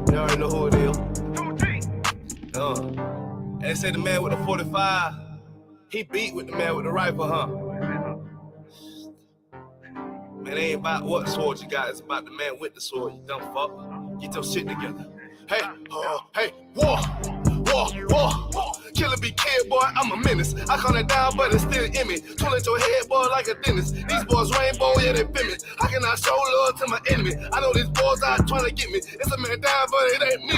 You already know who it is. They say the man with the 45, he beat with the man with the rifle, huh? Man, it ain't about what sword you got, it's about the man with the sword, you dumb fuck. Get your shit together. Hey, hey, war. Killer be kid, boy, I'm a menace. I calm it down, but it's still in me. Tool at your head, boy, like a dentist. These boys rainbow, yeah, they feel me. How can I show love to my enemy? I know these boys out trying to get me. It's a man down, but it ain't me.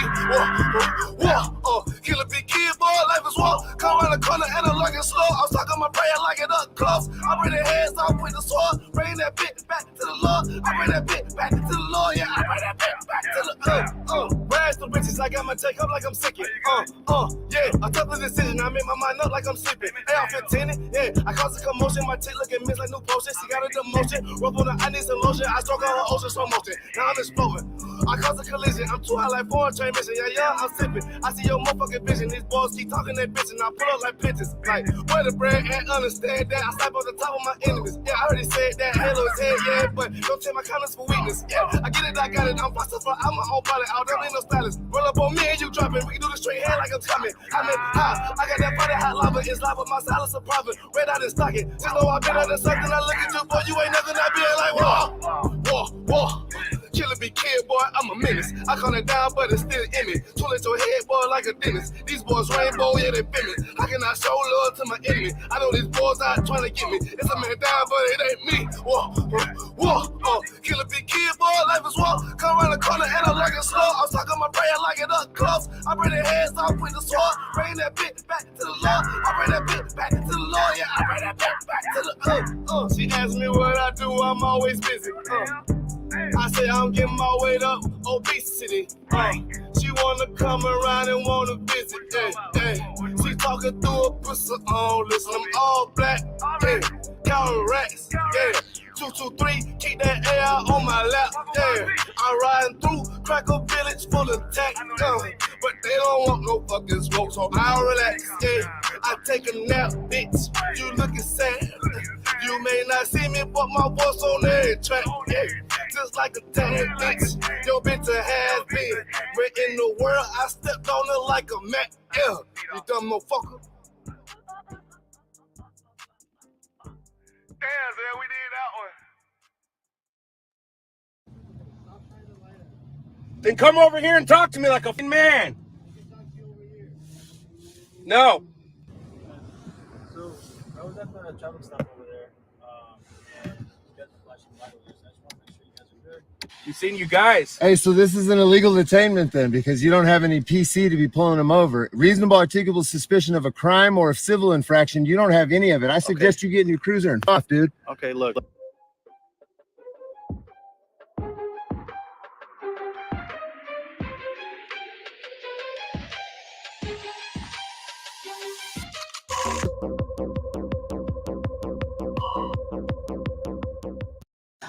War. Killer be kid, boy, life is war. Come around the corner and I'm looking slow. I'm stuck on my prayer like it up close. I bring their hands off with the sword. Bring that bitch back to the Lord. I bring that bitch back to the Lord. Yeah, I bring that bitch back to the Rags to riches, I got my take up like I'm sick. Yeah, I took the decision, I made my mind up like I'm sleeping. Hey, I'm 15, yeah, I caused a commotion, my teeth looking mixed like new potion. She got a demotion, rub on her, I need some lotion. I stroke on her ocean, slow motion, now I'm exploding. I caused a collision, I'm too high like foreign train mission. Yeah, I'm sipping, I see your motherfucking vision. These boys keep talking that bitch and I pull up like bitches. Like, where the bread and understand that I slap on the top of my enemies. Yeah, I already said that, halo is head, yeah, but don't take my kindness for weakness. Yeah, I get it, I got it, I'm philosopher, I'm my own body, I'll never need no stylist. Roll up on me and you dropping, we can do the straight hand like I'm coming. I mean, I got that body hot lava, it's live with my silence of profit. Red out and stocking, just know I've been under something. I look at you, boy, you ain't nothing, I be like, war. Killer be kid, boy, I'm a menace. I calm it down, but it's still in me. Tool at your head, boy, like a dentist. These boys rainbow, yeah, they feel me. How can I show love to my enemy? I know these boys out trying to get me. It's a man down, but it ain't me. War. Killer be kid, boy, life is war. Come around the corner and I'm looking slow. I'm stuck on my prayer like it up close. I bring their hands off with the sword. Bring that bitch back to the Lord. I bring that bitch back to the Lord. Yeah, I bring that bitch back to the She asked me what I do, I'm always busy. I say I'm getting my weight up, obesity. She wanna come around and wanna visit. She talking through a pussy on. Listen, I'm all black. Counting racks. 223, keep that AR on my lap. I'm riding through Cracker Village full of tech. But they don't want no fucking smoke, so I'll relax. I take a nap, bitch. You looking sad. You may not see me, but my voice on every track. Just like a tag, bitch. Your bitch a has been. Where in the world I stepped on it like a Mac. You dumb motherfucker. Damn, man, we did that one. Then come over here and talk to me like a f***ing man. No. So, I was at the traffic stop over there, and you guys were flashing lights. I just want to make sure you guys are good. You've seen you guys. Hey, so this is an illegal detainment then, because you don't have any PC to be pulling them over. Reasonable articulable suspicion of a crime or a civil infraction, you don't have any of it. I suggest you get in your cruiser and off, dude. Okay, look.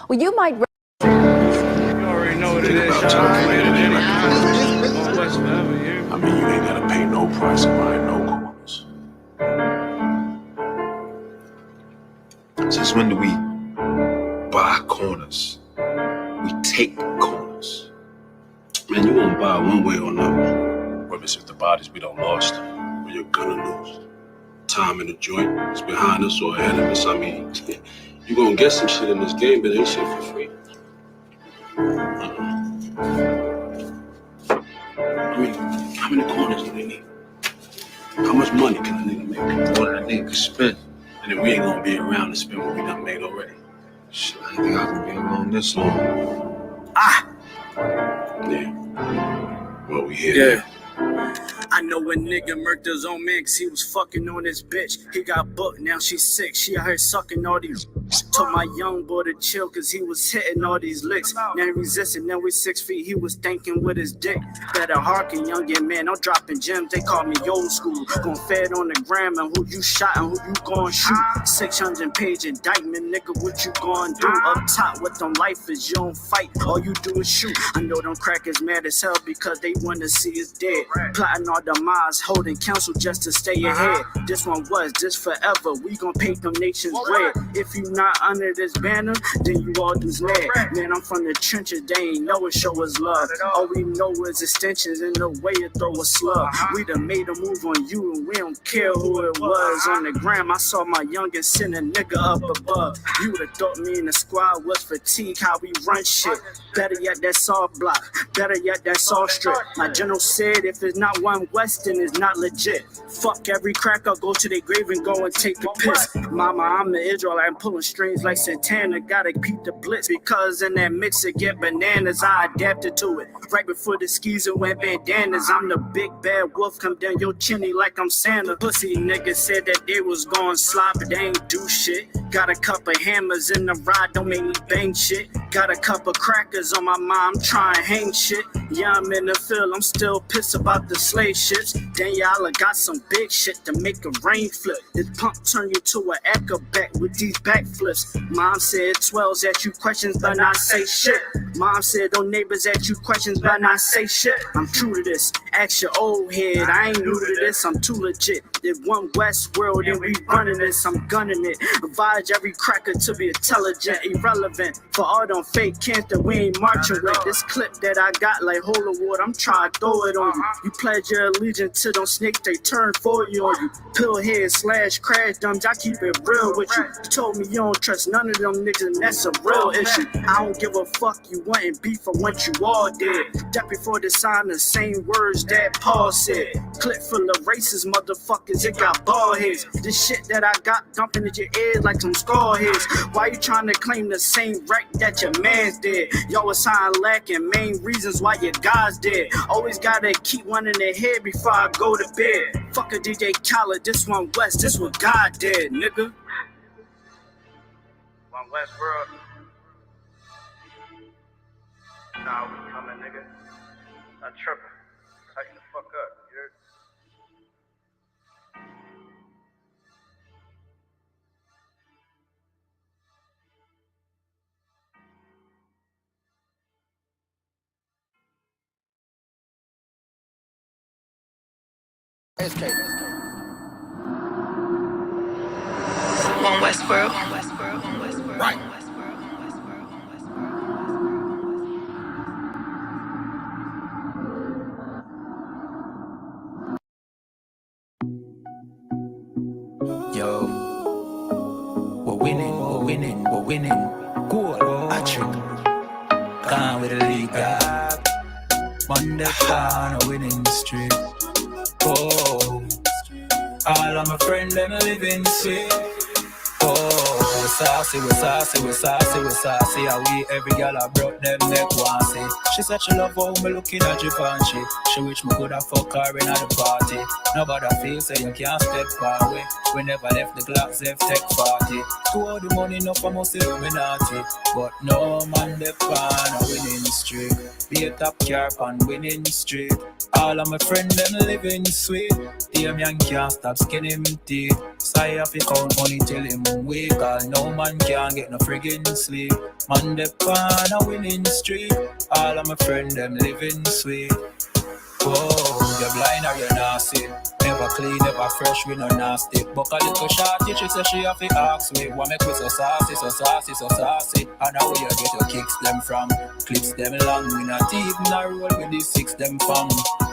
Well, you might. You already know what it is, I mean, you ain't gotta pay no price of buying no corners. Since when do we buy corners? We take corners. Man, you won't buy one way or another. Whether it's if the bodies we done lost or you're gonna lose. Time in the joint is behind us or ahead of us. I mean, you gonna get some shit in this game, but ain't shit for free. I mean, how many corners do they need? How much money can a nigga make? More than a nigga can spend. And then we ain't gonna be around to spend what we done made already. Shit, I ain't think I can be around this long. Yeah. Well, we here. Yeah. I know a nigga murked his own man cause he was fucking on his bitch. He got booked, now she's sick. She out here sucking all these. Told my young boy to chill cause he was hitting all these licks. Now he resisted, now we 6 feet. He was thinking with his dick. Better hearken, youngin' man, I'm dropping gems. They call me old school. Gon' fed on the gram and who you shot and who you gon' shoot. 600-page indictment, nigga, what you gon' do? Up top with them lifers, you don't fight, all you do is shoot. I know them crackers mad as hell because they wanna see us dead. Plotting all the miles, holding counsel just to stay ahead. This one was, this forever. We gon' paint them nations red. If you not under this banner, then you all just mad. Man, I'm from the trenches, they ain't know it, show us love. All we know is extensions in the way you throw a slug. We done made a move on you and we don't care who it was. On the gram, I saw my youngest send a nigga up above. You would've thought me and the squad was fatigue, how we run shit. Better yet, that saw block. Better yet, that saw strip. My general said, if it's not one West, then it's not legit. Fuck every cracker, go to their grave and go and take the piss. Mama, I'm the Israelite, I'm pulling strings like Santana. Gotta peep the blitz, because in that mix it get bananas. I adapted to it. Right before the skis and went bandanas. I'm the big bad wolf, come down your chimney like I'm Santa. Pussy niggas said that they was gon' slide, but they ain't do shit. Got a couple hammers in the ride, don't make me bang shit. Got a couple crackers on my mind, trying to hang shit. Yeah, I'm in the field, I'm still pissed about the slave ships. Daniela got some big shit to make a rain flip. This pump turn you to an acrobat with these backflips. Mom said 12s at you questions, but not say shit. Mom said don't neighbors at you questions, but not say shit. I'm true to this, ask your old head, I ain't new to this, I'm too legit. If one West world and we running this, I'm gunning it. Advise every cracker to be intelligent, irrelevant. For all them fake cancer we ain't marching with. This clip that I got like holy water, I'm trying to throw it on you. You pledge your allegiance to them snakes, they turn for you on you. Pillhead / crash dumps, I keep it real with you. You told me you don't trust none of them niggas, and that's a real issue. I don't give a fuck, you wantin' beef for what you all did. That before the sign, the same words that Paul said. Clip full of racist motherfuckers, it got bald heads. This shit that I got dumping at your ears like some skull heads. Why you trying to claim the same wreck that your man's did? Y'all was sign lacking, main reasons why your guys dead. Always gotta keep one in the head before I go to bed. Fuck a DJ Khaled, this one West, this what God did, nigga. One West world. Nah, we coming, nigga. Not tripping. Tighten the fuck up, you heard? One Westboro. Right. Yo, we're winning. Goal, hat-trick. Gone with the league, dog. Monday on a winning streak. Oh, all of my friends, them living sweet. Oh, we saucy. How we every girl I brought them neck one say. She said she love how me looking at you and she wish me coulda fuck her in at the party. Nobody feel say you can't step far away. We never left the Glocks, left tech party. To all the money enough I must say me naughty. But no man left on a winning streak. Be a top car on winning streak. All of my friends them living sweet. Damn young can't stop skinning me teeth. So I have to count money till him wake. All no man can't get no friggin' sleep. Man dep on a winning streak. All of my friends them living sweet. Oh, you're blind or you're nasty. Never clean, never fresh, we no nasty. But a little shorty, she say she have to ask me. Why make me so saucy? And now where you get your kicks them from? Clips them long, we not even a roll with the six them from.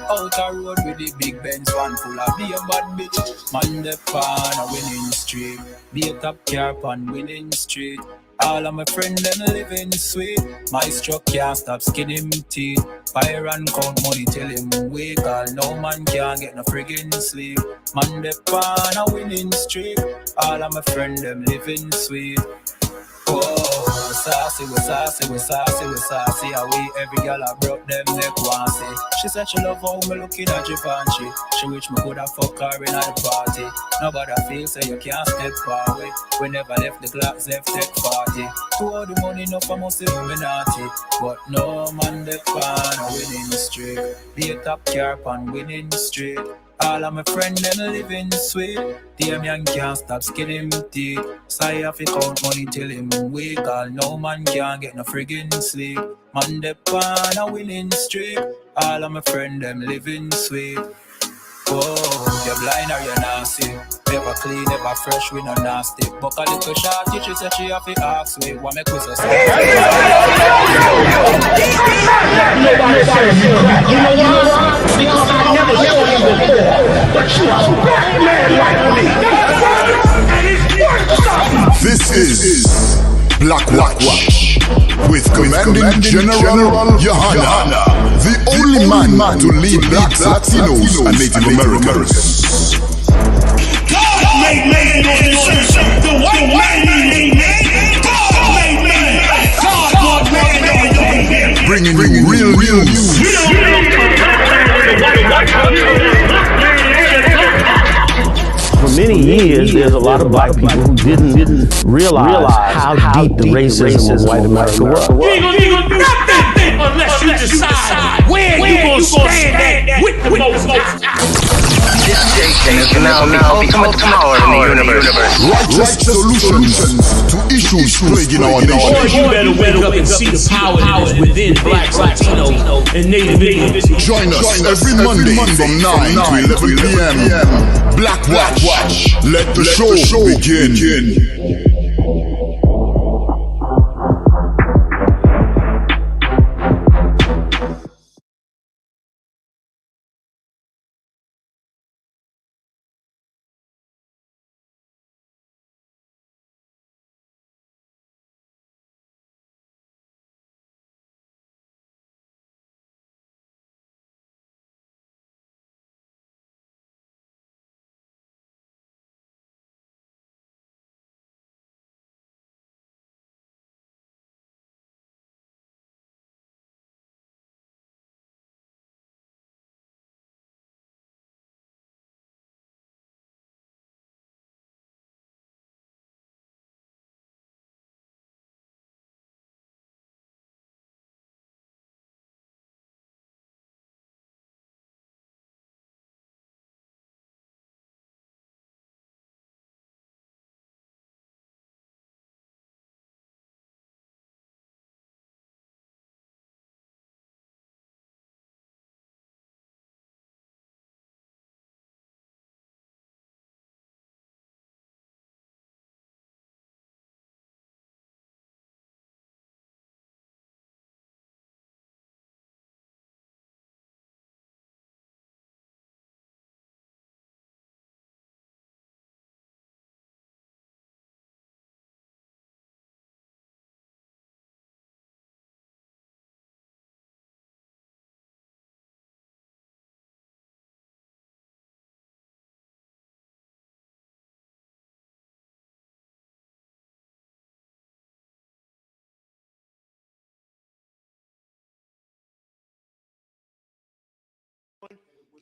Out a road with the big Benz one full of be a bad bitch. Man the pan a winning streak. Be a top car on winning street. All of my friends them living sweet. My stroke can't stop skinning me teeth. Fire and count money till him wake. All no man can't get no friggin' sleep. Man the pan a winning streak. All of my friends them living sweet. Oh, we saucy. How we every girl I broke them neck one say. She said she love how me looking at you and she wish me coulda fuck her in at the party. Nobody feel say you can't step far away. We never left the Glocks, left tech party. To all the money enough I must say me naughty. But no man left on a winning streak. Be a top car on winning streak. All of my friends them living sweet. Damn young can't stop skinning me teeth. So I have to count money till him wake. All no man can't get no friggin' sleep. Man dep on a winning streak. All of my friends them living sweet. Oh, you're blind or you're nasty. Never clean, never fresh, we no nasty. But a little short, she said she have to ask me. What make we so sad? Nobody says you crack. You know why? Because I never saw you before. But you a black man like me. And it's worth something. This is Black Watch with Commanding General Yohanna, the only man to lead Blacks, Latinos, and Native Americans. God made man on this earth. The white man made man. God made man. God made man. Bringing you real news. For many years, there's a lot of black people who didn't realize how deep the racism of white America was. You ain't gonna do nothing unless you decide where you gonna stand at with the most. This station is now the ultimate power in the universe. Righteous solutions to issues plaguing our nation. Boys, you better wake up and see the power that is within blacks, Latinos, and Native Indians. Join us every Monday from 9 to 11 p.m. Black Watch. Let the show begin.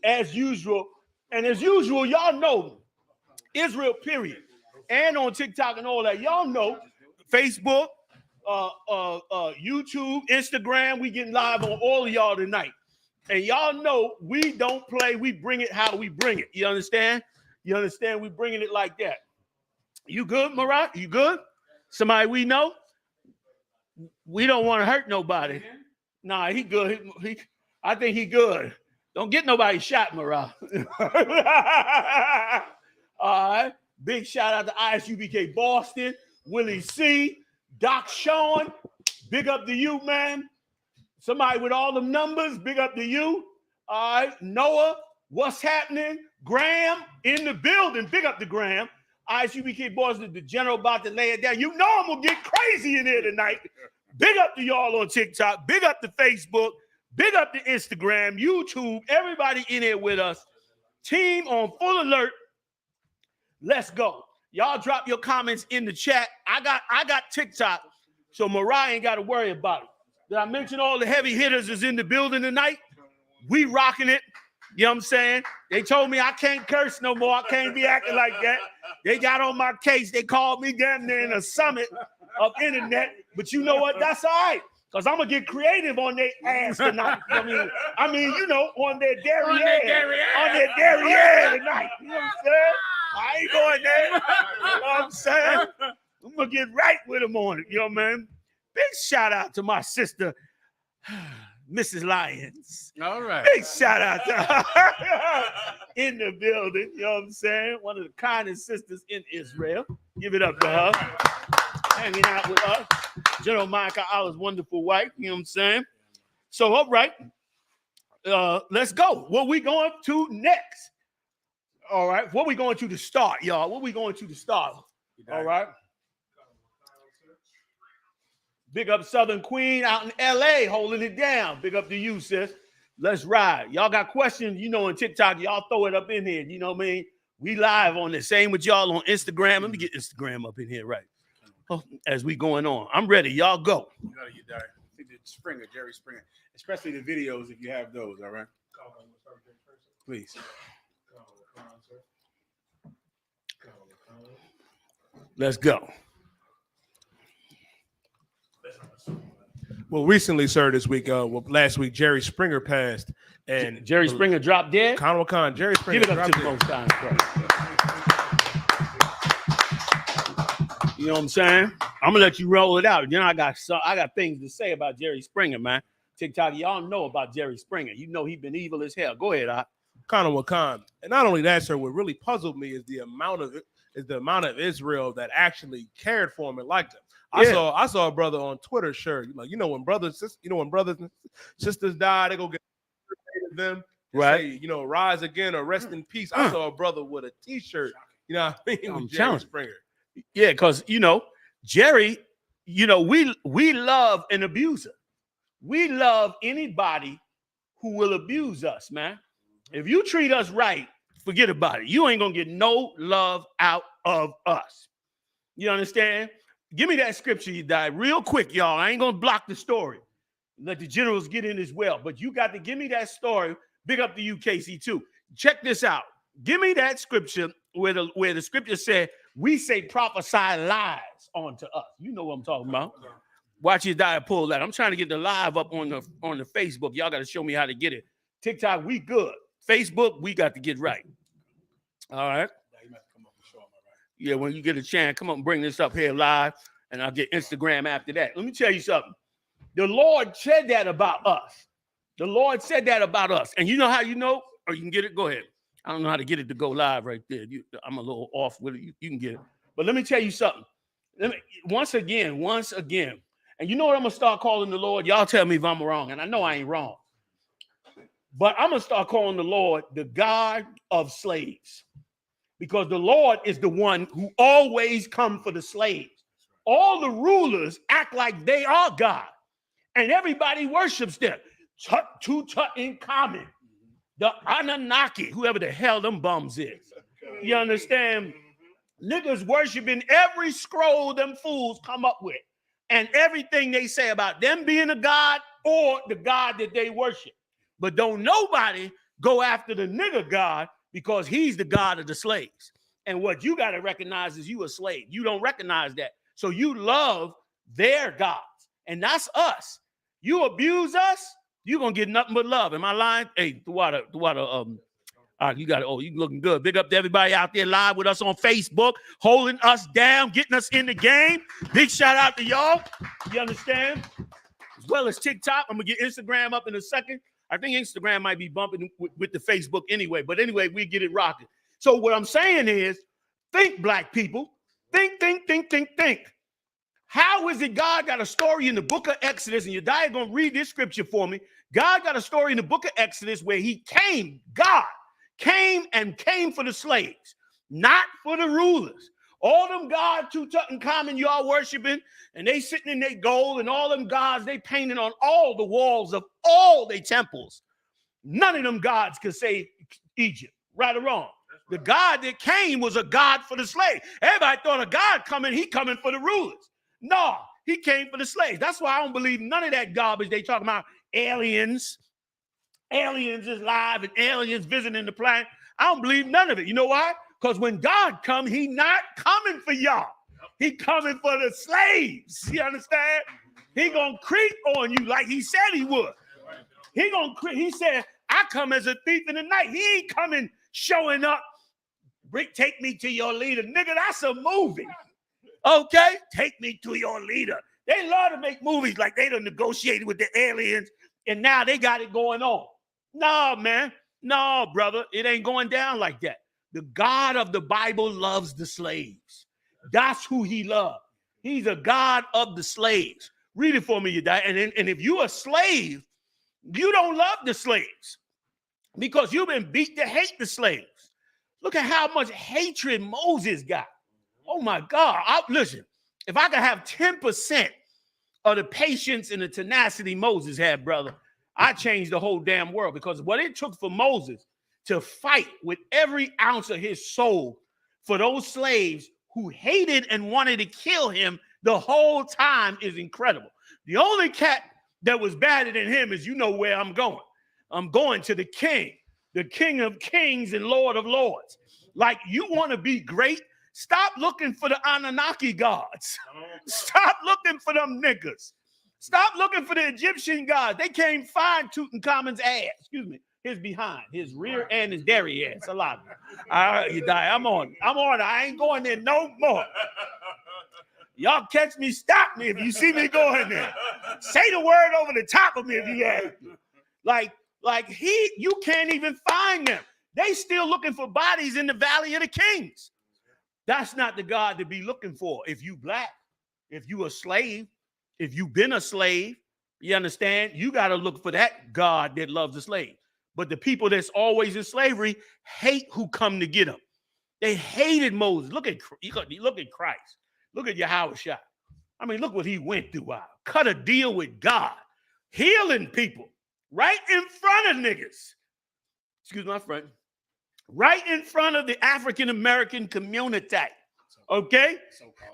As usual, and as usual, y'all know Israel, period, and on TikTok and all that. Y'all know Facebook, YouTube, Instagram. We getting live on all of y'all tonight, and y'all know we don't play. We bring it how we bring it. You understand? You understand? We bringing it like that. You good, Marat? You good? Somebody we know? We don't want to hurt nobody. Nah, he good. I think he good. Don't get nobody shot, Marat. All right. Big shout out to I.S.U.P.K. Boston, Willie C, Doc Sean. Big up to you, man. Somebody with all them numbers, big up to you. All right. Noah, what's happening? Graham in the building. Big up to Graham. I.S.U.P.K. Boston, the general about to lay it down. You know I'm going to get crazy in here tonight. Big up to y'all on TikTok. Big up to Facebook. Big up to Instagram, YouTube, everybody in here with us. Team on full alert. Let's go. Y'all drop your comments in the chat. I got TikTok, so Mariah ain't got to worry about it. Did I mention all the heavy hitters is in the building tonight? We rocking it. You know what I'm saying? They told me I can't curse no more. I can't be acting like that. They got on my case. They called me damn near in a summit of internet. But you know what? That's all right. Because I'm going to get creative on their ass tonight. I mean, you know, on their derriere. On their derriere tonight. You know what I'm saying? I ain't going there. You know what I'm saying? I'm going to get right with them on it. You know what I mean? Big shout out to my sister, Mrs. Lyons. All right. Big shout out to her in the building. You know what I'm saying? One of the kindest sisters in Israel. Give it up to her. Hanging out with us. General Monica, our wonderful wife. You know what I'm saying? So, all right. Let's go. What we going to next? All right. What we going to start, y'all? What we going to start? All right. Big up Southern Queen out in LA holding it down. Big up to you, sis. Let's ride. Y'all got questions, you know, on TikTok. Y'all throw it up in here. You know what I mean? We live on this. Same with y'all on Instagram. Let me get Instagram up in here, right? As we going on. I'm ready. Y'all go. You gotta get there. Springer, Jerry Springer. Especially the videos if you have those, all right? Please. Let's go. Well, recently, sir, this week, last week, Jerry Springer passed, and Jerry Springer dropped dead. Khan, Jerry Springer. Give it up to the Most High Christ. You know what I'm saying? I'm gonna let you roll it out. Then I got things to say about Jerry Springer, man. TikTok, y'all know about Jerry Springer. You know he been evil as hell. Go ahead, Khan. And not only that, sir, what really puzzled me is the amount of Israel that actually cared for him and liked him. Yeah. I saw a brother on Twitter, sure. Like, when brothers and sisters die, they go get them, right? Say, rise again or rest in peace. I saw a brother with a T-shirt. You know what I mean? I'm Jerry Springer. Yeah, because Jerry, we love an abuser. We love anybody who will abuse us, man. If you treat us right, forget about it. You ain't gonna get no love out of us. You understand? Give me that scripture you died real quick, y'all. I ain't gonna block the story. Let the generals get in as well. But you got to give me that story. Big up to you, KC, too. Check this out. Give me that scripture where the scripture said, we say prophesy lies onto us. You know what I'm talking about. Watch your die pull that. I'm trying to get the live up on the Facebook. Y'all got to show me how to get it. TikTok, we good. Facebook, we got to get right. All right. Yeah, when you get a chance, come up and bring this up here live, and I'll get Instagram after that. Let me tell you something. The Lord said that about us. The Lord said that about us. And you know how you know? Or you can get it? Go ahead. I don't know how to get it to go live right there. I'm a little off with it. You can get it. But let me tell you something. Once again. And you know what I'm going to start calling the Lord? Y'all tell me if I'm wrong. And I know I ain't wrong. But I'm going to start calling the Lord the God of slaves. Because the Lord is the one who always comes for the slaves. All the rulers act like they are God. And everybody worships them. Tut in common. The Anunnaki, whoever the hell them bums is. You understand? Niggas worshiping every scroll them fools come up with. And everything they say about them being a God or the God that they worship. But don't nobody go after the nigga God because he's the God of the slaves. And what you got to recognize is you a slave. You don't recognize that. So you love their gods. And that's us. You abuse us, you're going to get nothing but love. Am I lying? Hey, Duwada, you got it. Oh, you looking good. Big up to everybody out there live with us on Facebook, holding us down, getting us in the game. Big shout out to y'all. You understand? As well as TikTok. I'm going to get Instagram up in a second. I think Instagram might be bumping with the Facebook anyway. But anyway, we get it rocking. So what I'm saying is, think, black people. Think. How is it God got a story in the book of Exodus, and your dad going to read this scripture for me. God got a story in the book of Exodus where God came for the slaves, not for the rulers. All them gods, Tutankhamun, y'all worshiping, and they sitting in their gold, and all them gods, they painted on all the walls of all their temples. None of them gods could save Egypt, right or wrong. The God that came was a God for the slaves. Everybody thought a God he coming for the rulers. No, he came for the slaves. That's why I don't believe none of that garbage they talking about. Aliens is live and aliens visiting the planet. I don't believe none of it. You know why? Because when God comes, he not coming for y'all. He coming for the slaves. You understand? He gonna creep on you like he said he would. He said, I come as a thief in the night. He ain't coming showing up. Take me to your leader. Nigga, that's a movie. Okay? Take me to your leader. They love to make movies like they done negotiated with the aliens and now they got it going on. No, man. No, brother. It ain't going down like that. The God of the Bible loves the slaves. That's who he loves. He's a God of the slaves. Read it for me, Yediah. And if you're a slave, you don't love the slaves because you've been beat to hate the slaves. Look at how much hatred Moses got. Oh, my God. Listen, if I could have 10% of the patience and the tenacity Moses had, brother, I changed the whole damn world, because what it took for Moses to fight with every ounce of his soul for those slaves who hated and wanted to kill him the whole time is incredible. The only cat that was badder than him is, you know where I'm going. I'm going to the King of Kings and Lord of Lords. Like, you want to be great? Stop looking for the Anunnaki gods. Stop looking for them niggas. Stop looking for the Egyptian gods. They can't find Tutankhamun's ass. Excuse me. His behind, his rear, and his dairy ass. A lot. All right, you die. I'm on. I ain't going there no more. Y'all catch me, stop me if you see me going there. Say the word over the top of me if you have to. Like you can't even find them. They still looking for bodies in the Valley of the Kings. That's not the God to be looking for. If you black, if you a slave, if you've been a slave, you understand? You got to look for that God that loves the slave. But the people that's always in slavery hate who come to get them. They hated Moses. Look at Christ. Look at Yahushua. I mean, look what he went through. Cut a deal with God, healing people right in front of niggas. Excuse my friend. Right in front of the African American community. Okay?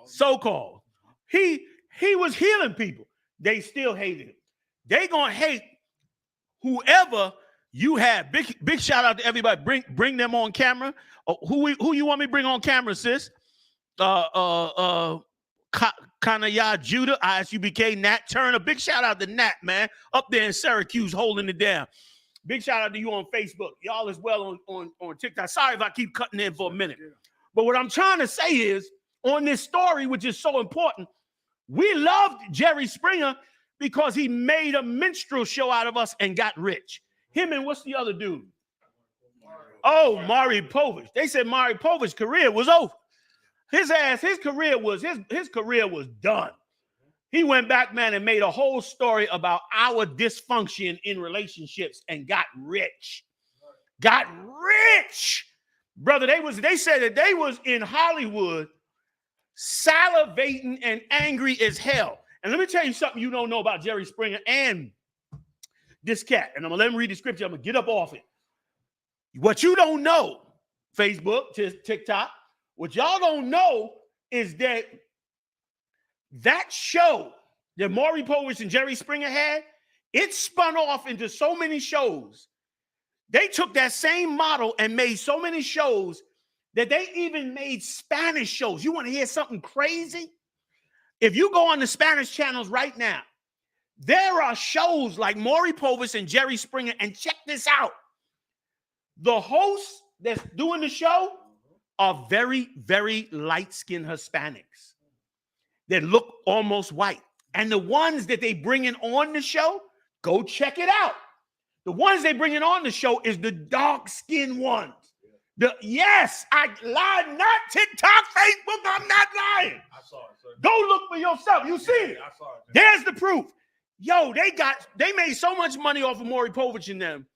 So-called. He was healing people. They still hated him. They gonna hate whoever you have. Big shout out to everybody. Bring them on camera. Who you want me to bring on camera, sis? Kanaya Judah, I.S.U.P.K, Nat Turner. Big shout out to Nat, man. Up there in Syracuse holding it down. Big shout out to you on Facebook. Y'all as well on TikTok. Sorry if I keep cutting in for a minute. But what I'm trying to say is, on this story, which is so important, we loved Jerry Springer because he made a minstrel show out of us and got rich. Him and what's the other dude? Oh, Maury Povich. They said Maury Povich's career was over. His career was done. He went back, man, and made a whole story about our dysfunction in relationships and got rich. Got rich. Brother, they said that they was in Hollywood salivating and angry as hell. And let me tell you something you don't know about Jerry Springer and this cat. And I'm going to let him read the scripture. I'm going to get up off it. What you don't know, Facebook, TikTok, what y'all don't know is that show that Maury Povich and Jerry Springer had, it spun off into so many shows. They took that same model and made so many shows that they even made Spanish shows. You want to hear something crazy? If you go on the Spanish channels right now, there are shows like Maury Povich and Jerry Springer, and check this out. The hosts that's doing the show are very, very light-skinned Hispanics that look almost white. And the ones that they bring in on the show, go check it out. The ones they bring in on the show is the dark-skinned ones. Yes, I lied, not TikTok, Facebook, I'm not lying. I saw it, sir. Go look for yourself. You see it. I saw it. There's the proof. Yo, they made so much money off of Maury Povich and them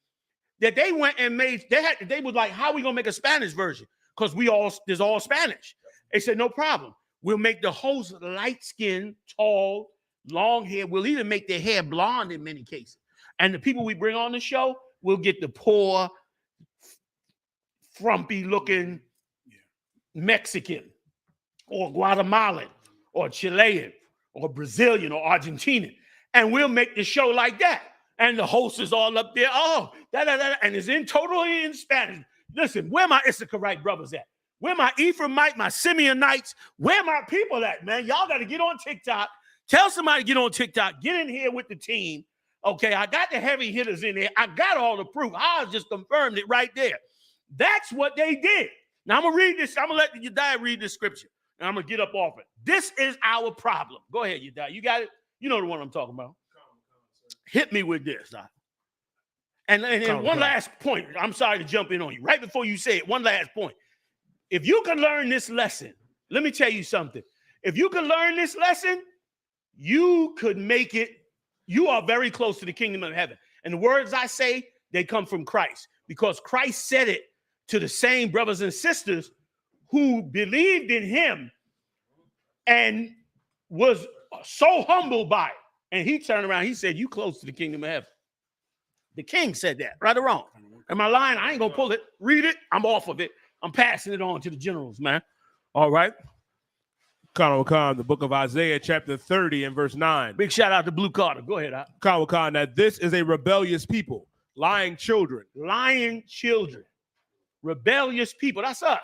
that they went and they was like, how are we gonna make a Spanish version? Because there's all Spanish. They said, no problem. We'll make the host light-skinned, tall, long hair. We'll even make their hair blonde in many cases. And the people we bring on the show, we'll get the poor, frumpy-looking Mexican or Guatemalan or Chilean or Brazilian or Argentinian. And we'll make the show like that. And the host is all up there. Oh, and it's totally in Spanish. Listen, where my Issacharite brothers at? Where my Ephraimite, my Simeonites? Where my people at, man? Y'all got to get on TikTok. Tell somebody to get on TikTok. Get in here with the team. Okay, I got the heavy hitters in there. I got all the proof. I just confirmed it right there. That's what they did. Now, I'm going to read this. I'm going to let Yediah read the scripture. And I'm going to get up off it. This is our problem. Go ahead, Yediah. You got it? You know the one I'm talking about. hit me with this. And one last point. I'm sorry to jump in on you. Right before you say it, one last point. If you can learn this lesson, let me tell you something. If you can learn this lesson, you could make it. You are very close to the kingdom of heaven. And the words I say, they come from Christ, because Christ said it to the same brothers and sisters who believed in him and was so humbled by it. And he turned around, he said, you close to the kingdom of heaven. The king said that, right or wrong. Am I lying? I ain't gonna pull it. Read it. I'm off of it. I'm passing it on to the generals, man. All right. Khan, the book of Isaiah, chapter 30 and verse 9. Big shout out to Blue Carter. Go ahead. Khan, that this is a rebellious people, lying children. Lying children. Rebellious people. That's us.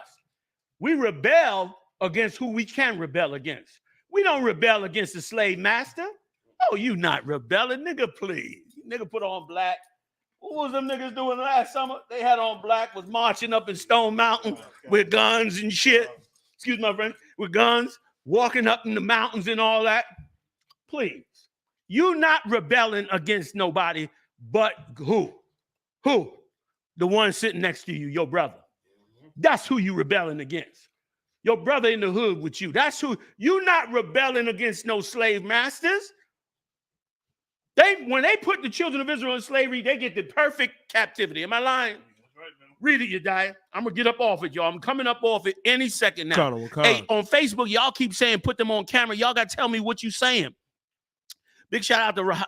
We rebel against who we can rebel against. We don't rebel against the slave master. Oh, you not rebelling, nigga, please. Nigga put on black. What was them niggas doing last summer? They had on black, was marching up in Stone Mountain with guns and shit. Excuse my friend, with guns, walking up in the mountains and all that. Please. You not rebelling against nobody but who? Who? The one sitting next to you, your brother. That's who you rebelling against. Your brother in the hood with you. That's who. You not rebelling against no slave masters. When they put the children of Israel in slavery, they get the perfect captivity. Am I lying? Read it, Yediah. I'm going to get up off it, y'all. I'm coming up off it any second now. Hey, on Facebook, y'all keep saying put them on camera. Y'all got to tell me what you saying. Big shout out to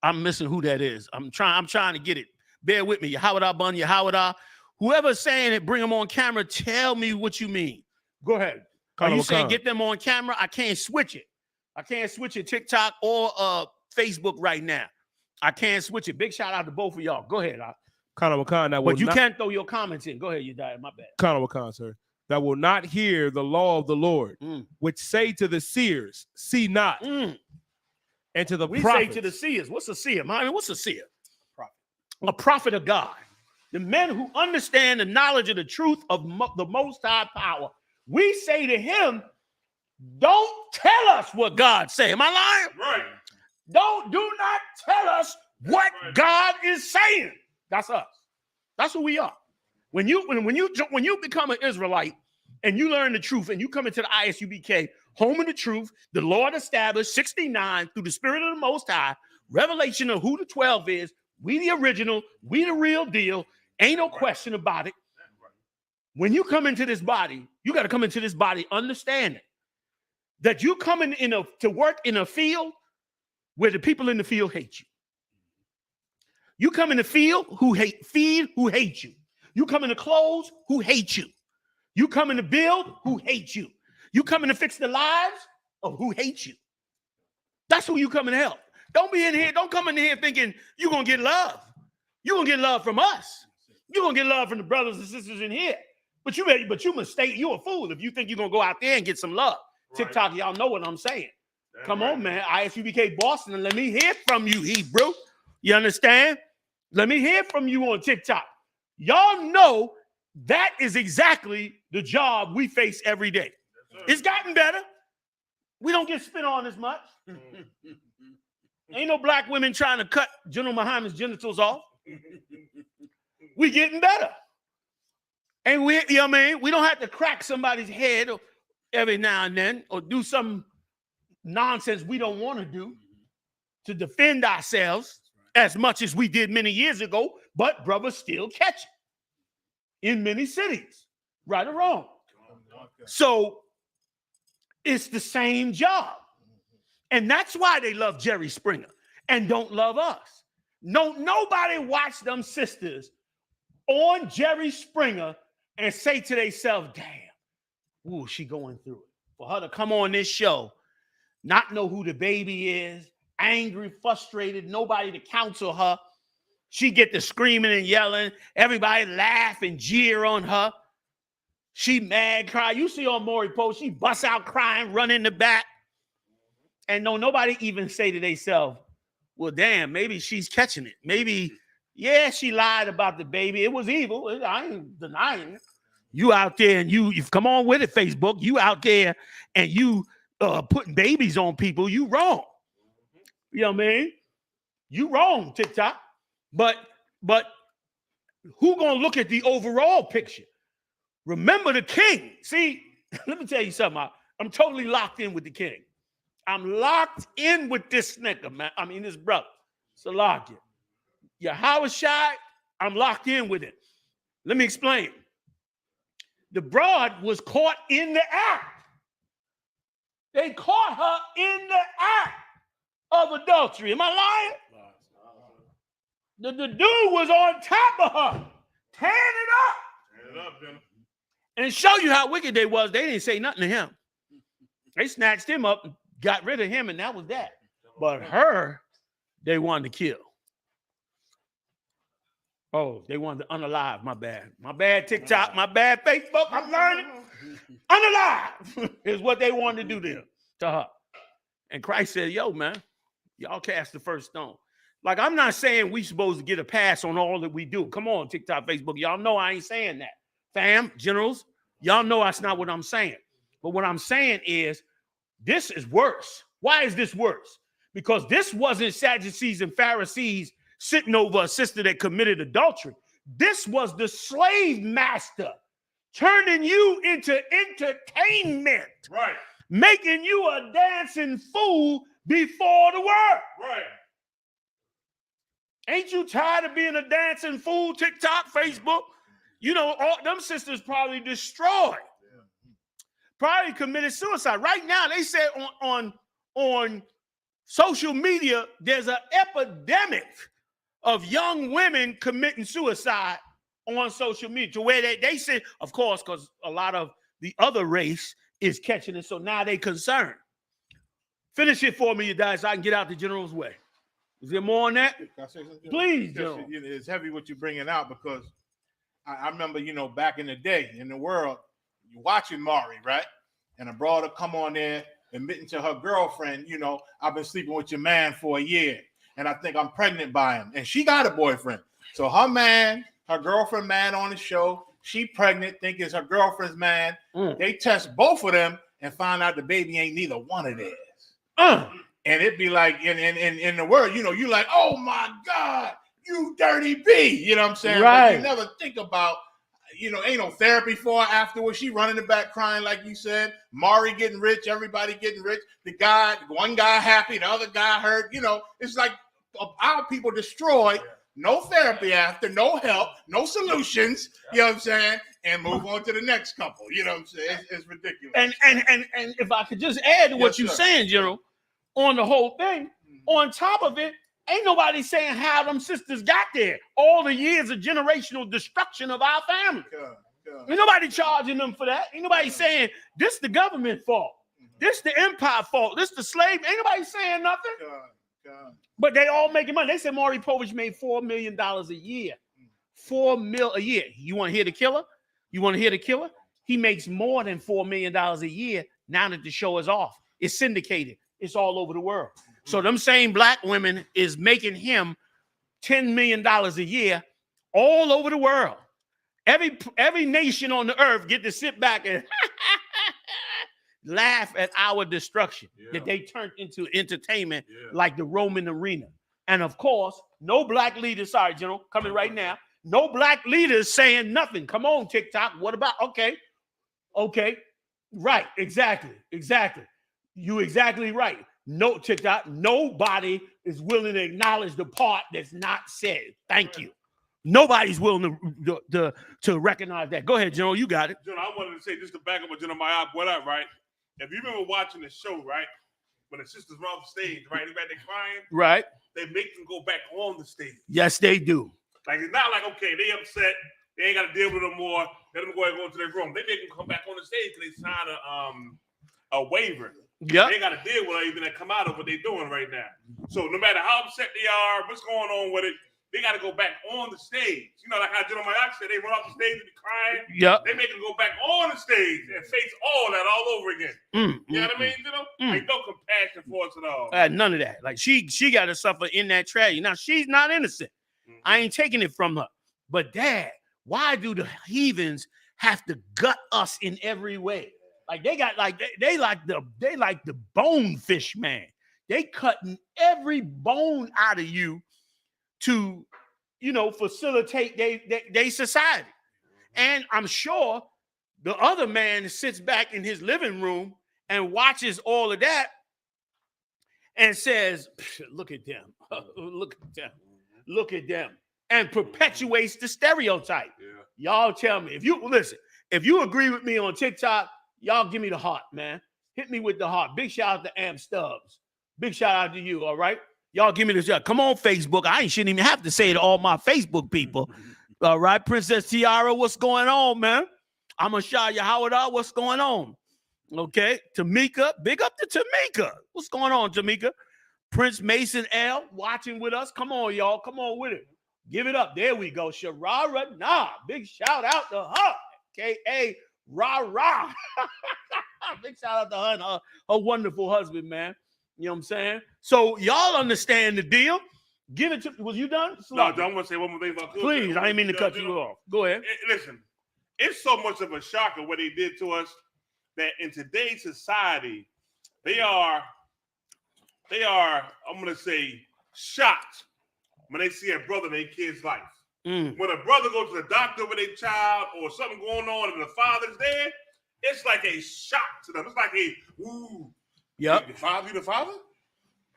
I'm missing who that is. I'm trying to get it. Bear with me. Yahawada Bun, Yahawada. Whoever's saying it, bring them on camera. Tell me what you mean. Go ahead. Are you saying get them on camera? I can't switch it. I can't switch it TikTok or Facebook right now. I can't switch it. Big shout out to both of y'all. Go ahead. But you can't throw your comments in. Go ahead, Yediah. My bad. Khan, sir. That will not hear the law of the Lord, which say to the seers, see not. And to the prophets. Say to the seers. What's a seer? I mean, what's a seer? A prophet of God. The men who understand the knowledge of the truth of the Most High power. We say to him, don't tell us what God say. Am I lying? Right. Do not tell us what God is saying. That's us. That's who we are. When you become an Israelite and you learn the truth and you come into the I.S.U.P.K, home of the truth, the Lord established 69 through the Spirit of the Most High, revelation of who the 12 is. We the original, we the real deal. Ain't no question about it. When you come into this body, you got to come into this body understanding that you coming to work in a field where the people in the field hate you. You come in the field who hate you. You come in the clothes who hate you. You come in to build who hate you. You come in to fix the lives of who hate you. That's who you come in to help. Don't be in here. Don't come in here thinking you're going to get love. You're going to get love from us. You're going to get love from the brothers and sisters in here. But you mistake. You're a fool if you think you're going to go out there and get some love. Right. TikTok, y'all know what I'm saying. That's Come on, man. I.S.U.P.K Boston, and let me hear from you, Hebrew. You understand? Let me hear from you on TikTok. Y'all know that is exactly the job we face every day. Yes, it's gotten better. We don't get spit on as much. Ain't no black women trying to cut General Muhammad's genitals off. We getting better. And we don't have to crack somebody's head every now and then or do some nonsense we don't want to do to defend ourselves as much as we did many years ago, but brothers still catch it in many cities, right or wrong. So it's the same job. And that's why they love Jerry Springer and don't love us. Nobody watch them sisters on Jerry Springer and say to themselves, damn, ooh, she going through it. For her to come on this show, not know who the baby is, angry, frustrated, nobody to counsel her. She get to screaming and yelling. Everybody laugh and jeer on her. She mad, cry. You see on Maury post, she busts out crying, run in the back. And nobody even say to themselves, well, damn, maybe she's catching it. Maybe, yeah, she lied about the baby. It was evil. I ain't denying it. You out there and you come on with it, Facebook. You out there and you putting babies on people. You wrong. You know what I mean? You wrong, TikTok. But who gonna look at the overall picture? Remember the king. See, let me tell you something. I'm totally locked in with the king. I'm locked in with this nigga, man. I mean, this brother. Salakia. Yahawashi, I'm locked in with it. Let me explain. The broad was caught in the act. They caught her in the act of adultery. Am I lying? The dude was on top of her, tearing it up. Tear it up, Jenna. And show you how wicked they was. They didn't say nothing to him. They snatched him up and got rid of him, and that was that. But her, they wanted to kill. Oh, they wanted to unalive. My bad. My bad, TikTok. My bad, Facebook. I'm learning. Unalive is what they wanted to do to her. And Christ said, yo, man, y'all cast the first stone. Like, I'm not saying we supposed to get a pass on all that we do. Come on, TikTok, Facebook. Y'all know I ain't saying that. Fam, generals, y'all know that's not what I'm saying. But what I'm saying is this is worse. Why is this worse? Because this wasn't Sadducees and Pharisees sitting over a sister that committed adultery. This was the slave master turning you into entertainment. Right. Making you a dancing fool before the world. Right. Ain't you tired of being a dancing fool? TikTok, Facebook? You know, all them sisters probably destroyed. Probably committed suicide. Right now, they say on social media, there's an epidemic of young women committing suicide on social media, to where they say, of course, because a lot of the other race is catching it, so now they concerned. Finish it for me, you guys, so I can get out the general's way. Is there more on that? Please, General. It's heavy what you're bringing out, because I remember, back in the day in the world, you're watching Maury, right? And a brother come on there admitting to her girlfriend, I've been sleeping with your man for a year, and I think I'm pregnant by him. And she got a boyfriend. So her girlfriend man on the show, she pregnant, think it's her girlfriend's man. They test both of them and find out the baby ain't neither one of theirs. And it'd be like in the world, you like, oh my God, you dirty B. You know what I'm saying? Right. But you never think about, ain't no therapy for her afterwards. She running the back crying, like you said. Maury getting rich, everybody getting rich. One guy happy, the other guy hurt. It's like our people destroyed. No therapy after, no help, no solutions. You know what I'm saying? And move on to the next couple. You know what I'm saying? It's ridiculous. And if I could just add to what you're saying, General, on the whole thing, on top of it, ain't nobody saying how them sisters got there. All the years of generational destruction of our family. Ain't nobody charging them for that. Ain't nobody saying this the government fault. This the empire fault. This the slave. Ain't nobody saying nothing. But they all making money. They said Maury Povich made $4 million a year. $4 million a year. You want to hear the killer? You want to hear the killer? He makes more than $4 million a year now that the show is off. It's syndicated. It's all over the world. So them same black women is making him $10 million a year all over the world. Every nation on the earth get to sit back and laugh at our destruction that they turned into entertainment like the Roman arena. And of course, no black leaders, sorry, General, coming right now. No black leaders saying nothing. Come on, TikTok. What about, okay. Right, exactly. You exactly right. No, TikTok, nobody is willing to acknowledge the part that's not said. Thank you. Nobody's willing to recognize that. Go ahead, General, you got it. General, I wanted to say, just to back up what General I.S.U.P.K brought up, right? If you remember watching the show, right, when the sisters were off the stage, right, they crying, right? They make them go back on the stage. Yes, they do. Like, it's not like, okay, they upset, they ain't got to deal with them more, let them go and go into their room. They make them come back on the stage because they signed a waiver. Yeah, they got to deal with even that come out of what they're doing right now. So no matter how upset they are, what's going on with it, they got to go back on the stage. Like how General I.S.U.P.K said, they run off the stage and be crying. Yeah, they make them go back on the stage and face all that all over again. You know what I mean? Like no compassion for us at all. None of that. Like she got to suffer in that tragedy. Now she's not innocent. I ain't taking it from her. But Dad, why do the heathens have to gut us in every way? Like they got like they like the bonefish man. they cutting every bone out of you to, facilitate their society. And I'm sure the other man sits back in his living room and watches all of that and says, look at them, look at them, look at them, and perpetuates the stereotype. Y'all tell me, if you agree with me on TikTok, y'all give me the heart, man. Hit me with the heart. Big shout out to Amp Stubbs. Big shout out to you, all right? Y'all give me this. Come on, Facebook. I shouldn't even have to say it to all my Facebook people. All right, Princess Tiara, what's going on, man? I'm going to shout you Howard out. What's going on? Okay, Tamika, big up to Tamika. What's going on, Tamika? Prince Mason L watching with us. Come on, y'all. Come on with it. Give it up. There we go. Sharara Nah. Big shout out to her. K.A. Rah-Rah. Big shout out to her and her wonderful husband, man. You know what I'm saying? So y'all understand the deal. Give it to. Was you done? No, I want to say one more thing about. Please, I didn't mean to cut you off. Go ahead. Listen, it's so much of a shocker what they did to us that in today's society, they are. I'm gonna say shocked when they see a brother in their kid's life. When a brother goes to the doctor with a child or something going on and the father's there, it's like a shock to them. It's like a ooh. Yep. You the father?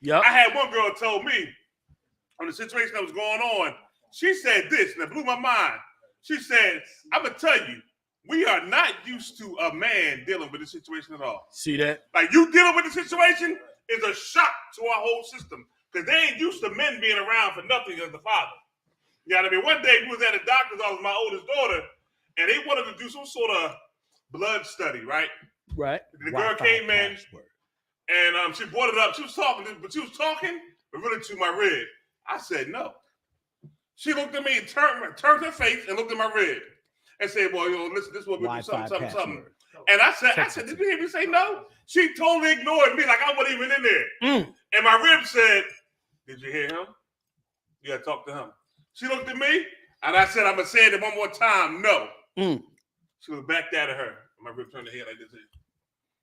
Yep. I had one girl told me on the situation that was going on. She said this, and it blew my mind. She said, I'm going to tell you, we are not used to a man dealing with this situation at all. See that? Like, you dealing with the situation is a shock to our whole system because they ain't used to men being around for nothing as the father. You know what I mean? One day we was at a doctor's office with my oldest daughter, and they wanted to do some sort of blood study, right? Right. The girl came in, and she brought it up. She was talking, but really to my rib. I said no. She looked at me and turned her face and looked at my rib and said, well, listen, this is what we do, something. And I said, did you hear me say no? She totally ignored me like I wasn't even in there. And my rib said, did you hear him? You got to talk to him. She looked at me, and I said, I'm going to say it one more time, no. She was back at her. My rib turned her head like this.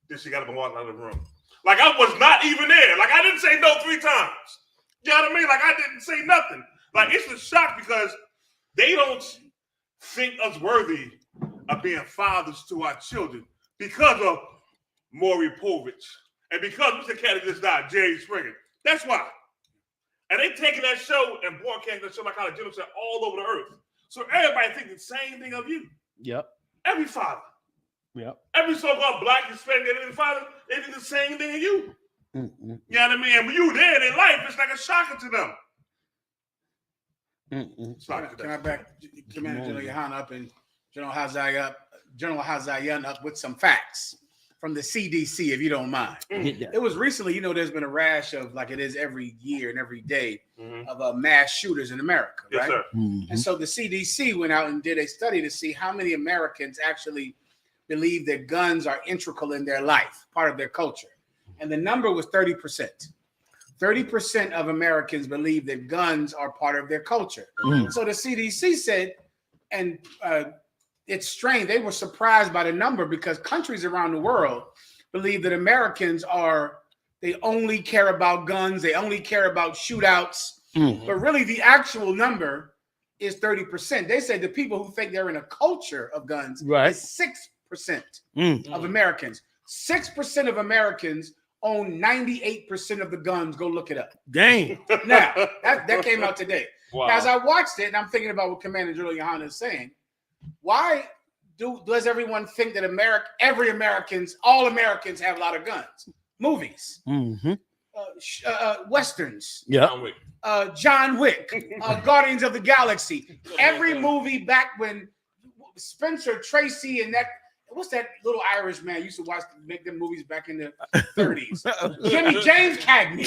Then she got up and walked out of the room. Like I was not even there. Like I didn't say no 3 times. You know what I mean? Like I didn't say nothing. Like it's a shock because they don't think us worthy of being fathers to our children because of Maury Povich and because Mr. Cat just died, Jerry Springer. That's why. And they taking that show and broadcasting that show like how the genocide all over the earth. So everybody thinks the same thing of you. Yep. Every father. Yep. Every so-called black, Hispanic, every father, they do the same thing as you. You know what I mean? And when you there in their life, it's like a shocker to them. Can I back Commander General Yohanna up and General Hazayan up with some facts from the CDC, if you don't mind? It was recently, there's been a rash of, like it is every year and every day, of mass shooters in America, right? Yes, sir. And so the CDC went out and did a study to see how many Americans actually believe that guns are integral in their life, part of their culture. And the number was 30%. 30% of Americans believe that guns are part of their culture. So the CDC said, and it's strange, they were surprised by the number because countries around the world believe that Americans they only care about guns, they only care about shootouts, but really the actual number is 30%. They said the people who think they're in a culture of guns is 6% of Americans. 6% of Americans own 98% of the guns. Go look it up. Dang. Now, that came out today. Wow. Now, as I watched it, and I'm thinking about what Commander General Yohanna is saying, why does everyone think that all Americans have a lot of guns? Movies. Westerns. John Wick. Guardians of the Galaxy. Every movie back when Spencer Tracy and what's that little Irish man used to make them movies back in the 30s? James Cagney.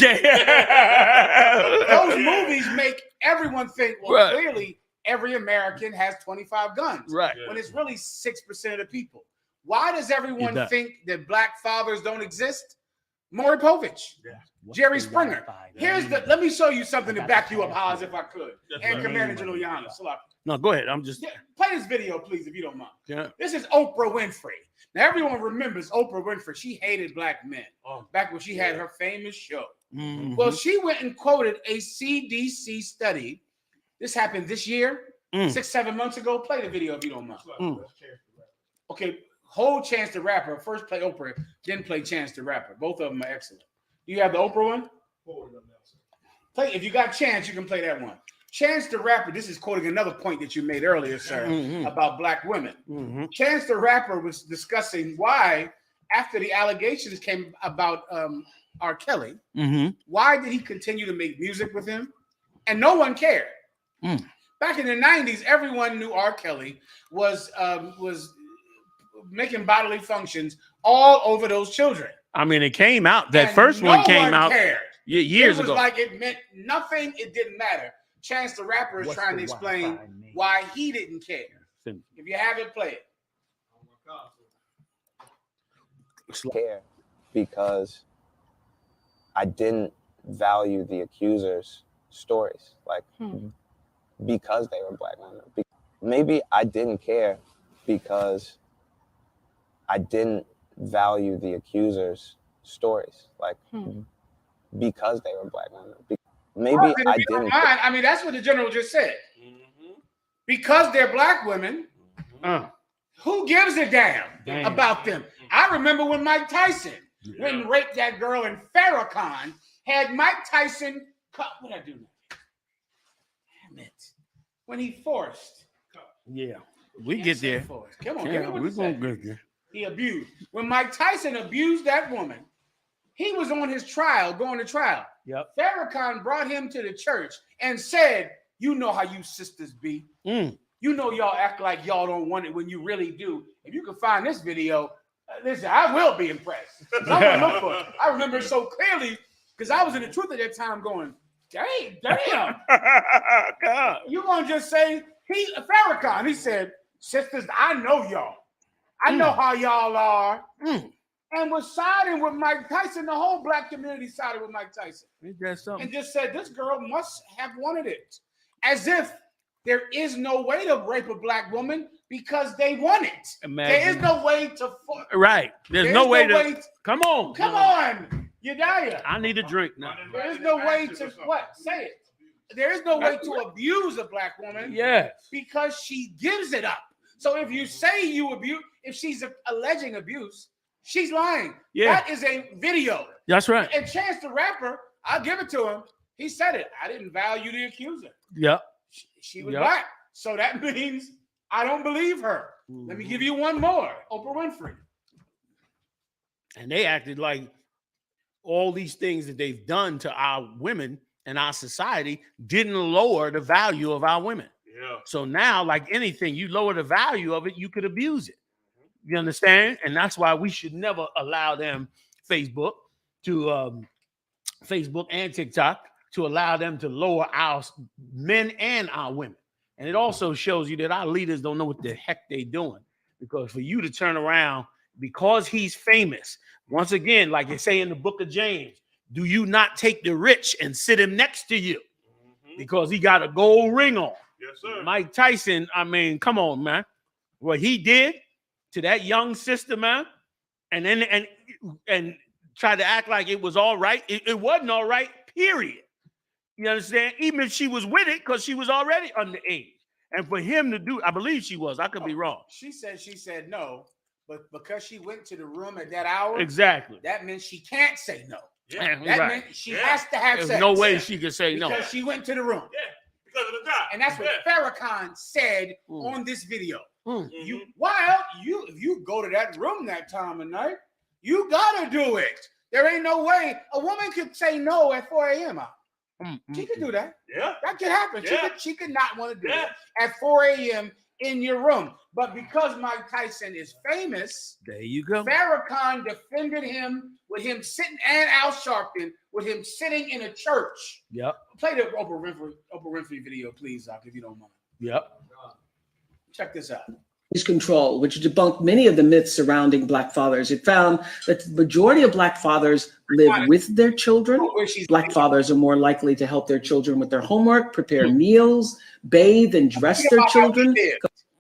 Those movies make everyone think, clearly every American has 25 guns. Right. When it's really 6% of the people. Why does everyone think that black fathers don't exist? Maury Povich, Yeah. Jerry Springer. Let me show you something to back you up, Haas, if I could. And Commander General Yana. No, go ahead. I'm just play this video, please, if you don't mind. Yeah. This is Oprah Winfrey. Now, everyone remembers Oprah Winfrey. She hated black men back when she had her famous show. Mm-hmm. Well, she went and quoted a CDC study. This happened this year, 6-7 months ago. Play the video if you don't mind. Okay, hold Chance the Rapper. First play Oprah, then play Chance the Rapper. Both of them are excellent. Do you have the Oprah one? Play. If you got Chance, you can play that one. Chance the Rapper, this is quoting another point that you made earlier, sir, about black women. Chance the Rapper was discussing why, after the allegations came about R. Kelly, why did he continue to make music with him? And no one cared. Back in the 90s, everyone knew R. Kelly was making bodily functions all over those children. I mean, it came out. That And first one came out cared. years ago. It was like it meant nothing. It didn't matter. Chance the Rapper is trying to explain why he didn't care. If you have it, play it. Care because I didn't value the accusers' stories, like because they were black women. Maybe I didn't care because I didn't value the accusers' stories, like because they were black women. Maybe I didn't. I mean, that's what the general just said. Because they're black women, who gives a damn about them? I remember when Mike Tyson went and raped that girl in Farrakhan, had Mike Tyson cut. What did I do now? Damn it. When he forced. Yeah, we get there. Come on, yeah, we're going to get there. He abused. When Mike Tyson abused that woman, he was on his trial, going to trial. Yep. Farrakhan brought him to the church and said, you know how you sisters be. You know y'all act like y'all don't want it when you really do. If you can find this video, listen, I will be impressed. I'm gonna look for it. I remember it so clearly because I was in the truth at that time going, damn. God. You gonna just say, Farrakhan, he said, sisters, I know y'all. I know how y'all are. And was siding with Mike Tyson. The whole black community sided with Mike Tyson. And just said, this girl must have wanted it. As if there is no way to rape a black woman because they want it. There is no way to... Right. There's no way to... Come on. Come on. Yedaya. I need a drink now. There is no way to... What? Say it. There is no way to abuse a black woman. Yes. Because she gives it up. So if you say you abuse... If she's alleging abuse... She's lying. Yeah. That is a video. That's right. And Chance the Rapper, I'll give it to him. He said it. I didn't value the accuser. Yep. She was black. So that means I don't believe her. Let me give you one more. Oprah Winfrey. And they acted like all these things that they've done to our women and our society didn't lower the value of our women. Yeah. So now, like anything, you lower the value of it, you could abuse it. You understand? And that's why we should never allow them, Facebook and TikTok, to allow them to lower our men and our women. And it also shows you that our leaders don't know what the heck they're doing. Because for you to turn around, because he's famous, once again, like they say in the book of James, do you not take the rich and sit him next to you? Because he got a gold ring on. Yes, sir. Mike Tyson, I mean, come on, man. What he did to that young sister, man, and then and try to act like it was all right. It wasn't all right, period. You understand? Even if she was with it, because she was already underage. And for him to do, I believe she was. I could be wrong. She said no, but because she went to the room at that hour, exactly, that means she can't say no. Yeah, that right. meant she has to have There's sex. no way she could say no. Because she went to the room. Yeah, because of the guy. And that's what Farrakhan said on this video. If you go to that room that time of night, you gotta do it. There ain't no way a woman could say no at 4 a.m. She could do that. Yeah. That could happen. Yeah. She could not want to do it at 4 a.m. in your room. But because Mike Tyson is famous, there you go. Farrakhan defended him with him sitting, and Al Sharpton with him sitting in a church. Yep. Play the Oprah Winfrey video, please, Doc, if you don't mind. Yep. Check this out. Control, which debunked many of the myths surrounding Black fathers. It found that the majority of Black fathers live with their children. Black fathers are more likely to help their children with their homework, prepare meals, bathe and dress their children.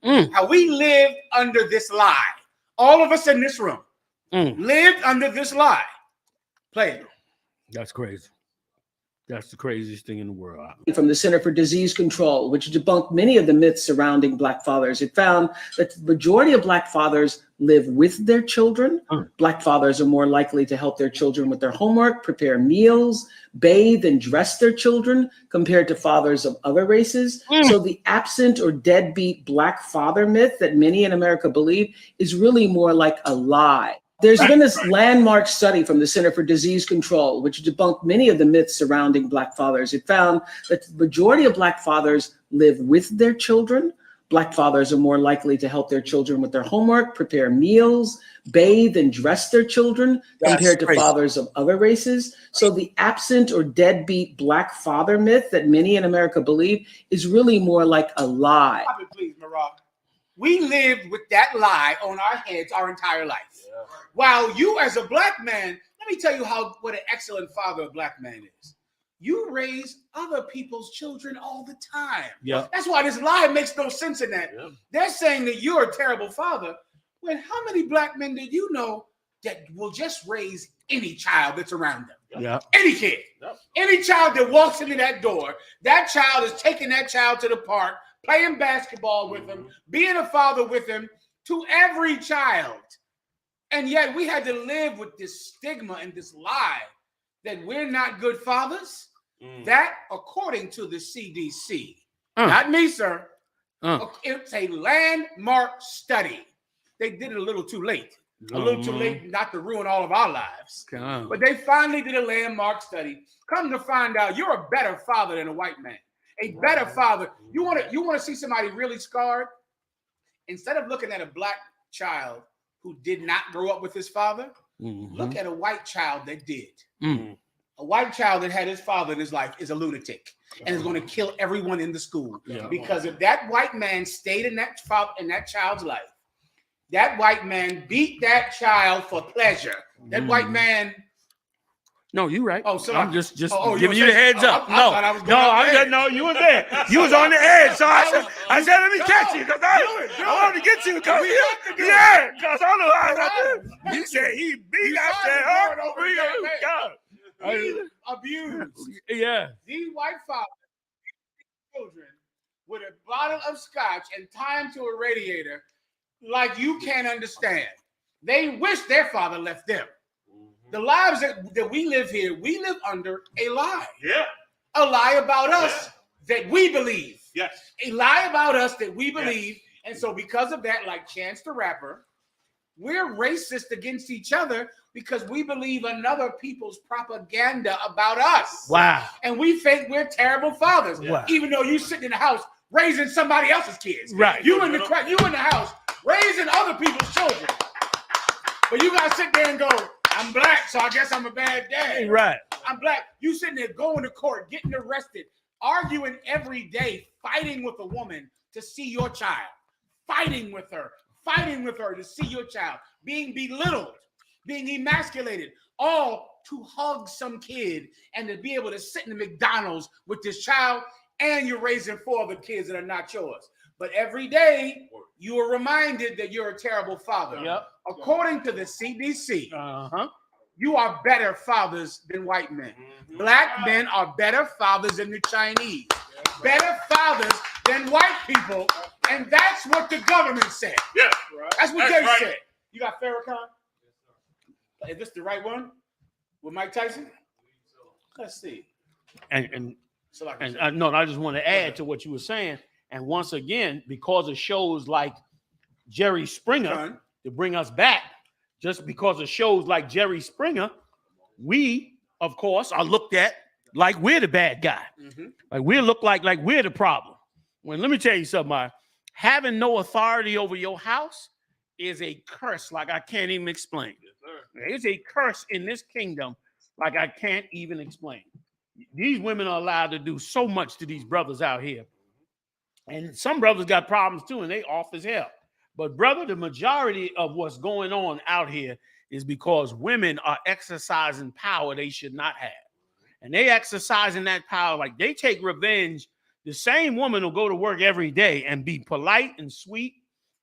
How we lived under this lie. All of us in this room lived under this lie. Play it. That's crazy. That's the craziest thing in the world. From the Center for Disease Control, which debunked many of the myths surrounding Black fathers. It found that the majority of Black fathers live with their children. Black fathers are more likely to help their children with their homework, prepare meals, bathe and dress their children compared to fathers of other races. So the absent or deadbeat Black father myth that many in America believe is really more like a lie. There's been this landmark study from the Center for Disease Control, which debunked many of the myths surrounding Black fathers. It found that the majority of Black fathers live with their children. Black fathers are more likely to help their children with their homework, prepare meals, bathe and dress their children compared to fathers of other races. So the absent or deadbeat Black father myth that many in America believe is really more like a lie. Stop it, please, Marab. We lived with that lie on our heads our entire life. While you as a Black man, let me tell you what an excellent father a Black man is. You raise other people's children all the time. Yeah. That's why this lie makes no sense in that. Yeah. They're saying that you're a terrible father. When how many Black men did you know that will just raise any child that's around them? Yeah. Any kid. Yep. Any child that walks into that door, that child is taking that child to the park, playing basketball with him, being a father with him, to every child. And yet we had to live with this stigma and this lie that we're not good fathers. That, according to the CDC, not me, sir, it's a landmark study. They did it a little too late. A little too late not to ruin all of our lives. But they finally did a landmark study. Come to find out, you're a better father than a white man. A better father. You want to see somebody really scarred? Instead of looking at a Black child who did not grow up with his father, look at a white child that did. A white child that had his father in his life is a lunatic and is going to kill everyone in the school. Because if that white man stayed in that child's life, that white man beat that child for pleasure. That white man. No, you're right. Oh, so I'm just giving you the heads up. No, you were there. You was on the edge. So I said, let me catch you because I wanted to get you. Because I don't know how. You said he beat. I said, he abused. Yeah. These white fathers, children, with a bottle of scotch and tie him to a radiator, like you can't understand. They wish their father left them. The lives that we live here, we live under a lie. Yeah. A lie about us that we believe. Yes. A lie about us that we believe. Yes. And so because of that, like Chance the Rapper, we're racist against each other because we believe another people's propaganda about us. Wow. And we think we're terrible fathers. Wow. Even though you sitting in the house raising somebody else's kids. Right. You in the house raising other people's children. But you guys sit there and go, I'm Black, so I guess I'm a bad dad. Right. I'm Black. You sitting there going to court, getting arrested, arguing every day, fighting with a woman to see your child, fighting with her to see your child, being belittled, being emasculated, all to hug some kid and to be able to sit in the McDonald's with this child, and you're raising 4 other kids that are not yours. But every day, you are reminded that you're a terrible father. Yep. According to the CDC, you are better fathers than white men. Black men are better fathers than the Chinese. Better fathers than white people. And that's what the government said. Yeah. That's what they said. You got Farrakhan? Is this the right one? With Mike Tyson? Let's see. And I just want to add to what you were saying. And once again, because of shows like Jerry Springer, to bring us back, just because of shows like Jerry Springer, we, of course, are looked at like we're the bad guy. Like we look like we're the problem. When let me tell you something, having no authority over your house is a curse like I can't even explain. It's a curse in this kingdom like I can't even explain. These women are allowed to do so much to these brothers out here. And some brothers got problems too, and they off as hell. But brother, the majority of what's going on out here is because women are exercising power they should not have. And they exercising that power like they take revenge. The same woman will go to work every day and be polite and sweet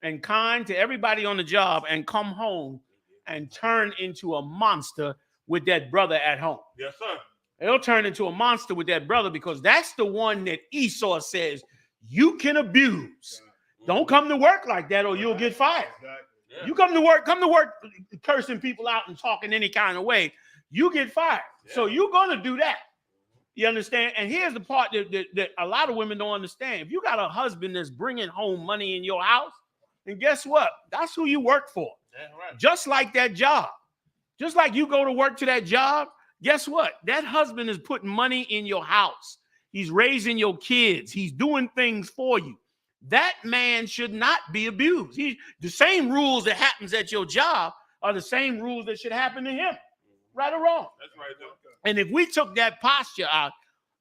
and kind to everybody on the job and come home and turn into a monster with that brother at home. Yes, sir. They'll turn into a monster with that brother because that's the one that Esau says you can abuse. Don't come to work like that or you'll get fired. Yeah. You come to work cursing people out and talking any kind of way, you get fired. Yeah. So you're going to do that. You understand? And here's the part that a lot of women don't understand. If you got a husband that's bringing home money in your house, and guess what? That's who you work for. That's right. Just like that job. Just like you go to work to that job, guess what? That husband is putting money in your house. He's raising your kids. He's doing things for you. That man should not be abused. The same rules that happens at your job are the same rules that should happen to him. Right or wrong? That's right, though. And if we took that posture out,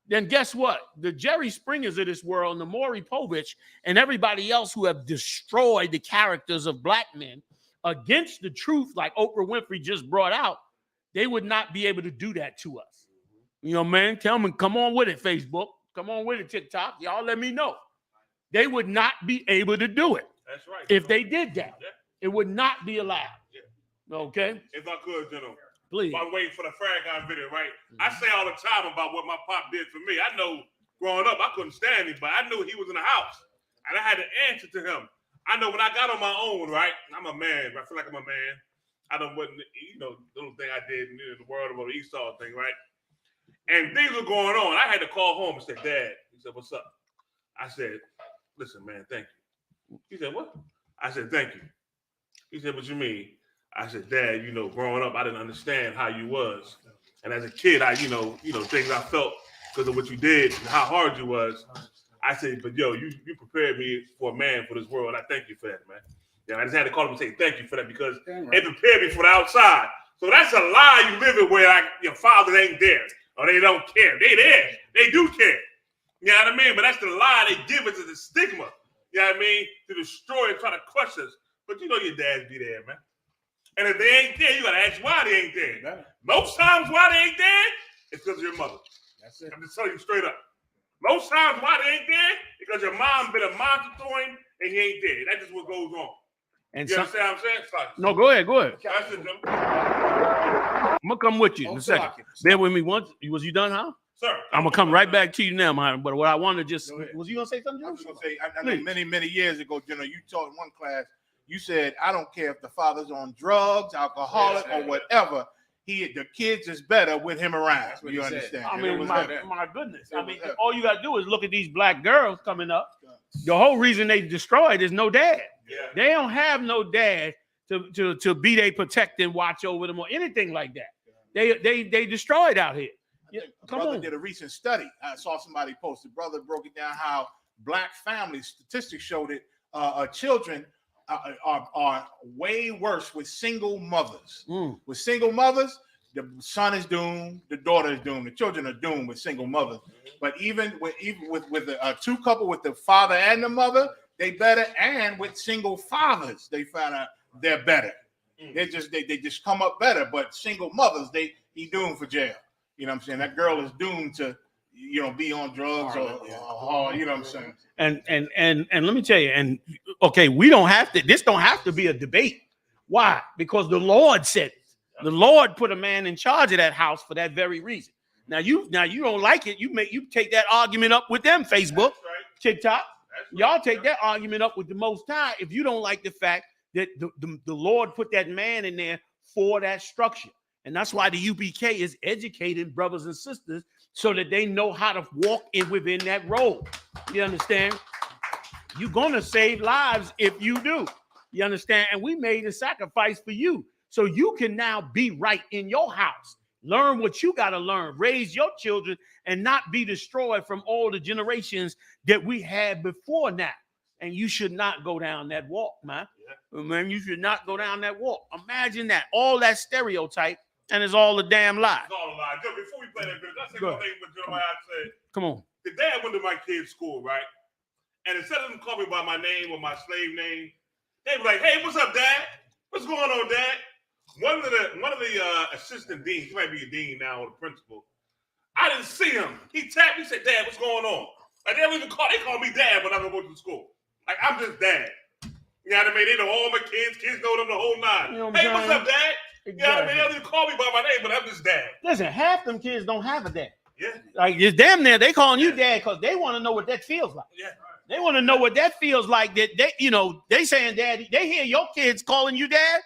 then guess what? The Jerry Springers of this world, and the Maury Povich, and everybody else who have destroyed the characters of black men against the truth, like Oprah Winfrey just brought out, they would not be able to do that to us. You know, man, tell them, come on with it, Facebook. Come on with it, TikTok. Y'all let me know. They would not be able to do it. That's right. If they did that, yeah. It would not be allowed. Yeah. Okay? If I could, gentlemen. Please. While I'm waiting for the Farrakhan video, right? I say all the time about what my pop did for me. I know growing up, I couldn't stand him, but I knew he was in the house. And I had to answer to him. I know when I got on my own, right? I'm a man. I feel like I'm a man. I don't wasn't, little thing I did in the world about the Esau thing, right? And things were going on. I had to call home and say, Dad. He said, what's up? I said, listen, man, thank you. He said, what? I said, thank you. He said, what you mean? I said, Dad, growing up, I didn't understand how you was. And as a kid, I, things I felt because of what you did and how hard you was. I said, but yo, you prepared me for a man for this world. I thank you for that, man. Yeah, I just had to call him and say thank you for that because it prepared me for the outside. So that's a lie you live in where your father ain't there or they don't care. They there. They do care. You know what I mean? But that's the lie they give us as a stigma. You know what I mean? To destroy and try to crush us. But your dads be there, man. And if they ain't there, you got to ask why they ain't there. Yeah. Most times why they ain't there, it's because of your mother. That's it. I'm just telling you straight up. Most times why they ain't there, because your mom been a monster to him and he ain't there. That's just what goes on. And you understand what I'm saying? Sorry. No, go ahead. That's it, I'm going to come with you in a second. Bear with me once. Was you done, huh? Sir. I'm going to come right back to you now, man. But what I want to just, was you going to say something? I was going to say, I know many years ago, you taught in one class, you said, I don't care if the father's on drugs, alcoholic, or whatever. The kids is better with him around. You understand? I mean, my goodness. I mean, all you got to do is look at these black girls coming up. The whole reason they destroyed is no dad. Yeah. They don't have no dad to be they protect and watch over them or anything like that. They destroyed out here. Brother did a recent study. I saw somebody post. The brother broke it down how black families, statistics showed it, children are way worse with single mothers. With single mothers, the son is doomed, the daughter is doomed, the children are doomed with single mothers. But even with a two couple with the father and the mother, they better. And with single fathers, they find out they're better. They just come up better. But single mothers, he doomed for jail. You know what I'm saying? That girl is doomed to be on drugs or you know what I'm saying? And let me tell you, and okay, this don't have to be a debate. Why? Because the Lord said it. The Lord put a man in charge of that house for that very reason. Now you don't like it. You take that argument up with them, Facebook, TikTok. Y'all take that argument up with the Most High if you don't like the fact that the Lord put that man in there for that structure. And that's why the UPK is educating brothers and sisters so that they know how to walk within that role. You understand? You're going to save lives if you do. You understand? And we made a sacrifice for you so you can now be right in your house. Learn what you got to learn. Raise your children and not be destroyed from all the generations that we had before now. And you should not go down that walk, man. Yeah. Man, you should not go down that walk. Imagine that. All that stereotype. And it's all a damn lie. It's all a lie. Joe, before we play that video, I said one thing what Jeremiah said. Come on. The dad went to my kid's school, right? And instead of them calling me by my name or my slave name, They be like, "Hey, what's up, Dad? What's going on, Dad?" One of the assistant deans, he might be a dean now or the principal. I didn't see him. He tapped me, said, "Dad, what's going on?" Like they don't even call. They call me Dad when I go to school. Like I'm just Dad. You know what I mean? They know all my kids. Kids know them the whole nine. You know what Hey, I'm what's saying? up, Dad? Exactly. You know what I mean? They don't even call me by my name, but I'm just Dad. Listen, half them kids don't have a dad. Yeah. Like it's damn near they calling you dad because they want to know what that feels like. Yeah. They want to know what that feels like. That they, you know, they saying daddy. They hear your kids calling you dad,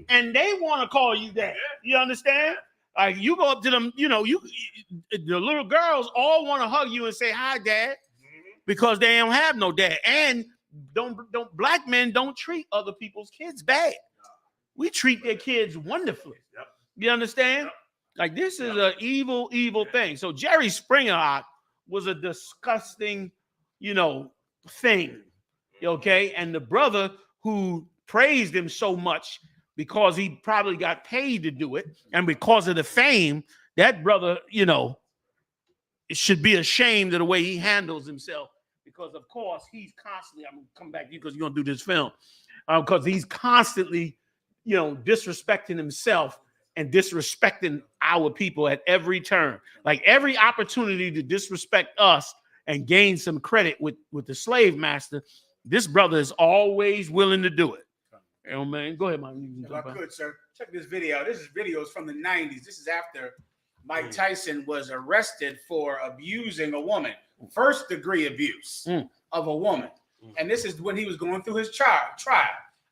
and they want to call you dad. You understand? Like you go up to them, you know, the little girls all want to hug you and say hi, dad, because they don't have no dad. And don't black men don't treat other people's kids bad. We treat their kids wonderfully. You understand? Like this is an evil thing. So Jerry Springer was a disgusting, you know, thing. Okay, and the brother who praised him so much because he probably got paid to do it, and because of the fame, that brother, you know, should be ashamed of the way he handles himself. Because of course he's constantly. I'm gonna come back to you because you're gonna do this film, because he's constantly, you know, disrespecting himself and disrespecting our people at every turn. Like every opportunity to disrespect us and gain some credit with the slave master, this brother is always willing to do it. You know, man. Go ahead, man. If I could, sir, check this video. This is videos from the 90s. This is after Mike Tyson was arrested for abusing a woman, first degree abuse of a woman. And this is when he was going through his trial.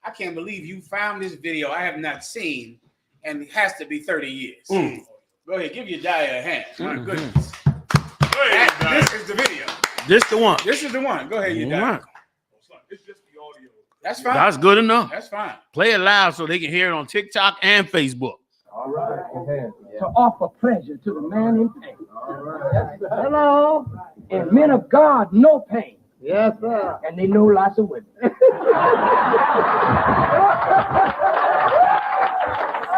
I can't believe you found this video I have not seen, and it has to be 30 years. Go ahead, give your dad a hand. My goodness. This is the video. This the one. This is the one. Go ahead, you dad. It's just the audio. That's fine. That's good enough. That's fine. Play it loud so they can hear it on TikTok and Facebook. All right. To offer pleasure to the man in pain. Hello. And men of God know pain. Yes, sir. And they know lots of women.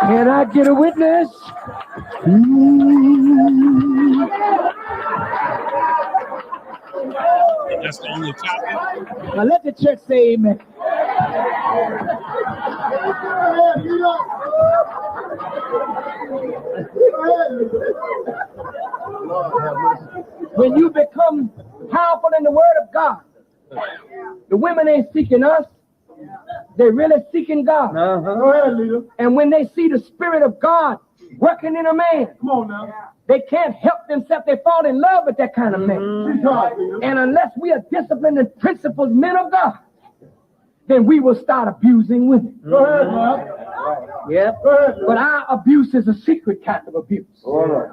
Can I get a witness? That's the only topic. Now let the church say amen. When you become powerful in the word of God, the women ain't seeking us. They're really seeking God. And when they see the Spirit of God working in a man, come on now, they can't help themselves. They fall in love with that kind of man. And unless we are disciplined and principled men of God, then we will start abusing women. Go ahead, man. Yep. But our abuse is a secret kind of abuse. All right.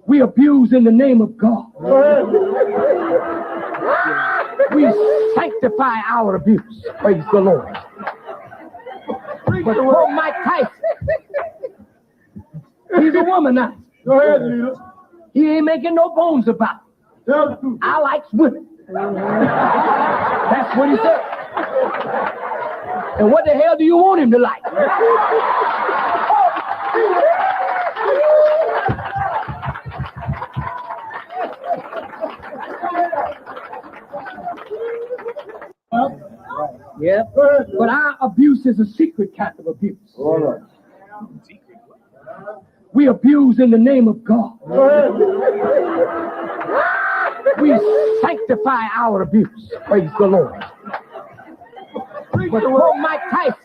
We abuse in the name of God. We sanctify our abuse. Praise the Lord. But poor Mike Tyson, he's a womanizer. Go ahead, leader. He ain't making no bones about it. I like women. That's what he said. And what the hell do you want him to like? Yeah, but our abuse is a secret kind of abuse. All right. We abuse in the name of God. We sanctify our abuse. Praise the Lord. But poor Mike Tyson,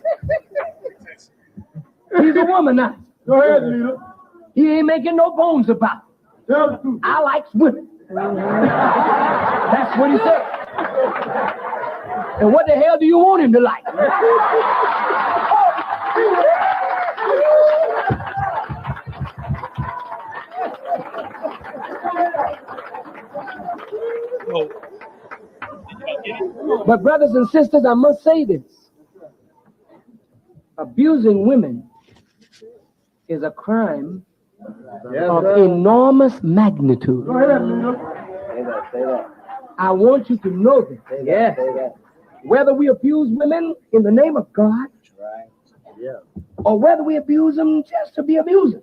he's a womanizer. Go ahead, leader. He ain't making no bones about it. I like women. That's what he said. And what the hell do you want him to like? But brothers and sisters, I must say this. Abusing women is a crime of enormous magnitude. I want you to know this. Yes. Whether we abuse women in the name of God, or whether we abuse them just to be abusing,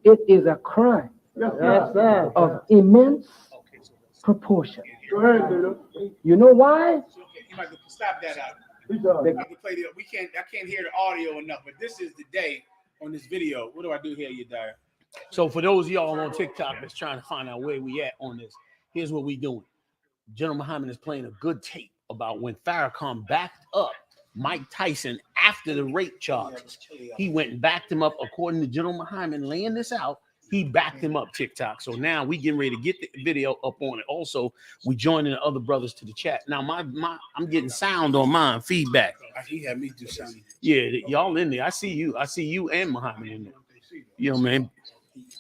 it is a crime of immense proportion. You know why? might have to stop that out. I can't hear the audio enough, but this is the day on this video. What do I do here, you dyer? So for those of y'all on TikTok that's trying to find out where we at on this, here's what we doing. General Muhammad is playing a good tape about when Farrakhan backed up Mike Tyson after the rape charges. He went and backed him up according to General Muhammad, laying this out. He backed him up, TikTok. So now we getting ready to get the video up on it. Also, we joining the other brothers to the chat. Now I'm getting sound on mine, feedback. He had me do something. Yeah, y'all in there. I see you and Muhammad in there. You know, man.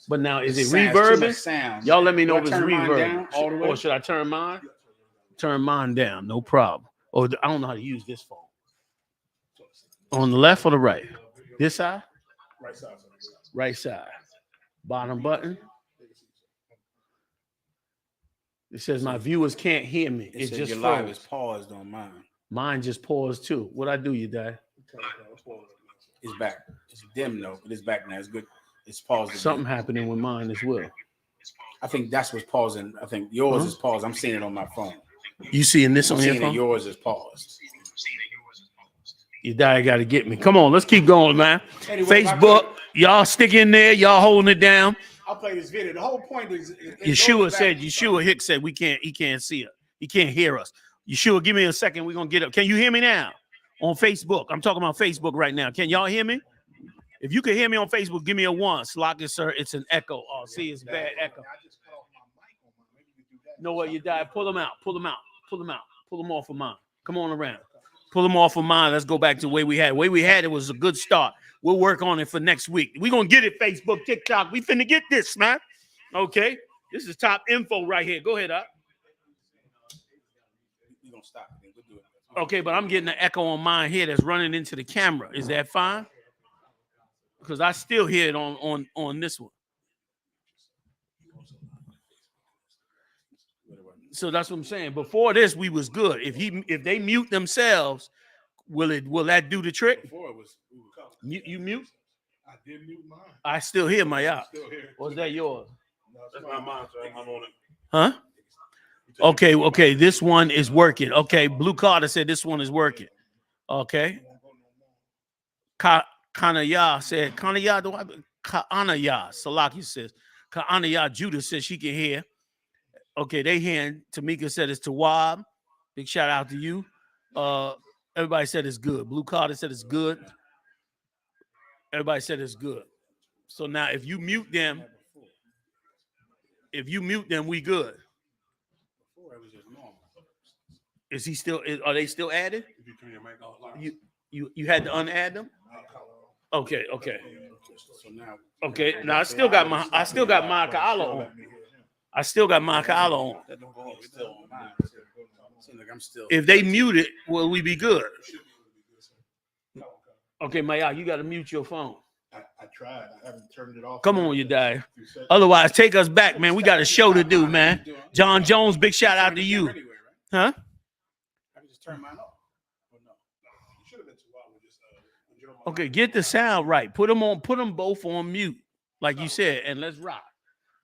But now is it reverbing? Y'all let me know if it's reverb. Or should I turn mine? Turn mine down, no problem. Or I don't know how to use this phone. On the left or the right? This side? Right side. Right side. Bottom button. It says my viewers can't hear me. It just your live is paused on mine. Mine just paused too. What I do, you die? It's back. It's dim though, but it's back now. It's good. It's paused. Something happening with mine as well. I think that's what's pausing. I think yours is paused. I'm seeing it on my phone. You seeing this on your phone? Yours is paused. You die, got to get me. Come on, let's keep going, man. Anyway, Facebook, y'all stick in there. Y'all holding it down. I'll play this video. The whole point is Yeshua Hicks said he can't see us. He can't hear us. Yeshua, give me a second. We're going to get up. Can you hear me now? On Facebook. I'm talking about Facebook right now. Can y'all hear me? If you can hear me on Facebook, give me a 1. Slock it, sir. It's an echo. Oh, see, it's bad echo. Know what, you die? Pull them out. Pull them out. Pull them out. Pull them off of mine. Come on around. Pull them off of mine. Let's go back to the way we had. The way we had it was a good start. We'll work on it for next week. We're going to get it, Facebook, TikTok. We finna get this, man. Okay? This is top info right here. Go ahead, up. We're going to stop. We'll do it. Okay, but I'm getting an echo on mine here that's running into the camera. Is that fine? Because I still hear it on this one. So that's what I'm saying. Before this, we was good. If they mute themselves, will that do the trick? Before it was you mute? I did mute mine. I still hear my y'all. Was that yours? No, that's not mine, sir. I'm on it. Huh? Okay. This one is working. Okay, Blue Carter said this one is working. Okay. Kanaya said, Kanaya, Salaki says, Kanaya Judah says she can hear. Okay, they hearing. Tamika said it's Tawab. Big shout out to you. Everybody said it's good. Blue Carter said it's good. Everybody said it's good. So now if you mute them, we good. Is he still? Are they still added? You had to unadd them. Okay. Okay. Now I still got my Ka'ala on. I still got my Ka'ala on. If they mute it, will we be good? Okay, Maya, you got to mute your phone. I tried. I haven't turned it off. Come on, you die. Otherwise, take us back, man. We got a show to do, man. John Jones, big shout out to you. Huh? I can just turn mine off. Okay, get the sound right. Put them both on mute, like you said, and let's rock.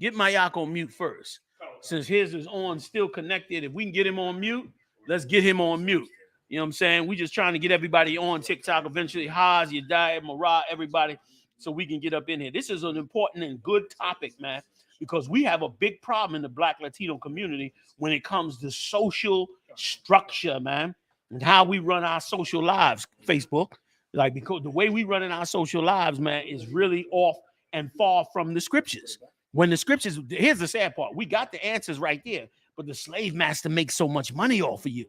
Get Mayak on mute first. Since his is on, still connected. If we can get him on mute, let's get him on mute. You know what I'm saying? We just trying to get everybody on TikTok eventually. Haas, Yedaya, Marah, everybody, so we can get up in here. This is an important and good topic, man, because we have a big problem in the Black Latino community when it comes to social structure, man, and how we run our social lives, Facebook. Like, because the way we run in our social lives, man, is really off and far from the scriptures. When the scriptures, here's the sad part. We got the answers right there, but the slave master makes so much money off of you.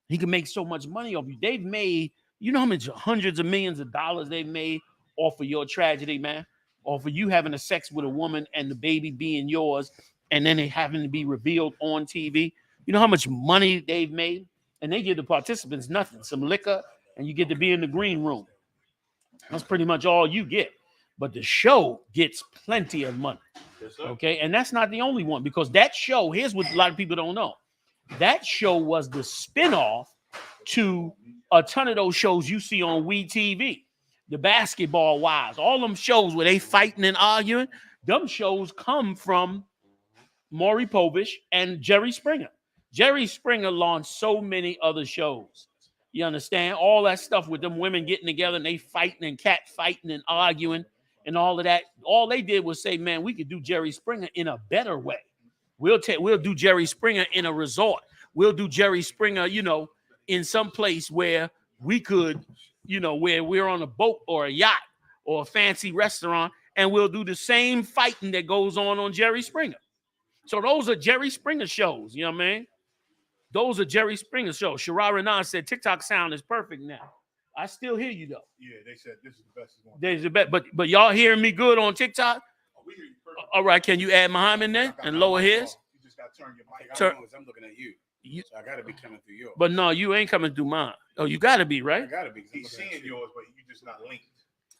He can make so much money off you. They've made, you know how much hundreds of millions of dollars they've made off of your tragedy, man? Off of you having a sex with a woman and the baby being yours, and then it having to be revealed on TV. You know how much money they've made? And they give the participants nothing, some liquor, and you get to be in the green room. That's pretty much all you get. But the show gets plenty of money. Yes, okay, and that's not the only one, because that show, here's what a lot of people don't know. That show was the spinoff to a ton of those shows you see on WeTV, the Basketball Wives, all them shows where they fighting and arguing. Them shows come from Maury Povich and Jerry Springer. Jerry Springer launched so many other shows. You understand? All that stuff with them women getting together and they fighting and cat fighting and arguing and all of that. All they did was say, man, we could do Jerry Springer in a better way. We'll do Jerry Springer in a resort. We'll do Jerry Springer, you know, in some place where we could, you know, where we're on a boat or a yacht or a fancy restaurant, and we'll do the same fighting that goes on Jerry Springer. So those are Jerry Springer shows, you know what I mean? Those are Jerry Springer shows. Shara Renan said TikTok sound is perfect now. I still hear you though. Yeah, they said this is the best one. There's the best, but y'all hearing me good on TikTok? Oh, we hear you perfect. All right, can you add Muhammad there and lower his? You just got to turn your mic. I'm looking at you. So I got to be coming through yours. But no, you ain't coming through mine. Oh, you got to be, right? I got to be. He's seeing yours, but you just not linked.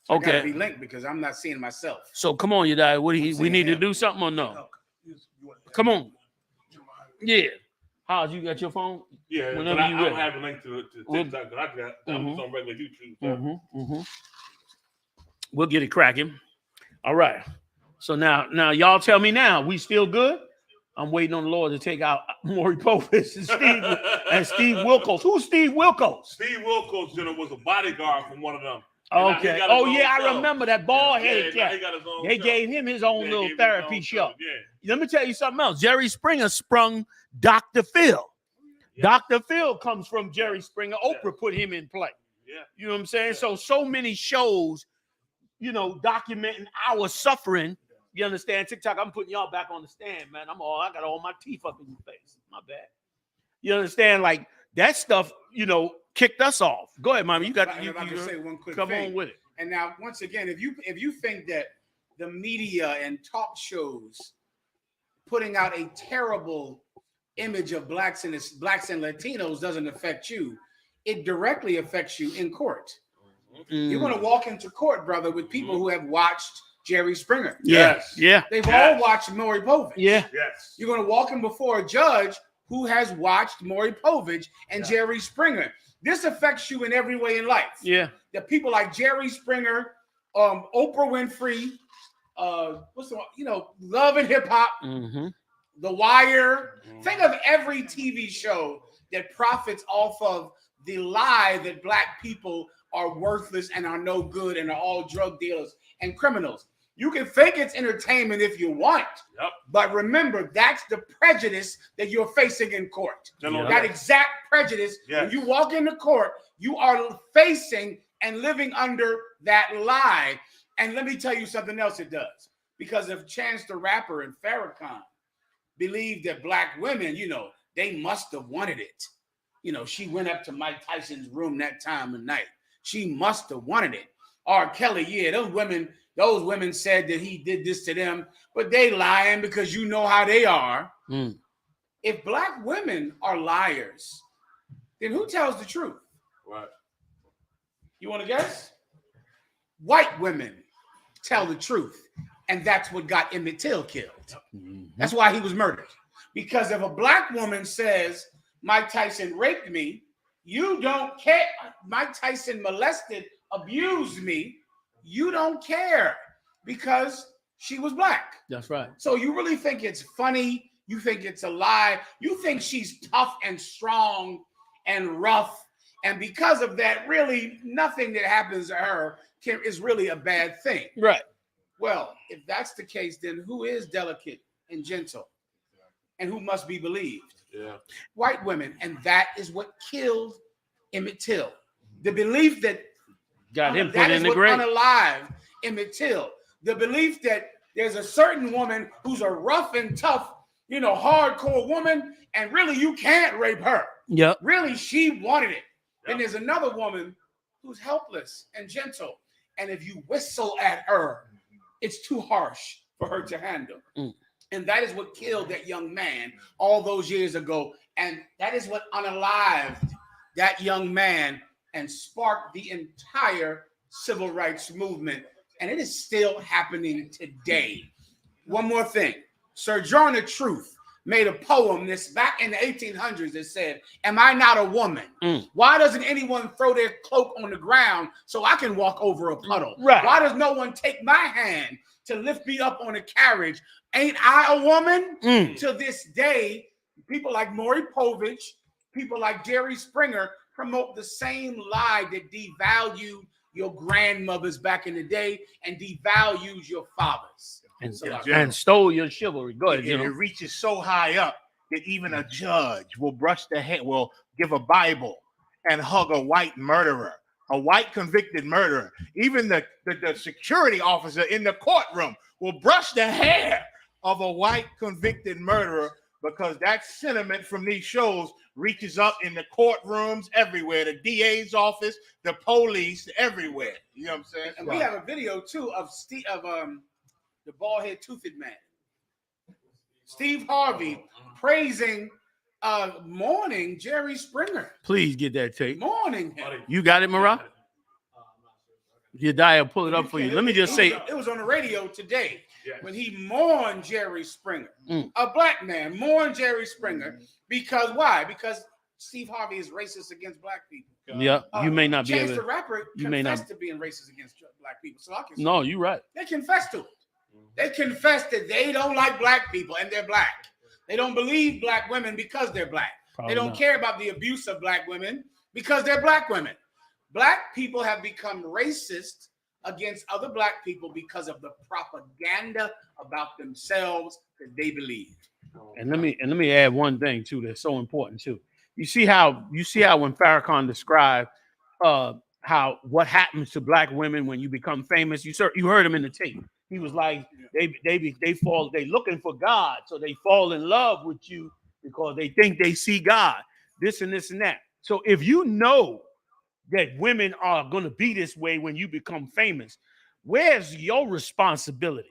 So okay. I got to be linked because I'm not seeing myself. So come on, you guys. We need to do something or no? Come on. Yeah. How's you got your phone? Yeah, whenever I you don't have a link to TikTok. I'm just on regular YouTube. We'll get it cracking. All right. So now y'all tell me now, we still good? I'm waiting on the Lord to take out Maury Povich and Steve Wilkos. Who's Steve Wilkos? Steve Wilkos, you know, was a bodyguard from one of them. Okay. Oh yeah, I remember that bald-headed cat. He got his own they show. gave him his own little therapy show. Yeah. Let me tell you something else. Jerry Springer sprung Dr. Phil. Yeah. Dr. Phil comes from Jerry Springer. Oprah put him in play. Yeah. You know what I'm saying? So many shows, you know, documenting our suffering. You understand? TikTok, I'm putting y'all back on the stand, man. I got all my teeth up in your face. My bad. You understand? Like that stuff, you know, kicked us off. Go ahead, mommy. You got I can say one quick come thing. on with it. And now, once again, if you think that the media and talk shows putting out a terrible image of blacks and Latinos doesn't affect you, it directly affects you in court. You're going to walk into court, brother, with people who have watched Jerry Springer. Yes. Yeah. They've all watched Maury Povich. Yeah. Yes. You're going to walk in before a judge who has watched Maury Povich and Jerry Springer. This affects you in every way in life. Yeah. The people like Jerry Springer, Oprah Winfrey, what's the one? You know, Love and Hip Hop, The Wire. Think of every TV show that profits off of the lie that black people are worthless and are no good and are all drug dealers and criminals. You can think it's entertainment if you want, but remember, that's the prejudice that you're facing in court. That exact prejudice, when you walk into court, you are facing and living under that lie. And let me tell you something else it does. Because if Chance the Rapper and Farrakhan believed that black women, you know, they must have wanted it. You know, she went up to Mike Tyson's room that time of night. She must have wanted it. R. Kelly, yeah, those women said that he did this to them, but they lying because you know how they are. If black women are liars, then who tells the truth? Right. You want to guess? White women tell the truth, and that's what got Emmett Till killed. That's why he was murdered. Because if a black woman says Mike Tyson raped me, you don't care. Mike Tyson molested, abused me. You don't care because she was black. That's right. So you really think it's funny? You think it's a lie? You think she's tough and strong and rough, and because of that, really nothing that happens to her is really a bad thing. Right. Well, if that's the case, then who is delicate and gentle, and who must be believed? Yeah. White women, and that is what killed Emmett Till. The belief that got him put in the grave. Unalive Emmett Till. The belief that there's a certain woman who's a rough and tough, you know, hardcore woman, and really you can't rape her. Yep. Really, she wanted it. Then there's another woman who's helpless and gentle, and if you whistle at her, it's too harsh for her to handle. And that is what killed that young man all those years ago. And that is what unalived that young man and sparked the entire civil rights movement. And it is still happening today. One more thing. Sojourner Truth made a poem this back in the 1800s that said, "Am I not a woman? Why doesn't anyone throw their cloak on the ground so I can walk over a puddle? Right. Why does no one take my hand to lift me up on a carriage? Ain't I a woman?" To this day, people like Maury Povich, people like Jerry Springer promote the same lie that devalued your grandmothers back in the day and devalues your fathers. And stole your chivalry. Go ahead, It reaches so high up that even a judge will brush their head, will give a Bible and hug a white murderer, a white convicted murderer. Even the security officer in the courtroom will brush the hair of a white convicted murderer, because that sentiment from these shows reaches up in the courtrooms everywhere, the DA's office, the police, everywhere. You know what I'm saying? And we have a video too of the bald-head toothed man, Steve Harvey, praising, mourning Jerry Springer. Please get that tape. Mourning him. You got it, Marah? Yediah, pull it up for you. Let me just say, it was on the radio today when he mourned Jerry Springer. A black man mourned Jerry Springer because why? Because Steve Harvey is racist against black people. Yeah, you may not be Chance able the Rapper you may confessed not. to being racist against black people. So I can No, you're right. They confess to it. They confess that they don't like black people and they're black. They don't believe black women because they're black. Probably they don't not. care about the abuse of black women because they're black women. Black people have become racist against other black people because of the propaganda about themselves that they believe. And let me add one thing too that's so important too. You see how when Farrakhan described how what happens to black women when you become famous. You heard him in the tape. He was like they looking for God, so they fall in love with you because they think they see God. This and this and that. So if you know that women are going to be this way when you become famous, where's your responsibility?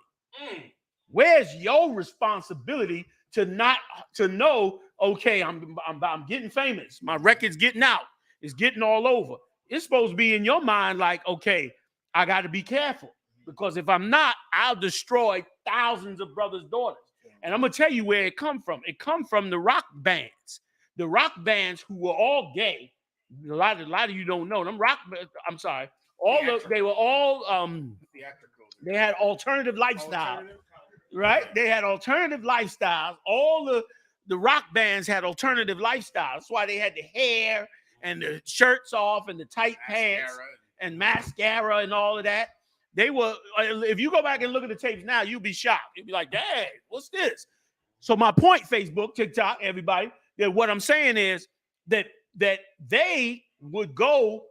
Where's your responsibility to know, okay, I'm getting famous. My record's getting out. It's getting all over. It's supposed to be in your mind like, okay, I got to be careful, because if I'm not, I'll destroy thousands of brothers' daughters. And I'm going to tell you where it come from. It come from the rock bands. The rock bands who were all gay. A lot of you don't know them. I'm sorry. They were all they had alternative lifestyles. Right? They had alternative lifestyles. All the rock bands had alternative lifestyles. That's why they had the hair and the shirts off and the tight pants and mascara and all of that. They were, if you go back and look at the tapes now, you'll be shocked. You'll be like, dang, what's this? So my point, Facebook, TikTok, everybody, that what I'm saying is that they would go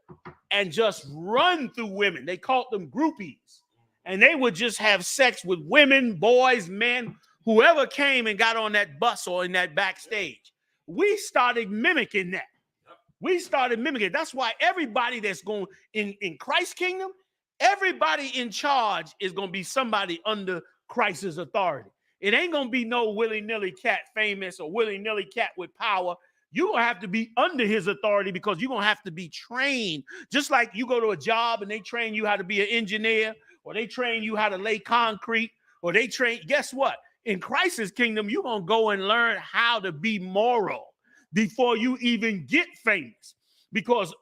and just run through women. They called them groupies. And they would just have sex with women, boys, men, whoever came and got on that bus or in that backstage. We started mimicking that. That's why everybody that's going in Christ's kingdom, everybody in charge is going to be somebody under Christ's authority. It ain't going to be no willy-nilly cat famous or willy-nilly cat with power. You're going to have to be under his authority, because you're going to have to be trained. Just like you go to a job and they train you how to be an engineer, or they train you how to lay concrete, or they train, guess what? In Christ's kingdom, you're going to go and learn how to be moral before you even get famous. Because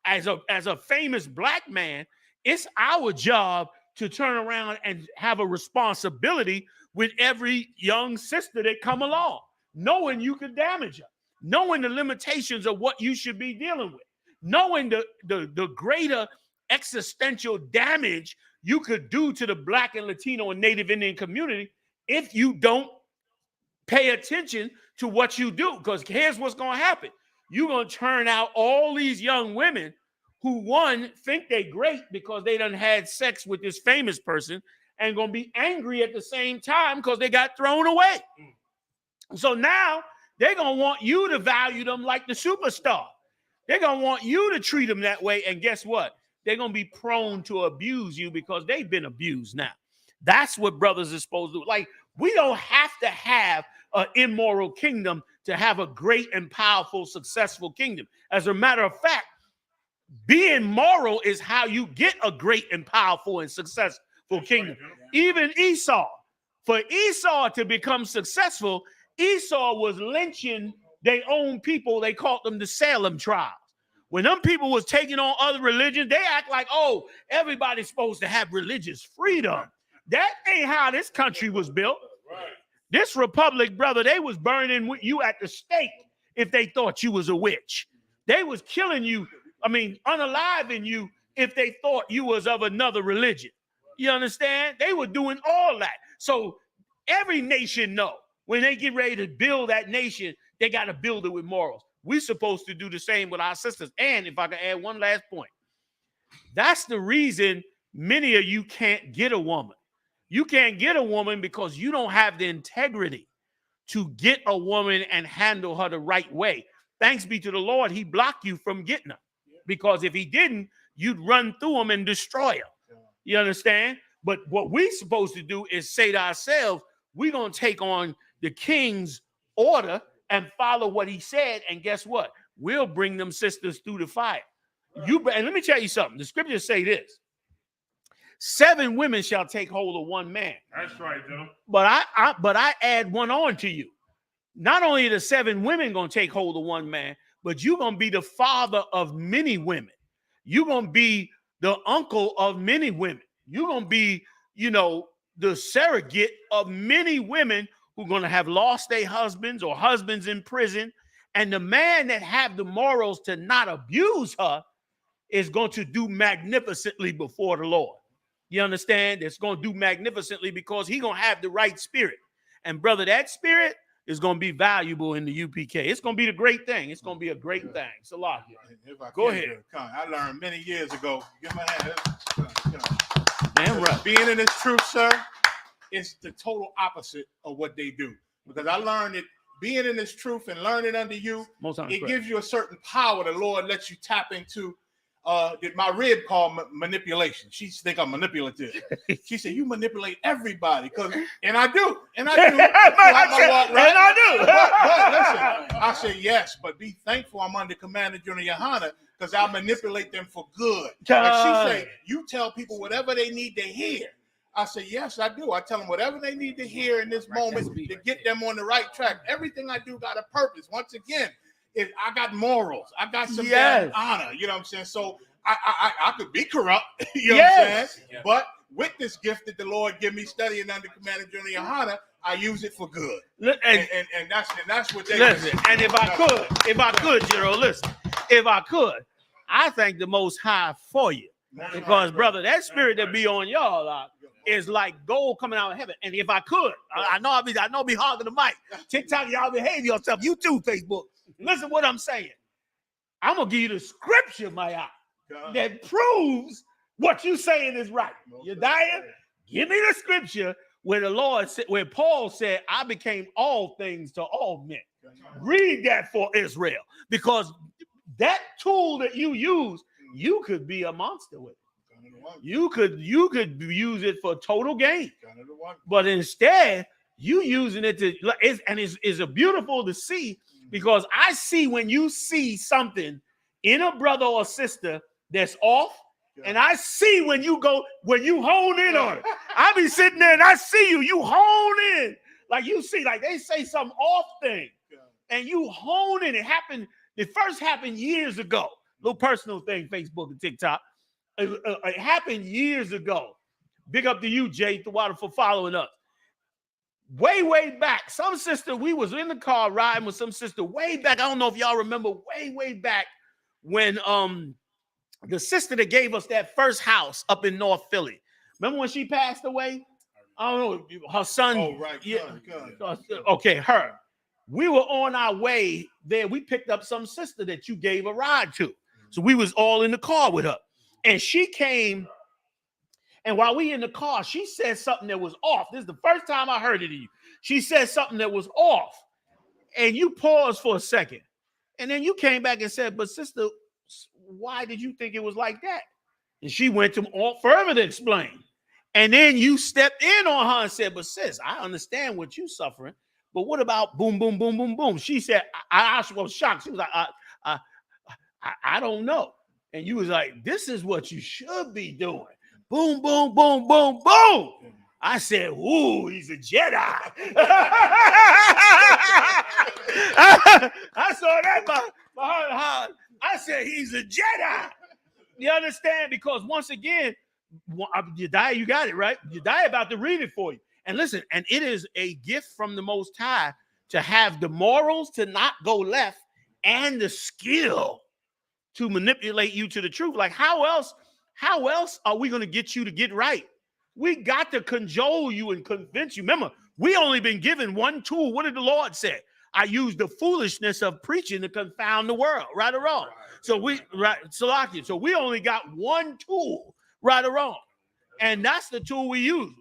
as a famous black man, it's our job to turn around and have a responsibility with every young sister that come along, knowing you can damage her, knowing the limitations of what you should be dealing with, knowing the greater existential damage you could do to the Black and Latino and Native Indian community if you don't pay attention to what you do. Because here's what's going to happen. You're going to turn out all these young women who, one, think they great because they done had sex with this famous person, and going to be angry at the same time because they got thrown away. So now they're going to want you to value them like the superstar. They're going to want you to treat them that way. And guess what? They're going to be prone to abuse you because they've been abused now. That's what brothers are supposed to do. Like, we don't have to have an immoral kingdom to have a great and powerful, successful kingdom. As a matter of fact, being moral is how you get a great and powerful and successful kingdom. Even Esau, for Esau to become successful, Esau was lynching their own people. They called them the Salem tribes. When them people was taking on other religions, they act like, oh, everybody's supposed to have religious freedom. That ain't how this country was built. This republic, brother, they was burning you at the stake if they thought you was a witch. They was killing you, unaliving you if they thought you was of another religion. You understand? They were doing all that. So every nation know when they get ready to build that nation, they got to build it with morals. We're supposed to do the same with our sisters. And if I can add one last point, that's the reason many of you can't get a woman. You can't get a woman because you don't have the integrity to get a woman and handle her the right way. Thanks be to the Lord, he blocked you from getting her. Because if he didn't, you'd run through them and destroy her. You understand? But what we're supposed to do is say to ourselves, we're going to take on the king's order and follow what he said. And guess what? We'll bring them sisters through the fire. And let me tell you something. The scriptures say this. 7 women shall take hold of one man. That's right, Joe. But I add one on to you. Not only are the 7 women going to take hold of one man, but you're going to be the father of many women. You're going to be the uncle of many women. You're going to be, the surrogate of many women who are going to have lost their husbands or husbands in prison. And the man that have the morals to not abuse her is going to do magnificently before the Lord. You understand? It's going to do magnificently because he's going to have the right spirit. And brother, that spirit is going to be valuable in the UPK. It's going to be the great thing. It's going to be a great thing. Salakia. Go ahead. I learned many years ago. Give my hand. Damn right. Being in this truth, sir, it's the total opposite of what they do. Because I learned that being in this truth and learning under you, it gives you a certain power the Lord lets you tap into. That my rib called manipulation. She think I'm manipulative. She said, you manipulate everybody. And I do. And I do. But listen, I said, yes, but be thankful I'm under Commander General Yohanna because I manipulate them for good. And she said, you tell people whatever they need to hear. I said, yes, I do. I tell them whatever they need to hear in this moment to get them on the right track. Everything I do got a purpose. Once again, I got morals. I got some damn honor. You know what I'm saying? So I could be corrupt. You know what I'm saying? Yeah. But with this gift that the Lord give me studying under Commander General Yohanna, I use it for good. And that's what they listen. And if I could, General, listen. If I could, I thank the Most High for you. Because, brother, that spirit that be on y'all is like gold coming out of heaven. And if I could, I know I'll be hogging the mic. TikTok, y'all behave yourself. You too, Facebook. Listen what I'm saying. I'm going to give you the scripture, my eye, that proves what you saying is right. Yediah, give me the scripture where the Lord said, where Paul said, I became all things to all men. Read that for Israel, because that tool that you use, you could be a monster with it. You could use it for total gain. But instead, you using it to, it's a beautiful to see, because I see when you see something in a brother or sister that's off, and I see when you hone in on it. I be sitting there and I see you hone in. Like you see, like they say some off thing, and you hone in. It first happened years ago. Little personal thing, Facebook and TikTok. It happened years ago. Big up to you, Jay Thawada, for following us. Way back, some sister, we was in the car riding with some sister way back. I don't know if y'all remember way back when the sister that gave us that first house up in North Philly. Remember when she passed away? I don't know, her son. Oh, right. Yeah. Okay, her. We were on our way there. We picked up some sister that you gave a ride to. So we was all in the car with her. And she came, and while we in the car, she said something that was off. This is the first time I heard it of you. She said something that was off. And you paused for a second. And then you came back and said, but sister, why did you think it was like that? And she went to further to explain. And then you stepped in on her and said, but sis, I understand what you're suffering. But what about boom, boom, boom, boom, boom? She said, I was shocked. She was like, I don't know. And you was like, this is what you should be doing. Boom, boom, boom, boom, boom. I said, ooh, he's a Jedi. I saw that by her heart. I said, he's a Jedi. You understand? Because once again, Yediah, you got it, right? Yediah about to read it for you. And listen, and it is a gift from the Most High to have the morals to not go left and the skill to manipulate you to the truth. Like how else are we going to get you to get right? We got to cajole you and convince you. Remember, we only been given one tool. What did the Lord say? I use the foolishness of preaching to confound the world, right or wrong. So we only got one tool, right or wrong. And that's the tool we use.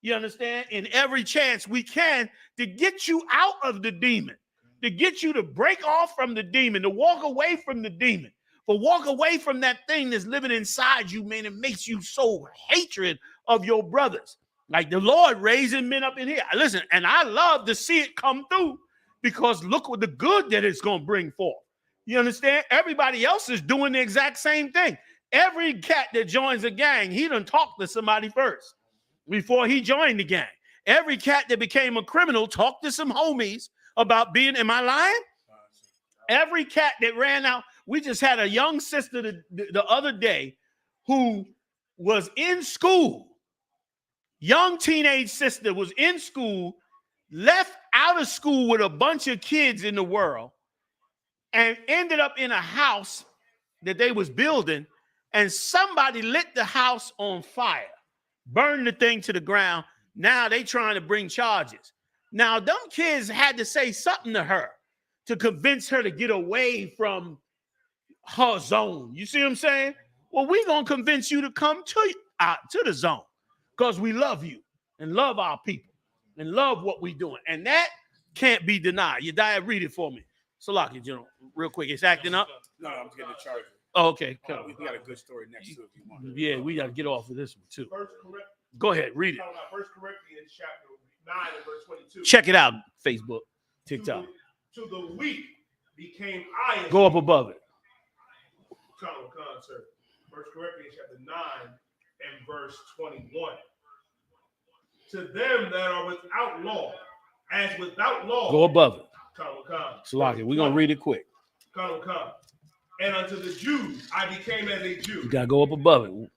You understand? In every chance we can to get you out of the demon, to get you to break off from the demon, to walk away from the demon, but walk away from that thing that's living inside you, man. It makes you so hatred of your brothers. Like the Lord raising men up in here. Listen, and I love to see it come through because look what the good that it's going to bring forth. You understand? Everybody else is doing the exact same thing. Every cat that joins a gang, he done talked to somebody first before he joined the gang. Every cat that became a criminal talked to some homies about being, am I lying? Every cat that ran out, we just had a young sister the other day who was in school. Young teenage sister was in school, left out of school with a bunch of kids in the world, and ended up in a house that they was building, and somebody lit the house on fire, burned the thing to the ground. Now they trying to bring charges. Now, them kids had to say something to her to convince her to get away from her zone. You see what I'm saying? Well, we're going to convince you to come to the zone because we love you and love our people and love what we're doing. And that can't be denied. You die, read it for me. Salaki, General, real quick. It's acting up. No, I'm getting the charger. Oh, okay. We got a good story next to it if you want. Yeah, we got to get off of this one, too. Go ahead, read it. 1 Corinthians chapter 9 and verse 22. Check it out, Facebook, TikTok. To the weak became I. Go up above it. Khan, sir. 1 Corinthians chapter 9 and verse 21. To them that are without law, as without law. Go above it. Khan. Salaki, we're going to read it quick. Khan. And unto the Jews I became as a Jew. You got to go up above it.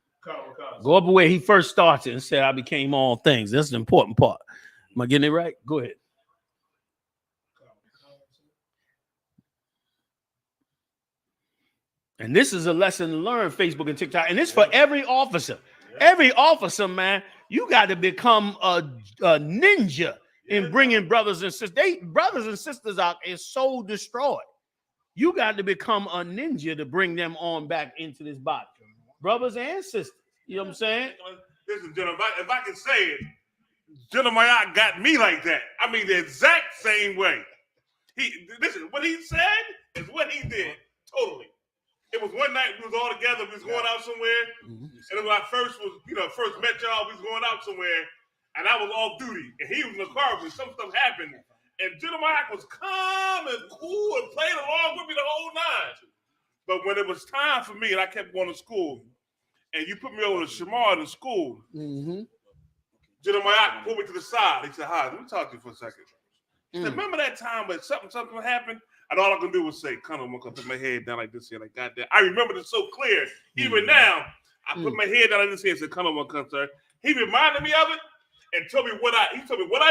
Go up where he first started and said, I became all things. That's the important part. Am I getting it right? Go ahead. And this is a lesson to learn, Facebook and TikTok. And it's for every officer. Every officer, man, you got to become a ninja in bringing brothers and sisters. Brothers and sisters out there so destroyed. You got to become a ninja to bring them on back into this body. Brothers and sisters. You know what I'm saying? Listen, gentlemen, if I can say it, Jeremiah got me like that. I mean, the exact same way. Listen, what he said is what he did. Totally. It was one night we was all together. We was going out somewhere. And when I first met y'all, we was going out somewhere. And I was off duty. And he was in the car when some stuff happened. And Jeremiah was calm and cool and playing along with me the whole night. But when it was time for me and I kept going to school, and you put me over to Shamar in school, Jeremiah pulled me to the side. He said, hi, let me talk to you for a second. He said, remember that time when something happened? And all I can do was say, come on, I'm going to put my head down like this here, like goddamn. I remember this so clear. Even now, I put my head down like this here and said, come on, sir. He reminded me of it and told me what I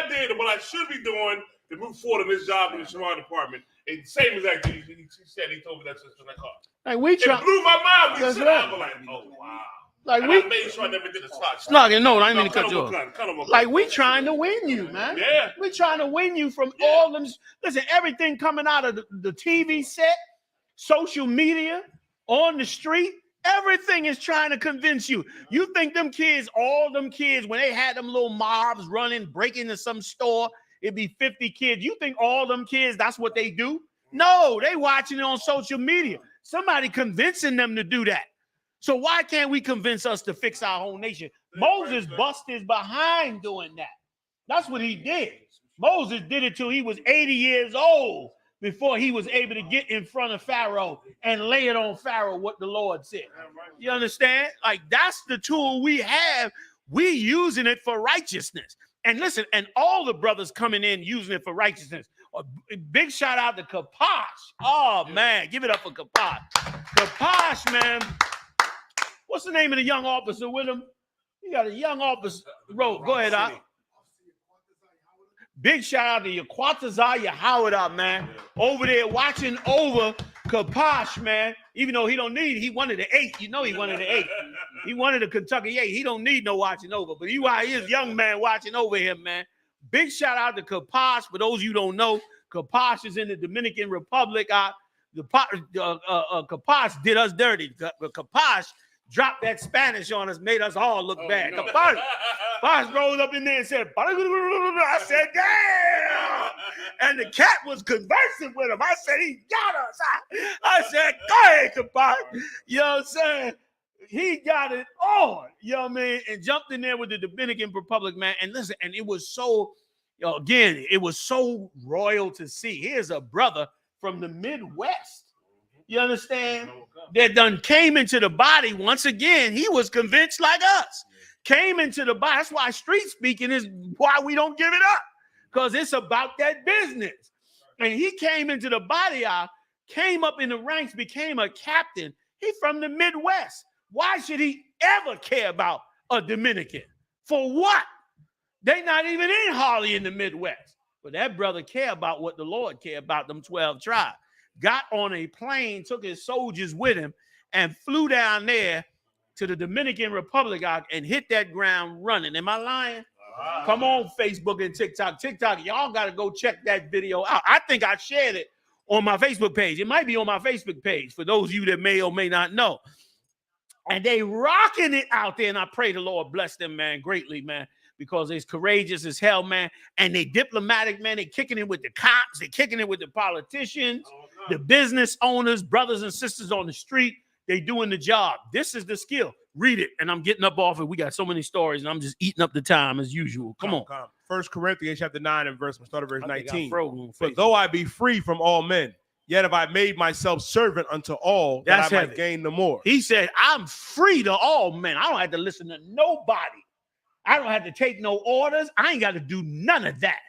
did and what I should be doing to move forward in this job in the Shamar department. And same exact thing he said, he told me that in that car. Like we try. It blew my mind. That's I right. was like, oh wow. Like and we I made sure I never did a slot. No, I didn't mean to cut you off. Like we trying to win you, man. Yeah. We trying to win you from all them. Listen, everything coming out of the TV set, social media, on the street, everything is trying to convince you. You think all them kids, when they had them little mobs running, breaking into some store, it'd be 50 kids. You think all them kids, that's what they do? No, they watching it on social media. Somebody convincing them to do that. So why can't we convince us to fix our whole nation? Moses busted his behind doing that. That's what he did. Moses did it till he was 80 years old before he was able to get in front of Pharaoh and lay it on Pharaoh what the Lord said. You understand? Like that's the tool we have. We using it for righteousness. And listen, and all the brothers coming in using it for righteousness. A big shout out to Kaposh. Oh, man. Give it up for Kaposh. Kaposh, man. What's the name of the young officer with him? You got a young officer. Go ahead, Big shout out to Yaquataza Yahawada, man. Over there watching over Kaposh, man. Even though he don't need, he wanted the 8. You know he wanted the 8. He wanted a Kentucky 8. He don't need no watching over. But he is young man watching over him, man. Big shout out to Kaposh. For those of you who don't know, Kaposh is in the Dominican Republic. Kaposh did us dirty. Kaposh dropped that Spanish on us, made us all look bad. No. Kaposh rolled up in there and said, I said, damn. And the cat was conversing with him. I said, he got us. I said, go ahead, Kaposh. You know what I'm saying? He got it on, you know what I mean? And jumped in there with the Dominican Republic, man. And listen, and it was so, again, it was so royal to see. Here's a brother from the Midwest, you understand, that done came into the body. Once again, he was convinced like us. Came into the body. That's why street speaking is why we don't give it up, because it's about that business. And he came into the body, came up in the ranks, became a captain. He from the Midwest. Why should he ever care about a Dominican? For what? They not even in Harley in the Midwest. But that brother care about what the Lord care about, them 12 tribes. Got on a plane, took his soldiers with him, and flew down there to the Dominican Republic and hit that ground running. Am I lying? Come on, Facebook and TikTok. TikTok, y'all got to go check that video out. I think I shared it on my Facebook page. It might be on my Facebook page for those of you that may or may not know. And they rocking it out there. And I pray the Lord bless them, man, greatly, man, because they're courageous as hell, man. And they diplomatic, man. They kicking it with the cops. They kicking it with the politicians, the business owners, brothers and sisters on the street. They doing the job. This is the skill. Read it. And I'm getting up off it. We got so many stories, and I'm just eating up the time as usual. Come on. 1 Corinthians chapter 9 and verse 19. For though I be free from all men, yet have I made myself servant unto all, that I might gain the more. He said, I'm free to all men. I don't have to listen to nobody. I don't have to take no orders. I ain't got to do none of that.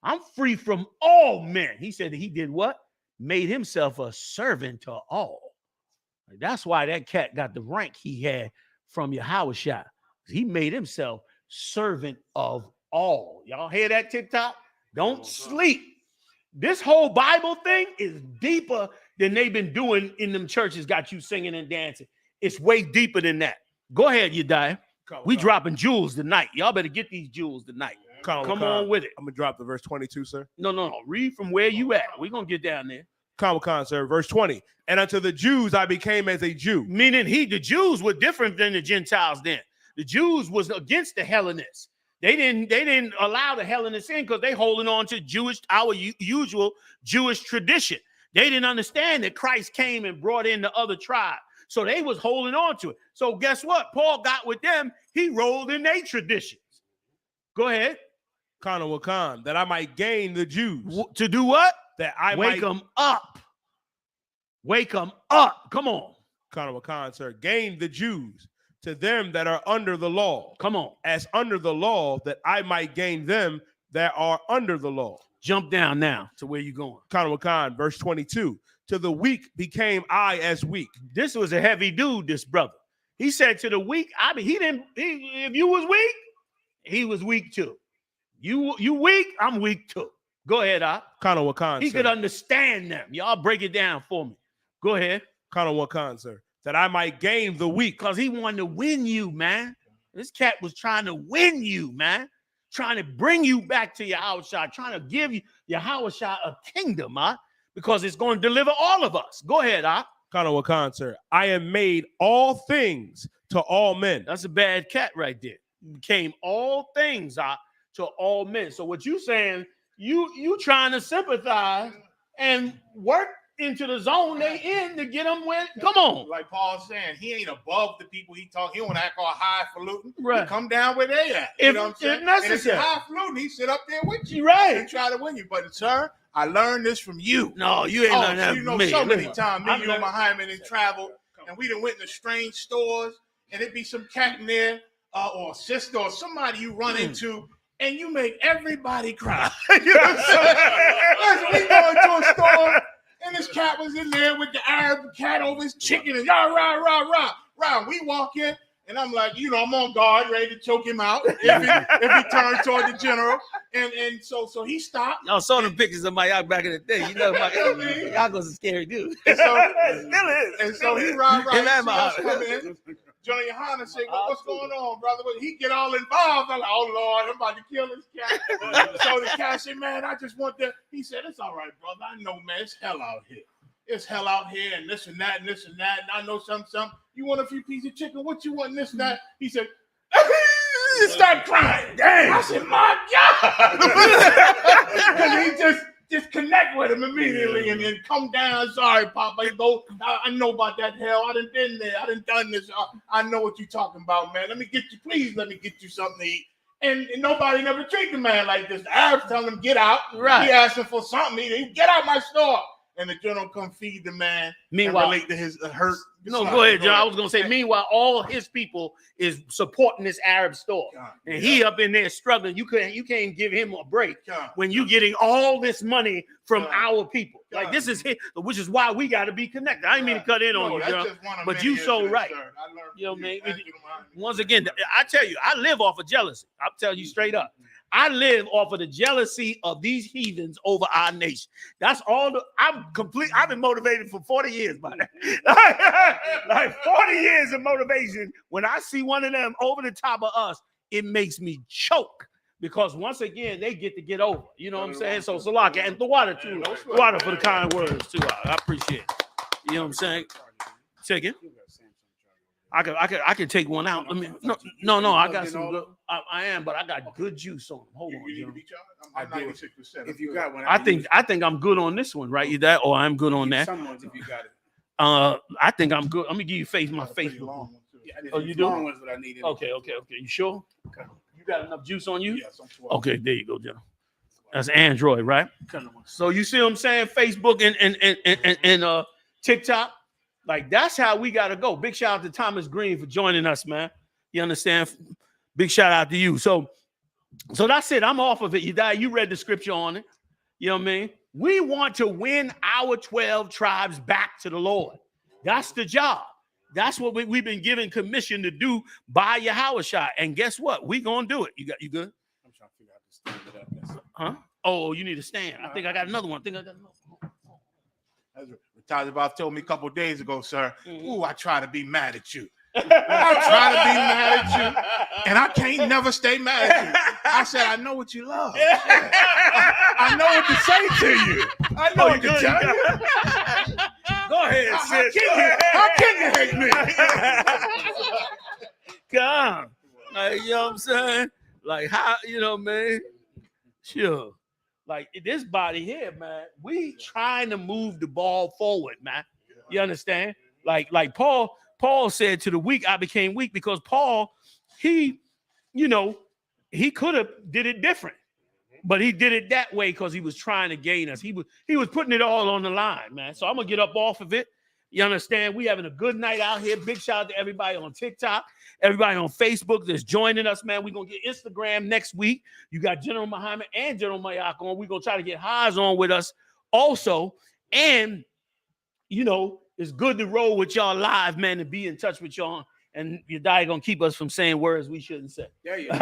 I'm free from all men. He said he did what? Made himself a servant to all. That's why that cat got the rank he had from Yahushua. He made himself servant of all. Y'all hear that, TikTok? Don't sleep. This whole Bible thing is deeper than they've been doing in them churches, got you singing and dancing. It's way deeper than that. Go ahead, Yediah. We dropping jewels tonight. Y'all better get these jewels tonight. Come on with it. I'm going to drop the verse 22, sir. No. Read from where you at. We're going to get down there. Come, sir. Verse 20. And unto the Jews I became as a Jew. Meaning the Jews were different than the Gentiles then. The Jews was against the Hellenists. They didn't allow the Hellenists in because they holding on to our usual Jewish tradition. They didn't understand that Christ came and brought in the other tribe. So they was holding on to it. So guess what? Paul got with them. He rolled in their traditions. Go ahead. That I might gain the Jews. To do what? That I wake them up. Wake them up. Come on. Sir. Gain the Jews to them that are under the law. Come on. As under the law, that I might gain them that are under the law. Jump down now to where you going. Verse 22. To the weak became I as weak. This was a heavy dude, this brother. He said to the weak, if you was weak, he was weak too. You weak, I'm weak too. Go ahead, He could understand them. Y'all break it down for me. Go ahead. Sir. That I might gain the weak. Because he wanted to win you, man. This cat was trying to win you, man. Trying to bring you back to Yahushua. Trying to give you Yahushua a kingdom, because it's going to deliver all of us. Go ahead, Sir. I am made all things to all men. That's a bad cat right there. Became all things to all men. So what you saying, you trying to sympathize and work into the zone they in to get them win. Come on. Like Paul's saying, he ain't above the people he talk. He don't act all highfalutin. Right. He come down where they at. If know what I'm saying? necessary. And if you're highfalutin, he sit up there with you. Right. And try to win you. But sir, I learned this from you. No, you ain't learned that from me. So many times, you and Muhammad and traveled, and we done went to strange stores, and it'd be some cat in there, or a sister, or somebody you run into, and you make everybody cry. You know what I'm saying? Listen, we go into a store, and this cat was in there with the Arab cat over his chicken, and rah. We walk in, And I'm like, you know, I'm on guard, ready to choke him out if he turns toward the general. And so he stopped. Y'all saw them pictures of my back in the day. You know, y'all was a scary dude. And so, Still is. And so he ride right. Him and See us my- come in. Gen.YAHANNA said, what's going on, brother? But he get all involved. I'm like, oh, Lord, I'm about to kill this cat. So the cat said, man, I just want to. He said, it's all right, brother. I know, man. It's hell out here. It's hell out here and this and that and this and that. And I know something. You want a few pieces of chicken? What you want? This and that. He said, start crying. Dang. I said, my God. Because he just connect with him immediately and then come down. Sorry, Papa. I know about that hell. I done been there. I done done this. I know what you're talking about, man. Let me get you something to eat. And nobody never treat the man like this. The Arabs telling him, get out. Right. He asking for something. He get out my store. And the general come feed the man. Meanwhile, and relate to his hurt. No, go ahead, John. I was gonna say. Meanwhile, all his people is supporting this Arab store, and he up in there struggling. You can't give him a break when you getting all this money from our people. Like this is his, which is why we got to be connected. I didn't mean to cut in on you, John, but you so right. You know, man. Once again, I tell you, I live off of jealousy. I'll tell you straight up. I live off of the jealousy of these heathens over our nation. That's all. I've been motivated for 40 years by that. like 40 years of motivation. When I see one of them over the top of us, it makes me choke. Because once again, they get over. You know what I'm saying? So Salaka and the water too. Water for the kind words too. I appreciate it. You know what I'm saying? Take it. I could take one out. Let me no. I got some good. I am, but I got good juice on them. Hold on, you be I'm 96%. If you got one, I think I'm good on this one, right? You that, or I'm good on that. Some ones if you got it. I think I'm good. Let me give you my Facebook. Oh, you do? Long ones, what I needed. Okay. You sure? Okay. You got enough juice on you? Yes, I'm sure. Okay, there you go, John. That's Android, right? So you see what I'm saying? Facebook and TikTok. Like that's how we gotta go. Big shout out to Thomas Green for joining us, man. You understand? Big shout out to you. So that's it. I'm off of it. You read the scripture on it. You know what I mean? We want to win our 12 tribes back to the Lord. That's the job. That's what we've been given commission to do by Yahawashi. And guess what? We gonna do it. You good? I'm trying to figure out this thing that up. Huh? Oh, you need a stand. I think I got another one. Taliban told me a couple days ago, sir. Ooh, I try to be mad at you. I try to be mad at you, and I can't never stay mad at you. I said, I know what you love. I know what to say to you. I know what to tell you. Go ahead, sis. How can you hate me? Come. Like, you know what I'm saying? Like, how, you know, man? Sure. Like, this body here, man, we trying to move the ball forward, man. You understand? Like Paul said, to the weak, I became weak, because Paul, he could have did it different, but he did it that way because he was trying to gain us. He was putting it all on the line, man. So I'm gonna get up off of it. You understand? We having a good night out here. Big shout out to everybody on TikTok, everybody on Facebook that's joining us, man. We're gonna get Instagram next week. You got General Muhammad and General Mayak on. We're gonna try to get Haas on with us also. And it's good to roll with y'all live, man, and be in touch with y'all. And your diet gonna keep us from saying words we shouldn't say. There you go.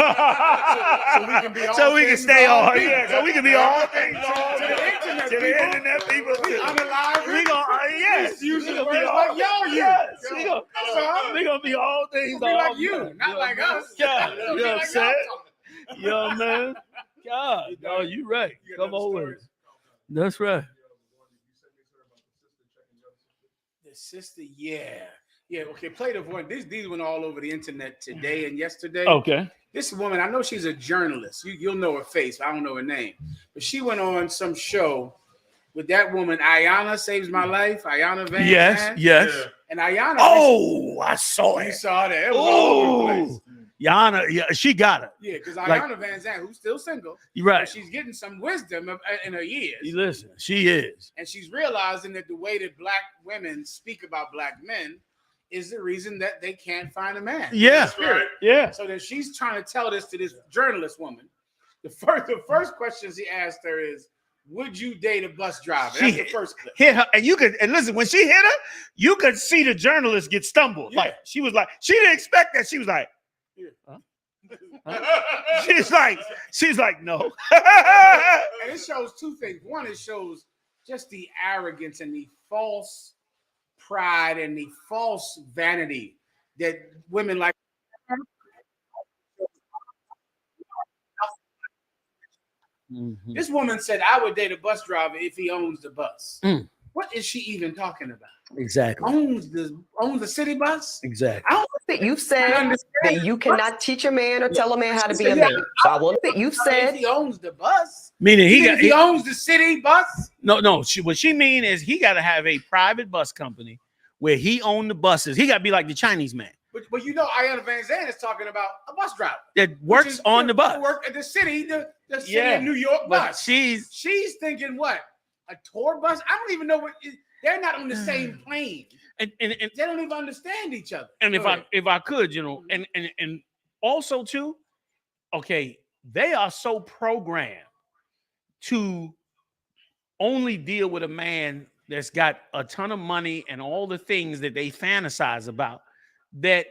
So we can stay on. Yeah, so we can be all things to the internet people. I'm alive. We gonna use the words like y'all use. We gonna be all things. Be like you, not like us. Yeah, you know what I'm saying? You know what I mean? God, no, you right. Come on. That's right. The sister, yeah. Okay, play the one. These went all over the internet today and yesterday. Okay. This woman, I know she's a journalist. You'll know her face. I don't know her name. But she went on some show with that woman, Ayanna Saves My Life. Ayanna Van Zandt. Yes. And Ayanna. Oh, I saw it. You saw that. It was all over the place. Yana, she got it. Yeah, because Ayanna Van Zandt, who's still single, right? She's getting some wisdom in her years. Listen, she is. And she's realizing that the way that black women speak about black men is the reason that they can't find a man. Yeah, yeah. So then she's trying to tell this to this journalist woman. The first question she asked her is, would you date a bus driver? That's the first clip. Hit her, and you could, and listen, when she hit her, you could see the journalist get stumbled. Yeah. Like she was like, she didn't expect that. She was like, huh? She's like, no. And it shows two things. One, it shows just the arrogance and the false pride and the false vanity that women like. This woman said, I would date a bus driver if he owns the bus. What is she even talking about? Exactly. Owns the city bus? Exactly. I don't That you've said that you cannot teach a man or tell a man how to be a man. So I want that you've said if he owns the bus. Meaning if he owns the city bus. No. What she mean is he got to have a private bus company where he owned the buses. He got to be like the Chinese man But you know, Ayanna Van Zandt is talking about a bus driver that works on the bus. Work at the city, the city of New York bus. She's thinking what? A tour bus? I don't even know what. They're not on the same plane, and they don't even understand each other. And if I could, you know, and also too, okay, they are so programmed to only deal with a man that's got a ton of money and all the things that they fantasize about that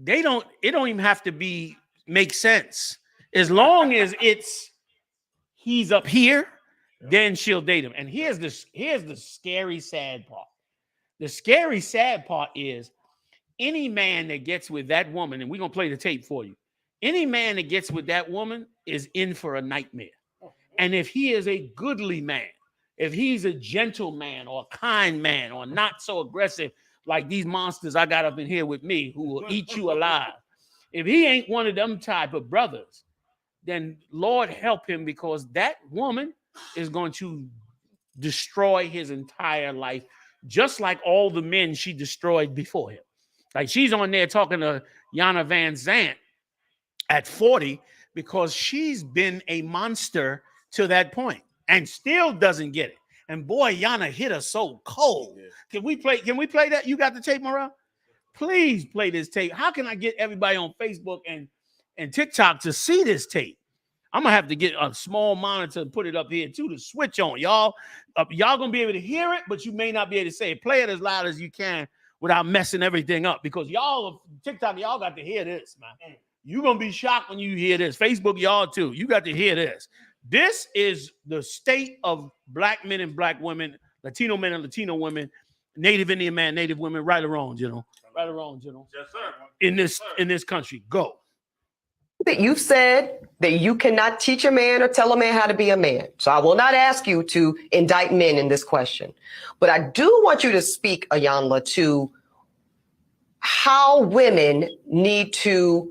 it don't even have to make sense. As long as he's up here, then she'll date him. And here's the scary sad part. The scary sad part is any man that gets with that woman, and we're gonna play the tape for you. Any man that gets with that woman is in for a nightmare. And if he is a goodly man, if he's a gentleman or a kind man or not so aggressive like these monsters I got up in here with me who will eat you alive, if he ain't one of them type of brothers, then Lord help him, because that woman is going to destroy his entire life, just like all the men she destroyed before him. Like she's on there talking to Yana Van Zandt at 40 because she's been a monster to that point and still doesn't get it. And boy, Yana hit her so cold. Yeah. Can we play that? You got the tape, Morel? Please play this tape. How can I get everybody on Facebook and TikTok to see this tape? I'm gonna have to get a small monitor and put it up here too to switch on. Y'all gonna be able to hear it, but you may not be able to say it. Play it as loud as you can without messing everything up, because y'all TikTok, y'all got to hear this, man. You're gonna be shocked when you hear this. Facebook, y'all too. You got to hear this. This is the state of black men and black women, Latino men and Latino women, Native Indian man, Native women, right or wrong, General. Right or wrong, General. Yes, sir. In this country. Go. that you've said that you cannot teach a man or tell a man how to be a man. So I will not ask you to indict men in this question. But I do want you to speak, Iyanla, to how women need to,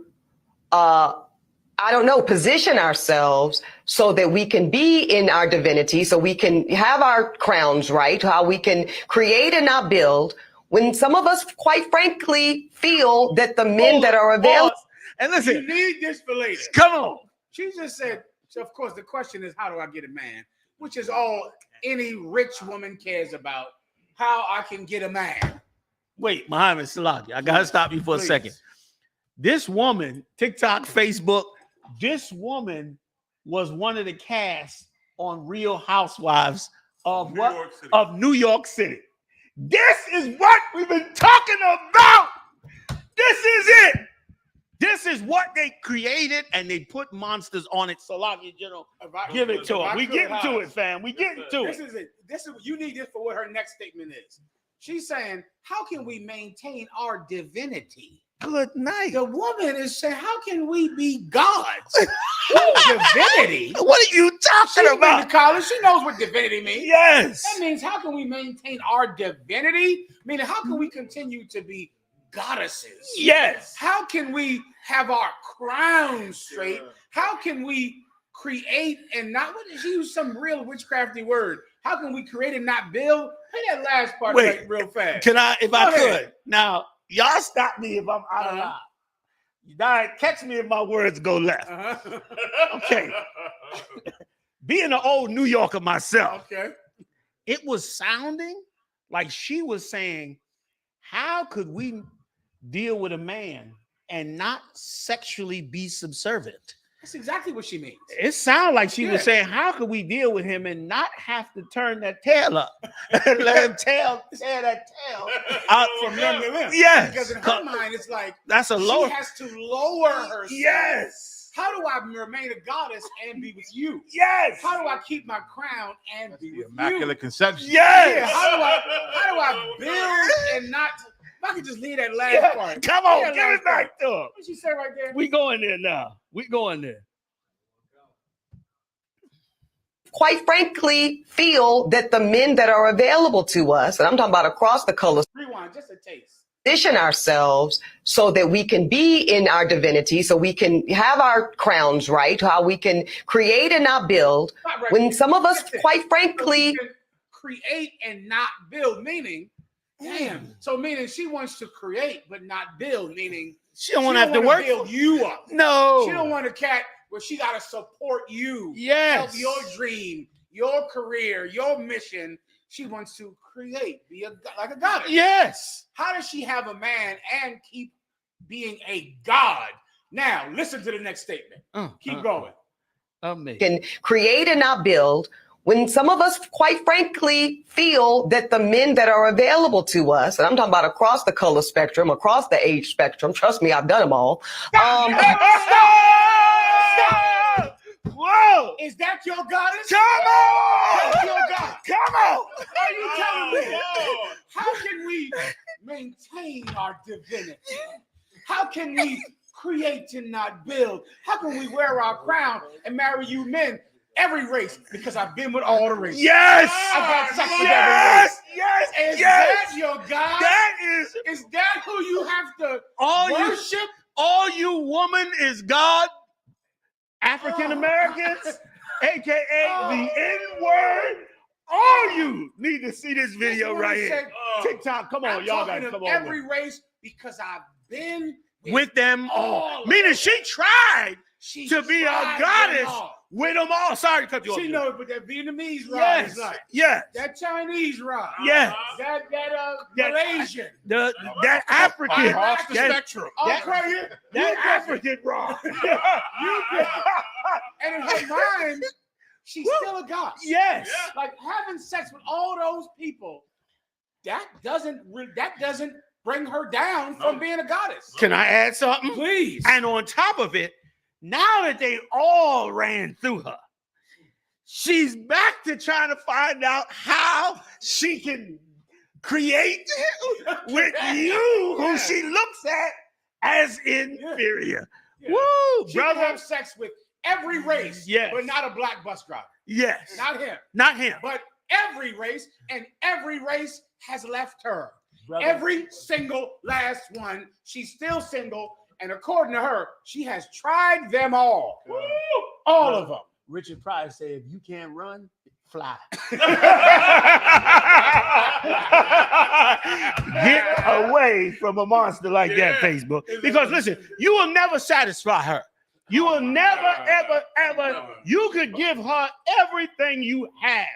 position ourselves so that we can be in our divinity, so we can have our crowns right, how we can create and not build, when some of us, quite frankly, feel that the men that are available. And listen, you need this for later. Come on. She just said, so of course, the question is, how do I get a man? Which is all any rich woman cares about, how I can get a man. Wait, Muhammad Salaki, I got to stop you for a second. This woman, TikTok, Facebook, this woman was one of the cast on Real Housewives of New York City. This is what we've been talking about. This is it. This is what they created, and they put monsters on it. Salaki, General, give it to them. We getting to it, fam. We getting to it. This is it. This is, you need this for what her next statement is. She's saying, how can we maintain our divinity? Good night. The woman is saying, how can we be gods? Divinity? What are you talking about? She's been to college. She knows what divinity means. Yes. That means, how can we maintain our divinity? Meaning, how can we continue to be goddesses? Yes. How can we have our crown straight? How can we create and not, what did she use some real witchcrafty word? How can we create and not build? Play that last part right real fast. Can I, if I could? Now, y'all stop me if I'm out of line. Y'all catch me if my words go left. Okay. Being an old New Yorker myself, it was sounding like she was saying, how could we deal with a man and not sexually be subservient? That's exactly what she means. It sounds like she was saying, how could we deal with him and not have to turn that tail up? Let him tear that tail out From limb to limb. Yes. Because in her mind, it's like that's a lower. She has to lower herself. Yes. How do I remain a goddess and be with you? Yes. How do I keep my crown and be with Immaculate you? conception. Yes. Yeah, how do I build and not? If I could just leave that last part. Come on, give it back to her. What she say right there? We going there now. We going there. Quite frankly, feel that the men that are available to us, and I'm talking about across the color, Rewind, just a taste. position ourselves so that we can be in our divinity, so we can have our crowns right, how we can create and not build. Right. When some of us, quite frankly, create and not build, meaning, damn. So meaning she wants to create but not build, meaning she don't want to have to work. Build you up. No. She don't want a cat where she got to support you. Yes. Help your dream, your career, your mission. She wants to create, be like a goddess. Yes. How does she have a man and keep being a god? Now, listen to the next statement. Keep going. can create and not build. When some of us, quite frankly, feel that the men that are available to us, and I'm talking about across the color spectrum, across the age spectrum, trust me, I've done them all. Stop! Whoa! Is that your goddess? Come on! That's your god. Come on! Are you telling me? How can we maintain our divinity? How can we create and not build? How can we wear our crown and marry you men? Every race, because I've been with all the races. Yes! I've had sex with every race. Yes! Is that your God? That is that who you have to worship? All you woman is God. African Americans, aka the N-word. All you need to see this video right here. TikTok, come on, y'all guys, come on. Every race, because I've been with them all. Meaning she tried to be a goddess with them all. Sorry to cut you off. She knows, but that Vietnamese rod Yes, is like. yes. That Chinese rod. Yes. That Malaysian. That African. Across the spectrum. That African rod. And in her mind, she's still a goddess. Yes. Like having sex with all those people, that doesn't bring her down from being a goddess. Can I add something? Please. And on top of it, now that they all ran through her, she's back to trying to find out how she can create with you, who she looks at as inferior. Yeah. Woo, She brother. can have sex with every race, but not a black bus driver. Yes. Not him. Not him. But every race, and every race has left her. Brother. Every single last one. She's still single. And according to her, she has tried them all. Woo! All of them. Richard Pryor said, if you can't run, fly. Get away from a monster like that, Facebook. Because listen, you will never satisfy her. You will never, ever, you could give her everything you have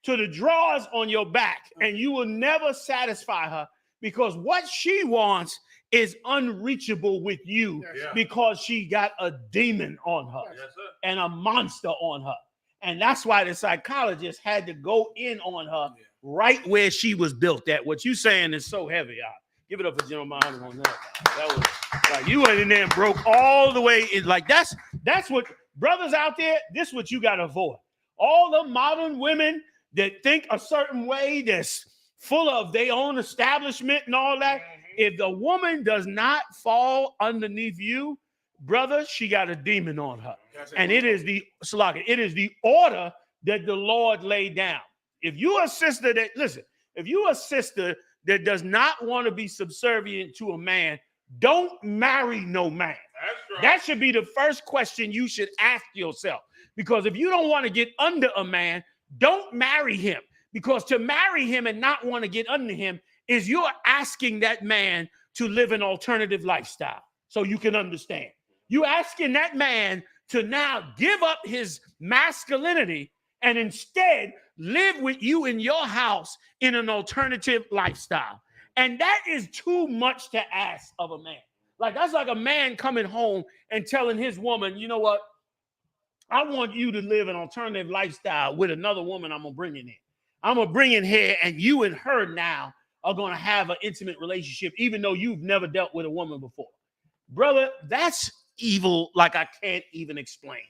to the drawers on your back, and you will never satisfy her because what she wants is unreachable with you because she got a demon on her and a monster on her. And that's why the psychologist had to go in on her right where she was built at. What you saying is so heavy. Give it up for General Muhammad on that. That was like you went in there and broke all the way in. Like that's what brothers out there, this is what you got to avoid. All the modern women that think a certain way, that's full of their own establishment and all that. If the woman does not fall underneath you, brother, she got a demon on her. And it is the order that the Lord laid down. If you're a sister that, listen, if you're a sister that does not want to be subservient to a man, don't marry no man. That's right. That should be the first question you should ask yourself. Because if you don't want to get under a man, don't marry him. Because to marry him and not want to get under him is you're asking that man to live an alternative lifestyle. So you can understand. You're asking that man to now give up his masculinity and instead live with you in your house in an alternative lifestyle. And that is too much to ask of a man. Like that's like a man coming home and telling his woman, you know what? I want you to live an alternative lifestyle with another woman I'm going to bring in here. I'm going to bring in here, and you and her now are going to have an intimate relationship, even though you've never dealt with a woman before. Brother, that's evil like I can't even explain.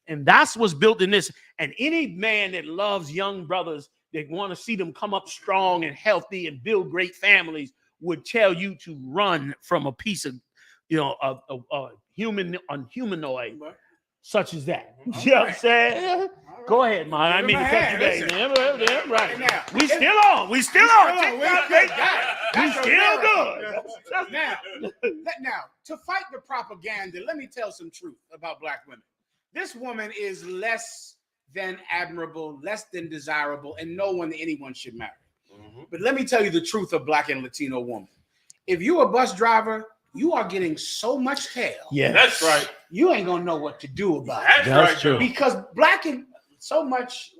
And that's what's built in this. And any man that loves young brothers that want to see them come up strong and healthy and build great families would tell you to run from a piece of, you know, a humanoid such as that. You know what I'm saying? Go ahead, man. I mean to cut you back. Right. We still on. We still on. We still good. Now, to fight the propaganda, let me tell some truth about black women. This woman is less than admirable, less than desirable, and no one that anyone should marry. But let me tell you the truth of black and Latino woman. If you're a bus driver, you are getting so much hell. Yeah, that's right. You ain't gonna know what to do about it. That's right, true. Because black and so much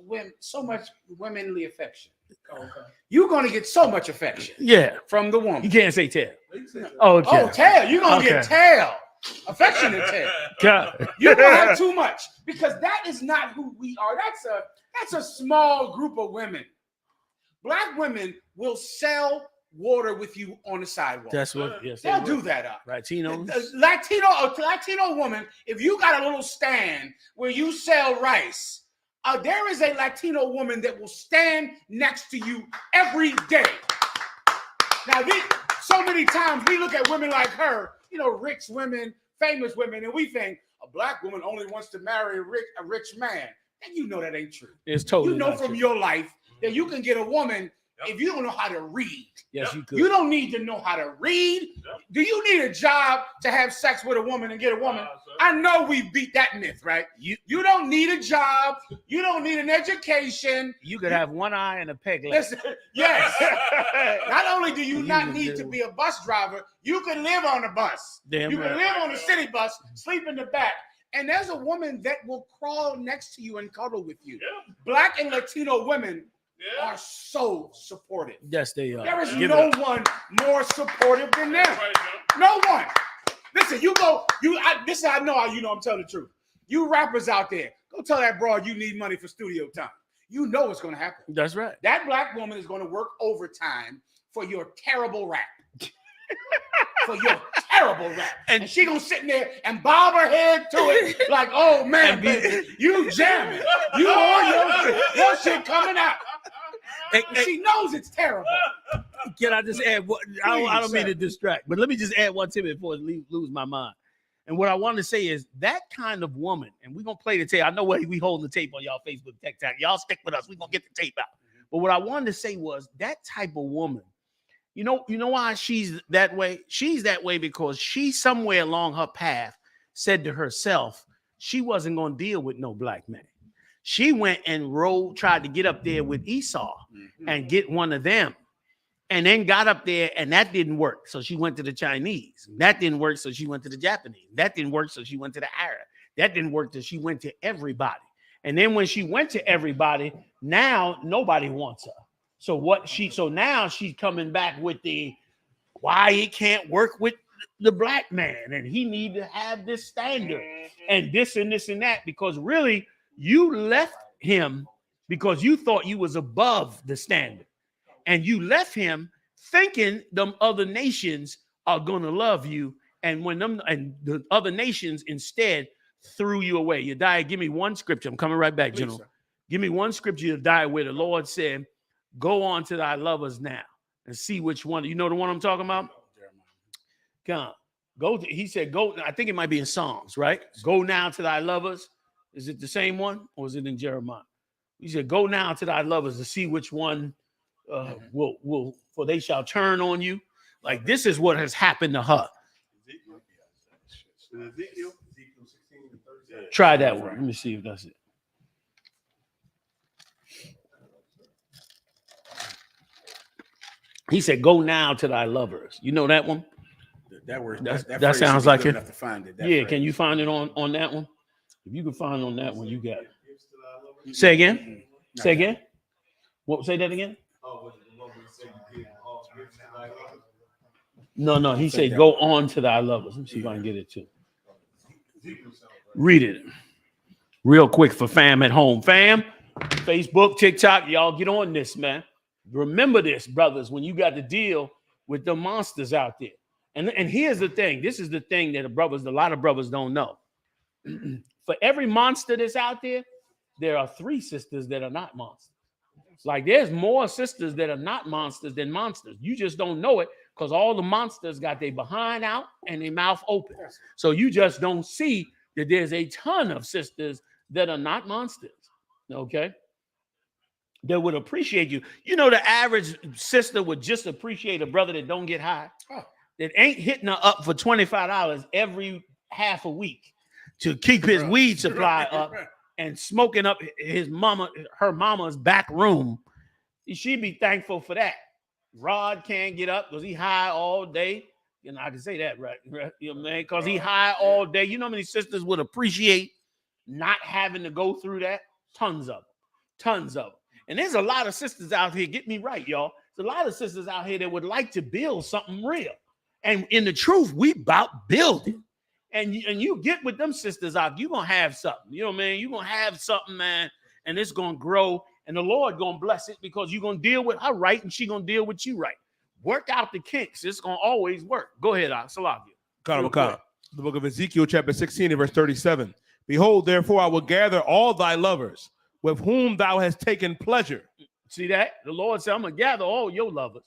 womanly affection. Okay. You're gonna get so much affection. Yeah, from the woman. You can't say tail. Oh, okay. Oh, tail. You're gonna get tail. Affectionate tail. God. You're gonna have too much because that is not who we are. That's a small group of women. Black women will sell water with you on the sidewalk. That's what. Yes, they'll do that. Latinos. Latino woman. If you got a little stand where you sell rice, there is a Latino woman that will stand next to you every day. Now, so many times we look at women like her, you know, rich women, famous women, and we think a black woman only wants to marry a rich man. And you know that ain't true. It's totally. You know not from true. your life that you can get a woman if you don't know how to read. Yes, you could. You don't need to know how to read. Do you need a job to have sex with a woman and get a woman? I know we beat that myth, right? You don't need a job. You don't need an education. You could have one eye and a peg leg. Listen, yes. Not only do you not need to be a bus driver, you can live on a bus. Damn you right. can live on a city bus, sleep in the back. And there's a woman that will crawl next to you and cuddle with you. Yeah. Black and Latino women are so supportive. Yes, they are. There is no one more supportive than them. No one. Listen, I know how you know I'm telling the truth. You rappers out there, go tell that broad you need money for studio time. You know what's going to happen. That's right. That black woman is going to work overtime for your terrible rap. For your terrible rap. And she gonna sit in there and bob her head to it like, oh man, baby, you jamming. You on your shit coming out. And she knows it's terrible. Can I just add what? I don't mean to distract, but let me just add one thing before I lose my mind. And what I want to say is that kind of woman, and we're going to play the tape. I know we holding the tape on y'all Facebook TikTok. Y'all stick with us. We're going to get the tape out. But what I wanted to say was that type of woman, you know why she's that way? She's that way because she somewhere along her path said to herself, she wasn't going to deal with no black man. She went and tried to get up there with Esau and get one of them. And then got up there and that didn't work. So she went to the Chinese. That didn't work. So she went to the Japanese. That didn't work. So she went to the Arab. That didn't work. So she went to everybody. And then when she went to everybody, now nobody wants her. So now she's coming back with why it can't work with the black man. And he need to have this standard and this and this and that, because really you left him because you thought you was above the standard. And you left him thinking them other nations are gonna love you, and the other nations instead threw you away. You died. Give me one scripture. I'm coming right back, General. Give me one scripture you died where the Lord said, "Go on to thy lovers now and see which one." You know the one I'm talking about? Come on. He said, "Go." I think it might be in Psalms, right? Go now to thy lovers. Is it the same one, or is it in Jeremiah? He said, "Go now to thy lovers to see which one." For they shall turn on you. Like this is what has happened to her. Try that one. Let me see if that's it. He said, "Go now to thy lovers." You know that one? That word. That sounds like it. To find it. Yeah, can you find it on that one? If you can find it on that one, you got it. Say again. Say again. What? Say that again. No. He said, "Go on to thy lovers." Let me see if I can get it too. Read it. Real quick for fam at home. Fam, Facebook, TikTok, y'all get on this, man. Remember this, brothers, when you got to deal with the monsters out there. And here's the thing. This is the thing that a lot of brothers don't know. For every monster that's out there, there are 3 sisters that are not monsters. Like there's more sisters that are not monsters than monsters. You just don't know it because all the monsters got their behind out and their mouth open. So you just don't see that there's a ton of sisters that are not monsters. Okay? That would appreciate you. You know, the average sister would just appreciate a brother that don't get high. That ain't hitting her up for $25 every half a week to keep his weed supply up and smoking up her mama's back room. She'd be thankful for that. Rod can't get up because he high all day. You know, I can say that, right? You know, man, because he high all day. You know how many sisters would appreciate not having to go through that? Tons of them. Tons of them. And there's a lot of sisters out here, get me right, y'all. There's a lot of sisters out here that would like to build something real. And in the truth, we about building. And you get with them sisters out, you're going to have something. You know what I mean? You're going to have something, man, and it's going to grow. And the Lord going to bless it because you're going to deal with her right and she going to deal with you right. Work out the kinks. It's going to always work. Go ahead, Salakia. The book of Ezekiel, chapter 16, and verse 37. Behold, therefore, I will gather all thy lovers with whom thou hast taken pleasure. See that? The Lord said, I'm going to gather all your lovers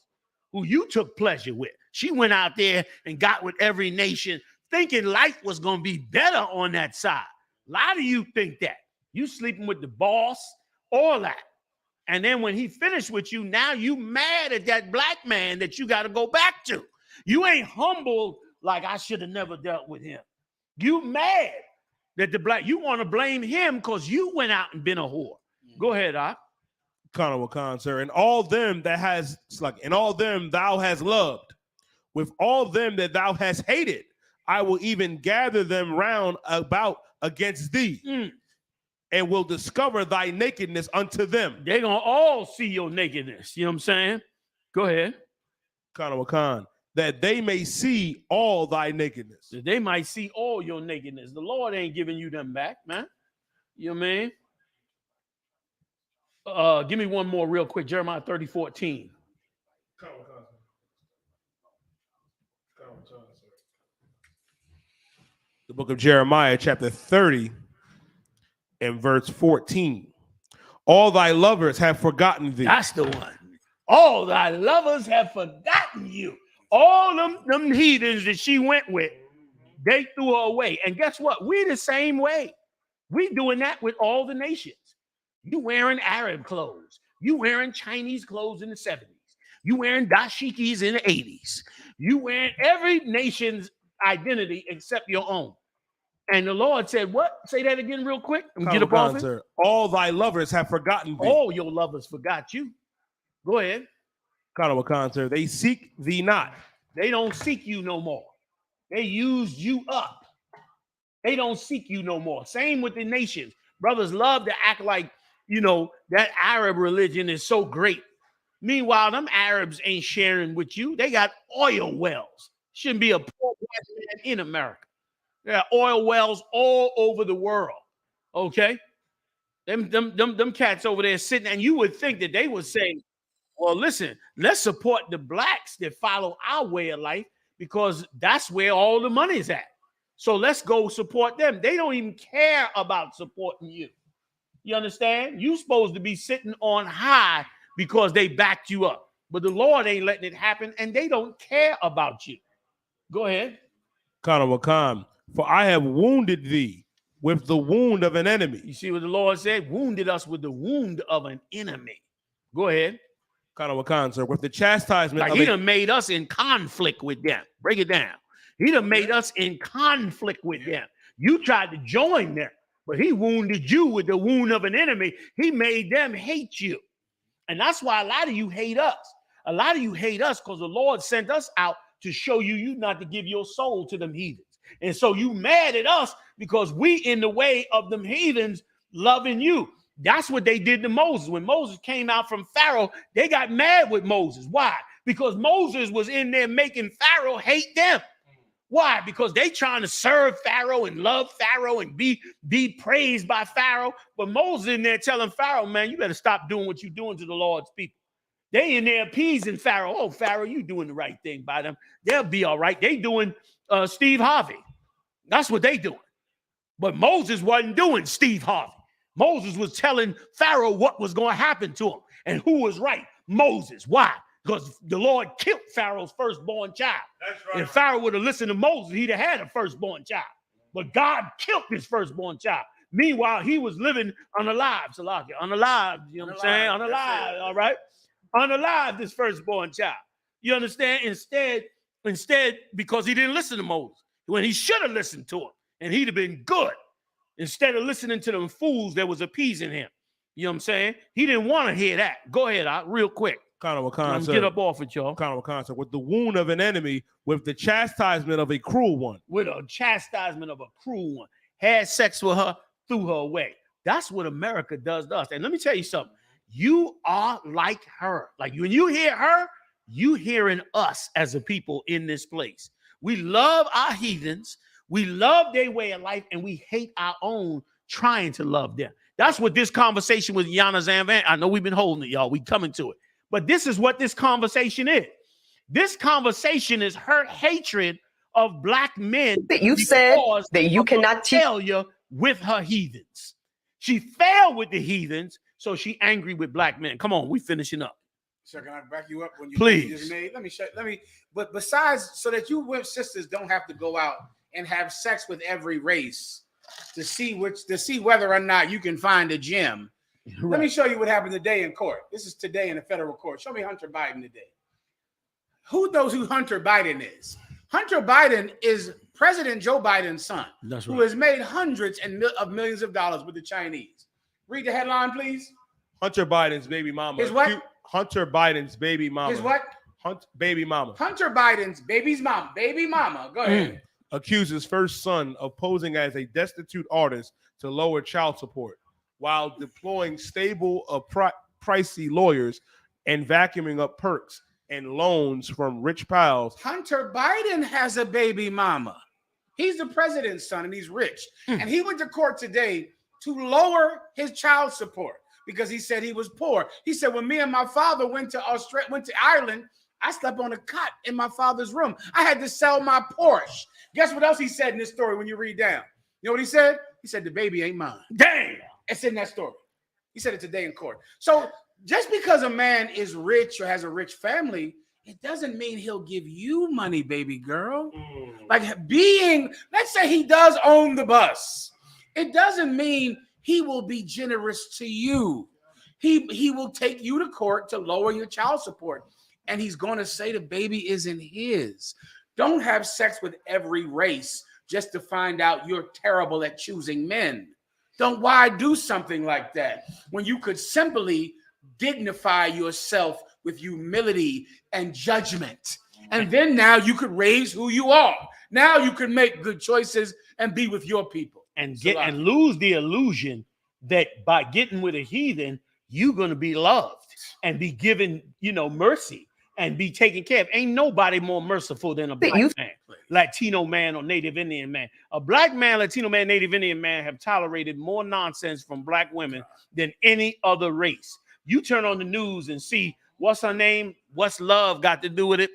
who you took pleasure with. She went out there and got with every nation thinking life was going to be better on that side. A lot of you think that. You sleeping with the boss, all that. And then when he finished with you, now you mad at that black man that you got to go back to. You ain't humbled like I should have never dealt with him. You mad that you want to blame him because you went out and been a whore. Go ahead, Wakan, sir. And all them thou hast loved, with all them that thou hast hated, I will even gather them round about against thee, and will discover thy nakedness unto them. They're going to all see your nakedness. You know what I'm saying? Go ahead. Wakan, that they may see all thy nakedness. That they might see all your nakedness. The Lord ain't giving you them back, man. You know what I mean? Give me one more real quick. Jeremiah 30:14. The book of Jeremiah, chapter 30, and verse 14. All thy lovers have forgotten thee. That's the one. All thy lovers have forgotten you. All them heathens that she went with, they threw her away. And guess what? We the same way. We doing that with all the nations. You wearing Arab clothes. You wearing Chinese clothes in the 70s. You wearing dashikis in the 80s. You wearing every nation's identity except your own. And the Lord said, what? Say that again real quick. Get up off it. All thy lovers have forgotten thee. All your lovers forgot you. Go ahead. Sir, they seek thee not. They don't seek you no more. They used you up. They don't seek you no more. Same with the nations. Brothers love to act like, you know, that Arab religion is so great. Meanwhile, them Arabs ain't sharing with you. They got oil wells. Shouldn't be a poor black man in America. There are oil wells all over the world. Okay? Them cats over there sitting, and you would think that they would say, well, listen, let's support the blacks that follow our way of life because that's where all the money's at. So let's go support them. They don't even care about supporting you. You understand? You're supposed to be sitting on high because they backed you up. But the Lord ain't letting it happen, and they don't care about you. Go ahead. For I have wounded thee with the wound of an enemy. You see what the Lord said? Wounded us with the wound of an enemy. Go ahead. Sir, with the chastisement like he done made us in conflict with them. Break it down. He done made us in conflict with them. You tried to join them, but he wounded you with the wound of an enemy. He made them hate you. And that's why a lot of you hate us. A lot of you hate us because the Lord sent us out to show you not to give your soul to them heathens. And so you mad at us because we in the way of them heathens loving you. That's what they did to Moses. When Moses came out from Pharaoh, they got mad with Moses. Why? Because Moses was in there making Pharaoh hate them. Why? Because they trying to serve Pharaoh and love Pharaoh and be praised by Pharaoh. But Moses in there telling Pharaoh, man, you better stop doing what you're doing to the Lord's people. They in there appeasing Pharaoh. Oh, Pharaoh, you doing the right thing by them. They'll be all right. They doing Steve Harvey. That's what they doing. But Moses wasn't doing Steve Harvey. Moses was telling Pharaoh what was going to happen to him and who was right. Moses. Why? Because the Lord killed Pharaoh's firstborn child. That's right. If Pharaoh would have listened to Moses, he'd have had a firstborn child. But God killed his firstborn child. Meanwhile, he was living unalive. Unalive, you know what I'm saying? Unalive, all right? Unalive, this firstborn child. You understand? Instead, because he didn't listen to Moses, when he should have listened to him, and he'd have been good. Instead of listening to them fools that was appeasing him. You know what I'm saying? He didn't want to hear that. Go ahead, real quick. Kind of a concept. Get up off it, y'all. Kind of a concept. With the wound of an enemy, with the chastisement of a cruel one. With a chastisement of a cruel one. Had sex with her, threw her away. That's what America does to us. And let me tell you something. You are like her. Like when you hear her, you hearing us as a people in this place. We love our heathens. We love their way of life, and we hate our own trying to love them. That's what this conversation with Yana Zanvan, I know we've been holding it, y'all. We coming to it. But this is what this conversation is. This conversation is her hatred of black men. You said that you cannot failure with her heathens. She failed with the heathens, so she angry with black men. Come on, we finishing up. So can I back you up when you please? Let me. But besides, so that you sisters don't have to go out and have sex with every race to see whether or not you can find a gem. Right. Let me show you what happened today in court. This is today in the federal court. Show me Hunter Biden today. Who knows who Hunter Biden is? Hunter Biden is President Joe Biden's son, That's right. who has made hundreds of millions of dollars with the Chinese. Read the headline, please. Hunter Biden's baby mama. His what? Hunter Biden's baby mama. His what? Baby mama. Hunter Biden's baby mama. Go ahead. Accuses first son of posing as a destitute artist to lower child support while deploying stable, pricey lawyers and vacuuming up perks and loans from rich pals. Hunter Biden has a baby mama. He's the president's son and he's rich. And he went to court today to lower his child support because he said he was poor. He said, when me and my father went to Ireland, I slept on a cot in my father's room. I had to sell my Porsche. Guess what else he said in this story when you read down? You know what he said? He said, the baby ain't mine. Damn. It's in that story. He said it today in court. So just because a man is rich or has a rich family, it doesn't mean he'll give you money, baby girl. Like let's say he does own the bus. It doesn't mean he will be generous to you. He will take you to court to lower your child support. And he's going to say the baby isn't his. Don't have sex with every race just to find out you're terrible at choosing men. Why do something like that when you could simply dignify yourself with humility and judgment? And then now you could raise who you are. Now you can make good choices and be with your people. And lose the illusion that by getting with a heathen, you're going to be loved and be given, mercy and be taken care of. Ain't nobody more merciful than a black man, Latino man, or Native Indian man. A black man, Latino man, Native Indian man have tolerated more nonsense from black women than any other race. You turn on the news and see what's her name, what's love got to do with it?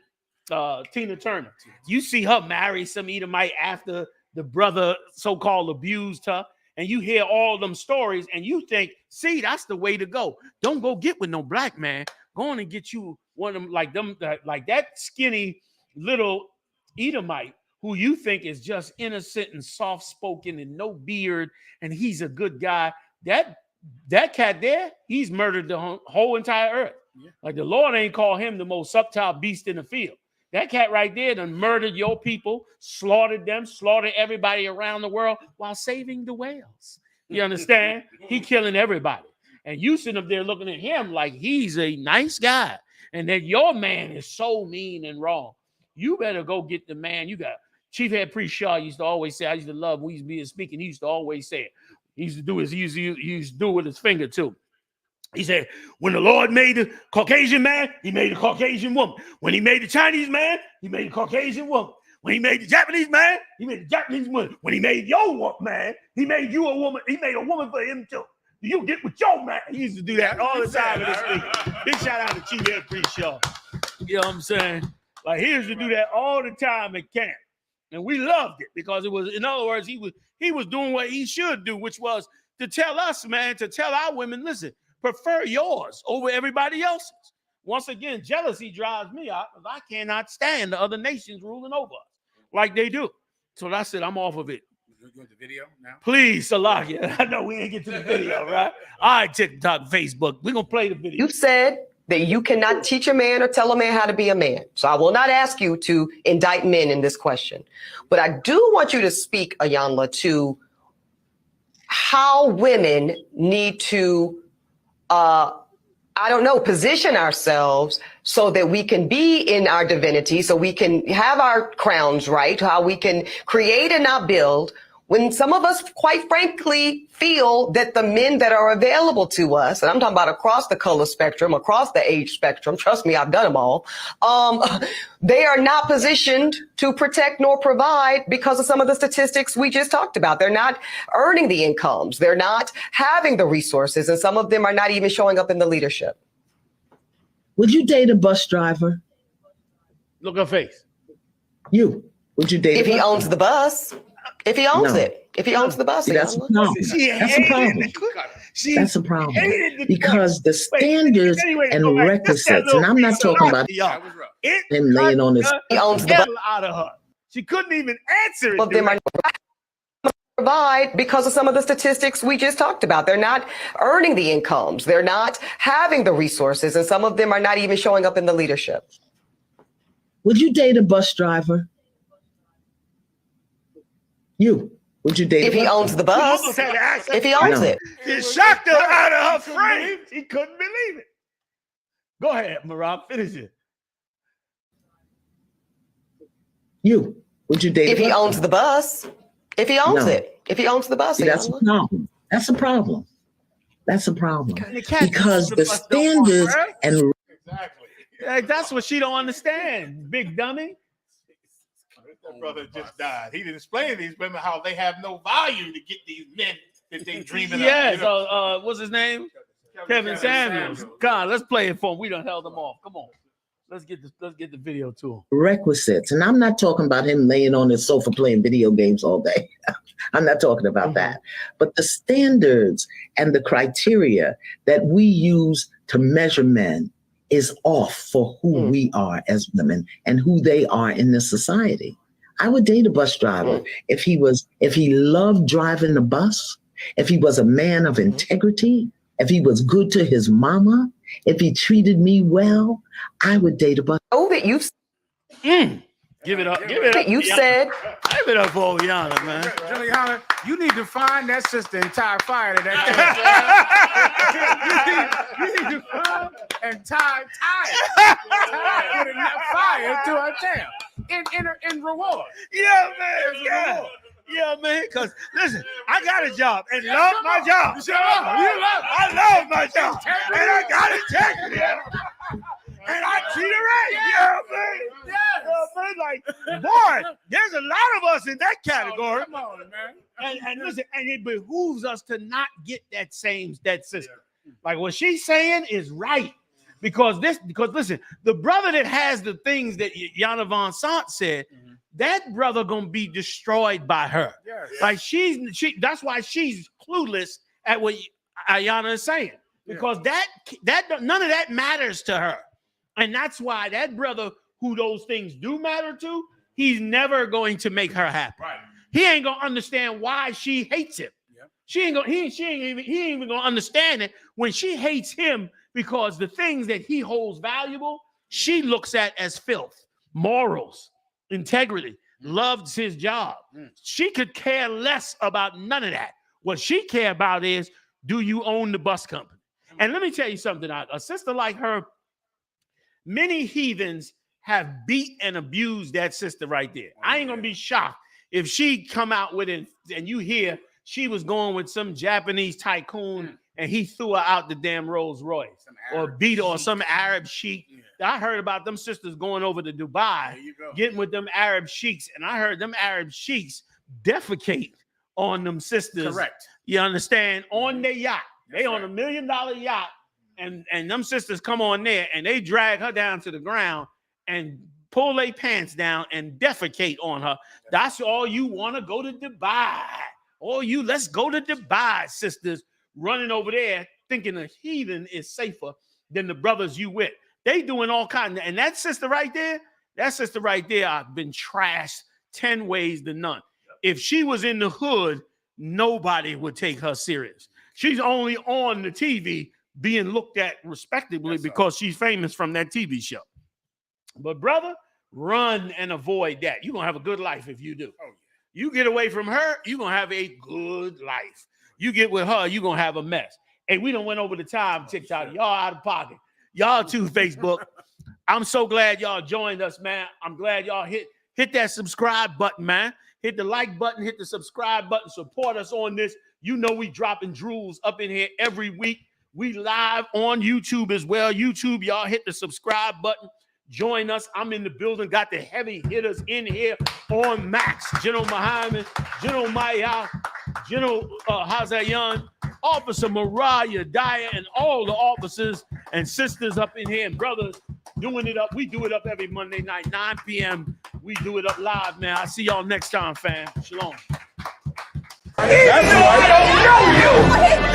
Tina Turner. You see her marry some Edomite after the brother so-called abused her, and you hear all them stories and you think, see, that's the way to go. Don't go get with no black man. Go on and get you one of them like that skinny little Edomite who you think is just innocent and soft-spoken and no beard, and he's a good guy. That cat there, he's murdered the whole entire earth. Yeah. Like the Lord ain't called him the most subtle beast in the field. That cat right there done murdered your people, slaughtered them, slaughtered everybody around the world while saving the whales. You understand? He killing everybody. And you sitting up there looking at him like he's a nice guy and that your man is so mean and wrong. You better go get the man. You got Chief Head Priest Shaw used to always say, I used to love when he used to be speaking. He used to always say it. He used to do it with his finger too. He said, when the Lord made the Caucasian man, he made a Caucasian woman. When he made the Chinese man, he made a Caucasian woman. When he made the Japanese man, he made the Japanese woman. When he made your man, he made you a woman. He made a woman for him too. You get with your man. He used to do that all the time in this thing. Big shout out to Chief Ed Pre-Show. You know what I'm saying? Like he used to do that all the time at camp. And we loved it because it was, in other words, he was doing what he should do, which was to tell us, man, to tell our women, listen, prefer yours over everybody else's. Once again, jealousy drives me out because I cannot stand the other nations ruling over us like they do. So I said, I'm off of it. You want the video now? Please, Salakia. I know we ain't get to the video, right? All right, TikTok, Facebook. We're going to play the video. You said that you cannot teach a man or tell a man how to be a man. So I will not ask you to indict men in this question. But I do want you to speak, Iyanla, to how women need to, position ourselves so that we can be in our divinity, so we can have our crowns right, how we can create and not build, when some of us, quite frankly, feel that the men that are available to us, and I'm talking about across the color spectrum, across the age spectrum, trust me, I've done them all, they are not positioned to protect nor provide because of some of the statistics we just talked about. They're not earning the incomes. They're not having the resources, and some of them are not even showing up in the leadership. Would you date a bus driver? Look her face. You. Would you date if he owns the bus? If he owns it. If he owns the bus. See, that's a problem. That's a problem. That's a problem. Because the standards and requisites, and I'm not talking about him laying on his. He owns the bus. Out of her. She couldn't even answer it. Of them are provide because of some of the statistics we just talked about. They're not earning the incomes. They're not having the resources, and some of them are not even showing up in the leadership. Would you date a bus driver? You. Would you date if he owns the bus? If he owns it. It shocked her out of her frame. He couldn't believe it. Go ahead, Marab, finish it. You. Would you date if he owns the bus? If he owns it. If he owns the bus. See, that's a problem. That's a problem. That's a problem. Because the standards and that's what she don't understand, big dummy. That brother just died. He didn't explain to these women how they have no value to get these men that they dreaming yes, of. Yes, what's his name? Kevin Samuels. God, let's play it for him. We done held him off. Come on. Let's get the video to him. Requisites. And I'm not talking about him laying on his sofa playing video games all day. I'm not talking about that. But the standards and the criteria that we use to measure men is off for who we are as women and who they are in this society. I would date a bus driver if he loved driving the bus, if he was a man of integrity, if he was good to his mama, if he treated me well, I would date a bus. Oh, that you've give it up. Give it up. You said give it up for Yana, man. GEN.YAHANNA, you need to find that sister and tie fire to that. you need to find and tie fire to her tail in reward. Yeah, man. Yeah, man. Because listen, I got a job and love my job. I love my job, and I got integrity. And I treat her right. Yeah, man. Yes. Man, like, boy, there's a lot of us in that category. Come on, man. And listen, and it behooves us to not get that system. Like what she's saying is right. Because listen, the brother that has the things that Yana Von Sant said, that brother gonna be destroyed by her. Yes. Like she that's why she's clueless at what Ayana is saying. Because that none of that matters to her. And that's why that brother who those things do matter to, he's never going to make her happy. Right. He ain't gonna understand why she hates him. Yep. He ain't even gonna understand it when she hates him, because the things that he holds valuable, she looks at as filth, morals, integrity, loves his job. She could care less about none of that. What she care about is, do you own the bus company? And let me tell you something, a sister like her, many heathens have beat and abused that sister right there. I ain't gonna be shocked if she come out with it and you hear she was going with some Japanese tycoon and he threw her out the damn Rolls Royce or beat her on some Arab sheik. I heard about them sisters going over to Dubai, getting with them Arab sheiks, and I heard them Arab sheiks defecate on them sisters. Correct. You understand? On their yacht. They on $1 million yacht, and them sisters come on there and they drag her down to the ground and pull their pants down and defecate on her. That's all you want to go to Dubai. Let's go to Dubai, sisters, running over there thinking a heathen is safer than the brothers you with. They doing all kinds of, and that sister right there, I've been trashed 10 ways to none. If she was in the hood, nobody would take her serious. She's only on the TV being looked at respectably because she's famous from that TV show. But brother, run and avoid that. You're going to have a good life if you do. You get away from her, you're going to have a good life. You get with her, you're going to have a mess. Hey, we done went over the time, TikTok. Y'all out of pocket. Y'all too, Facebook. I'm so glad y'all joined us, man. I'm glad y'all hit that subscribe button, man. Hit the like button, hit the subscribe button. Support us on this. You know we dropping drools up in here every week. We live on YouTube as well. YouTube, y'all hit the subscribe button. Join us. I'm in the building. Got the heavy hitters in here on Max. General Muhammad, General Maya, General Hazayan, Officer Mariah Dyer, and all the officers and sisters up in here and brothers doing it up. We do it up every Monday night, 9 p.m. We do it up live, man. I'll see y'all next time, fam. Shalom. That's why I don't know you.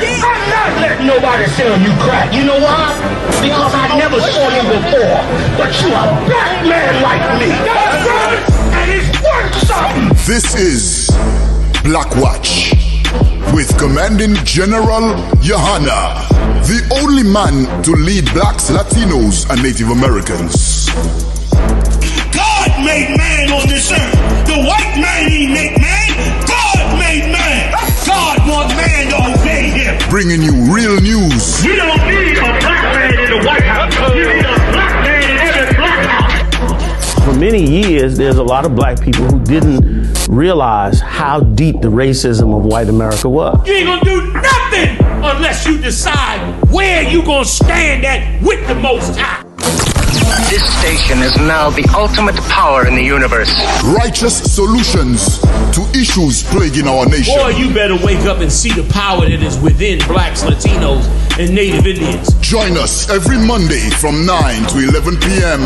I'm not letting nobody sell you crack. You know why? Because I never saw you before. But you a black man like me. That's right. And it's worth something. This is Black Watch with Commanding General Yahanna, the only man to lead blacks, Latinos, and Native Americans. God made man on this earth. The white man he made man. God made man. God wants man to obey him. Bringing you real news. You don't need a black man in the White House. You need a black man in every black house. For many years, there's a lot of black people who didn't realize how deep the racism of white America was. You ain't gonna do nothing unless you decide where you gonna stand at with the Most High. This station is now the ultimate power in the universe. Righteous solutions to issues plaguing our nation. Boy, you better wake up and see the power that is within blacks, Latinos, and Native Indians. Join us every Monday from 9 to 11 p.m.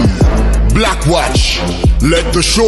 Black Watch. Let the show